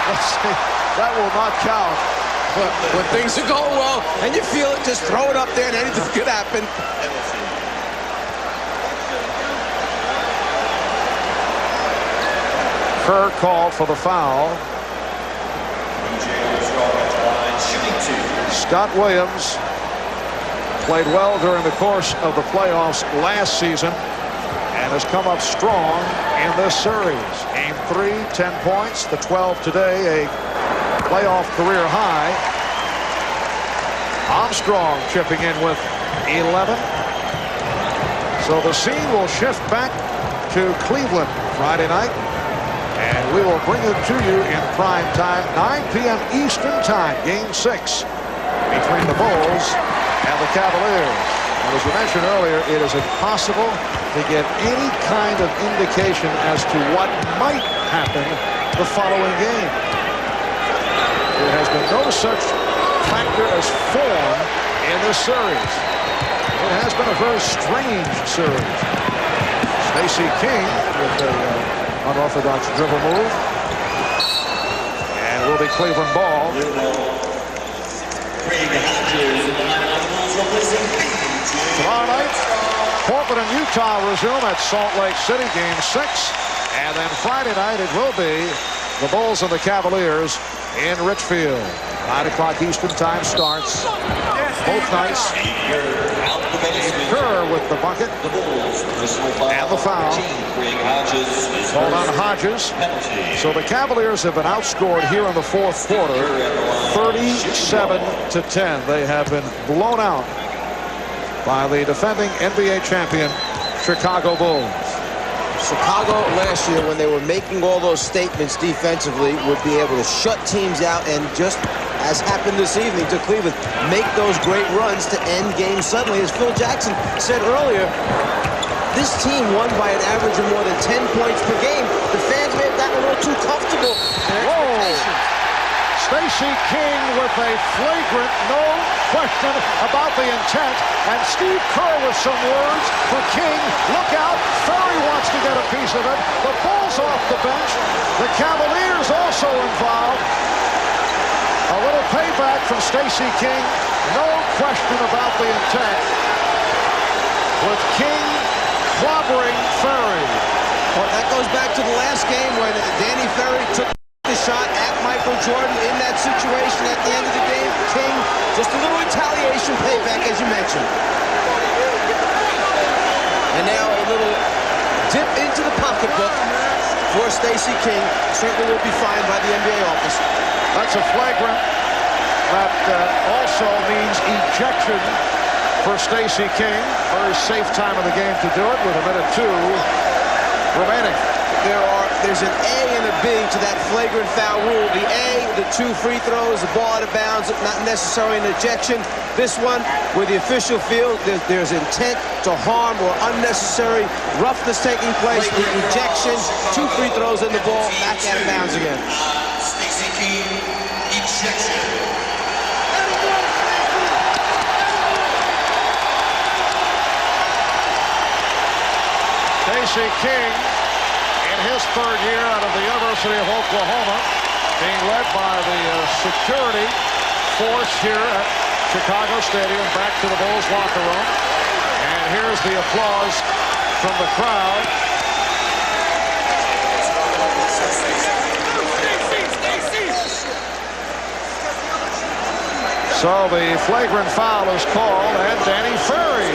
Let's see. That will not count. But when things are going well and you feel it, just throw it up there and anything could happen. Kerr called for the foul. Scott Williams played well during the course of the playoffs last season and has come up strong in this series. Game 3, 10 points, the 12 today, a playoff career high. Armstrong chipping in with 11. So the scene will shift back to Cleveland Friday night, and we will bring it to you in prime time, 9 p.m. Eastern time, Game 6 between the Bulls and the Cavaliers. And as we mentioned earlier, it is impossible to get any kind of indication as to what might happen the following game. There has been no such factor as form in this series. It has been a very strange series. Stacey King with an unorthodox dribble move. And will be Cleveland ball. Tomorrow night, Portland and Utah resume at Salt Lake City, Game 6. And then Friday night it will be the Bulls and the Cavaliers in Richfield. 9 o'clock Eastern time starts. Both nights. Kerr with the bucket. And the foul. Called on Hodges. So the Cavaliers have been outscored here in the fourth quarter 37-10. They have been blown out by the defending NBA champion Chicago Bulls. Chicago last year, when they were making all those statements defensively, would be able to shut teams out and, just as happened this evening to Cleveland, make those great runs to end games suddenly. As Phil Jackson said earlier, this team won by an average of more than 10 points per game. The fans may have gotten a little too comfortable. Stacey King with a flagrant no question about the intent, and Steve Kerr with some words for King. Look out, Ferry wants to get a piece of it. The Bulls off the bench. The Cavaliers also involved. A little payback from Stacey King. No question about the intent. With King clobbering Ferry. Well, that goes back to the last game when Danny Ferry took the shot at Michael Jordan in that situation at the end of the game. King, just a little retaliation payback, as you mentioned. And now a little dip into the pocketbook for Stacey King. Certainly will be fined by the NBA office. That's a flagrant. That also means ejection for Stacey King. Very safe time of the game to do it with 1:02 remaining. There's an A and a B to that flagrant foul rule. The A, the 2 free throws, the ball out of bounds, not necessarily an ejection. This one, where the official feels there's intent to harm or unnecessary roughness taking place, the ejection, 2 free throws, and the ball back out of bounds again. Stacey King, ejection. Stacey King, in his 3rd year out of the University of Oklahoma, being led by the security force here at Chicago Stadium, back to the Bulls locker room. And here's the applause from the crowd. So the flagrant foul is called, and Danny Ferry,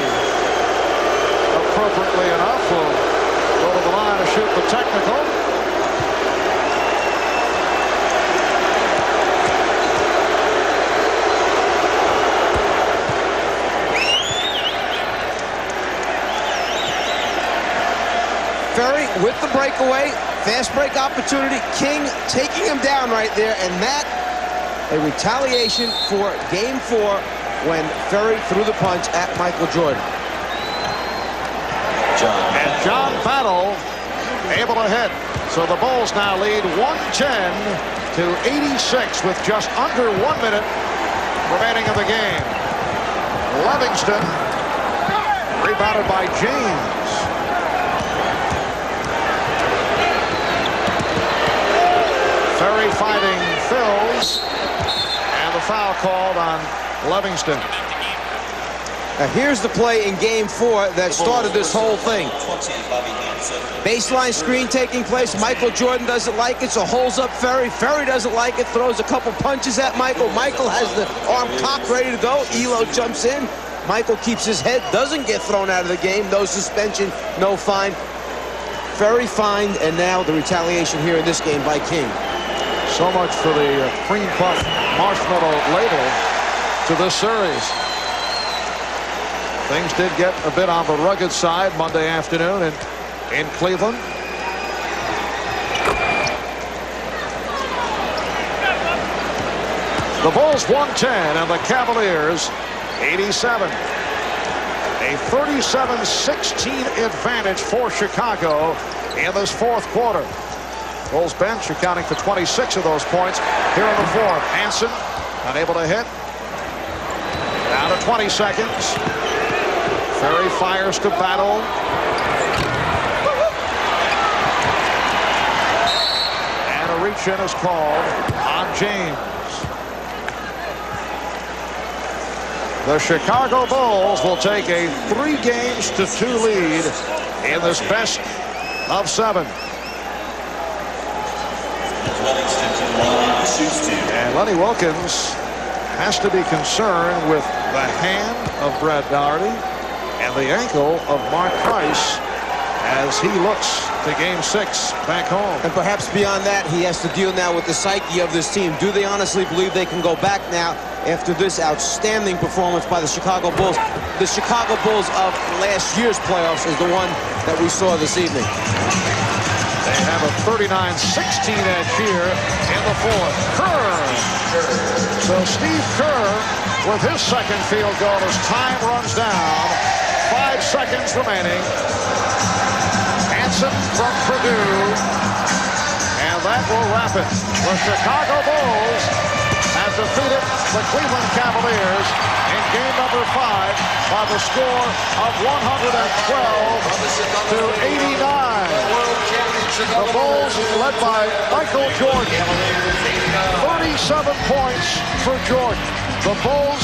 appropriately enough, will go to the line to shoot the technical. Ferry with the breakaway, fast break opportunity. King taking him down right there, and that a retaliation for Game 4 when Ferry threw the punch at Michael Jordan. And John Battle able to hit. So the Bulls now lead 110-86 with just under 1 minute remaining in the game. Livingston rebounded by James. Ferry fighting Phils, and the foul called on Livingston. Now here's the play in Game 4 that started this whole thing. Baseline screen taking place. Michael Jordan doesn't like it, so holds up Ferry. Ferry doesn't like it, throws a couple punches at Michael. Michael has the arm cocked, ready to go. Elo jumps in. Michael keeps his head, doesn't get thrown out of the game. No suspension, no fine. Ferry fined, and now the retaliation here in this game by King. So much for the cream puff marshmallow label to this series. Things did get a bit on the rugged side Monday afternoon in Cleveland. The Bulls 110 and the Cavaliers 87. A 37-16 advantage for Chicago in this fourth quarter. Bulls bench accounting for 26 of those points here in the fourth. Hansen unable to hit. Down to 20 seconds. Ferry fires to Battle. And a reach-in is called on James. The Chicago Bulls will take a 3-2 lead in this best of 7. And Lenny Wilkens has to be concerned with the hand of Brad Daugherty and the ankle of Mark Price as he looks to Game 6 back home. And perhaps beyond that, he has to deal now with the psyche of this team. Do they honestly believe they can go back now after this outstanding performance by the Chicago Bulls? The Chicago Bulls of last year's playoffs is the one that we saw this evening. They have a 39-16 edge here in the 4th. Kerr. So Steve Kerr with his second field goal as time runs down. 5 seconds remaining. Hansen from Purdue. And that will wrap it. The Chicago Bulls have defeated the Cleveland Cavaliers in game number 5 by the score of 112 to 89. The Bulls led by Michael Jordan. 37 points for Jordan. The Bulls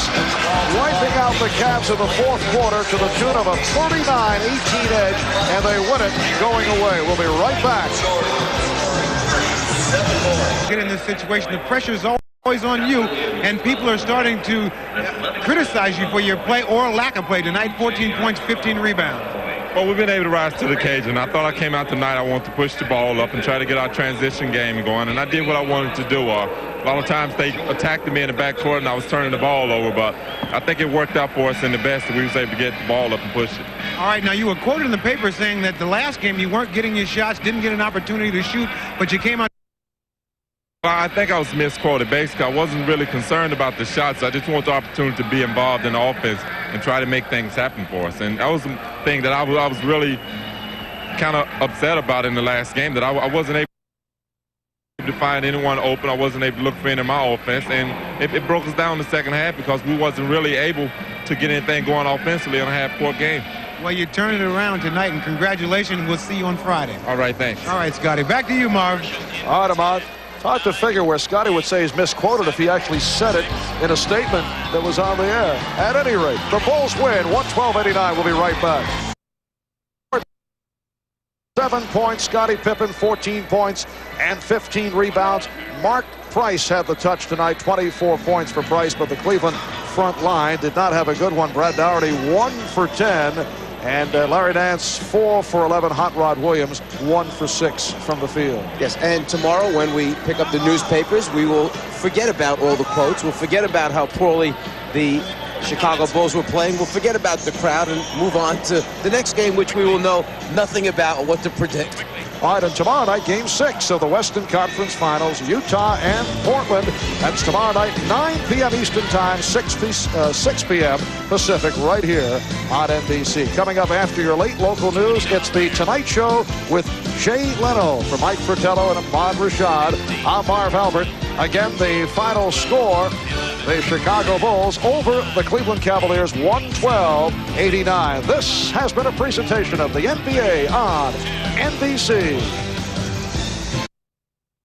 wiping out the Cavs in the 4th quarter to the tune of a 39-18 edge, and they win it going away. We'll be right back. Get in this situation, the pressure is always on you, and people are starting to criticize you for your play or lack of play. Tonight, 14 points, 15 rebounds. Well, we've been able to rise to the occasion. I thought I came out tonight, I wanted to push the ball up and try to get our transition game going, and I did what I wanted to do. A lot of times they attacked me in the backcourt, and I was turning the ball over, but I think it worked out for us in the best that we was able to get the ball up and push it. All right, now you were quoted in the paper saying that the last game you weren't getting your shots, didn't get an opportunity to shoot, but you came out. Well, I think I was misquoted. Basically, I wasn't really concerned about the shots. I just wanted the opportunity to be involved in the offense and try to make things happen for us. And that was the thing that I was really kind of upset about in the last game, that I wasn't able to find anyone open. I wasn't able to look for any of my offense. And it broke us down in the second half because we wasn't really able to get anything going offensively in a half-court game. Well, you turned it around tonight, and congratulations. We'll see you on Friday. All right, thanks. All right, Scotty. Back to you, Marv. All right, Ahmad. Hard to figure where Scotty would say he's misquoted if he actually said it in a statement that was on the air. At any rate, the Bulls win 112-89. We'll be right back. 7 points, Scottie Pippen, 14 points and 15 rebounds. Mark Price had the touch tonight, 24 points for Price, but the Cleveland front line did not have a good one. Brad Daugherty 1 for 10. And Larry Nance, 4 for 11. Hot Rod Williams, 1 for 6 from the field. Yes, and tomorrow when we pick up the newspapers, we will forget about all the quotes. We'll forget about how poorly the Chicago Bulls were playing. We'll forget about the crowd and move on to the next game, which we will know nothing about or what to predict. All right, and tomorrow night, Game 6 of the Western Conference Finals, Utah and Portland. That's tomorrow night, 9 p.m. Eastern Time, 6 p.m. Pacific, right here on NBC. Coming up after your late local news, it's The Tonight Show with Jay Leno. For Mike Fratello and Ahmad Rashad, I'm Marv Albert. Again, the final score, the Chicago Bulls over the Cleveland Cavaliers, 112-89. This has been a presentation of the NBA on NBC.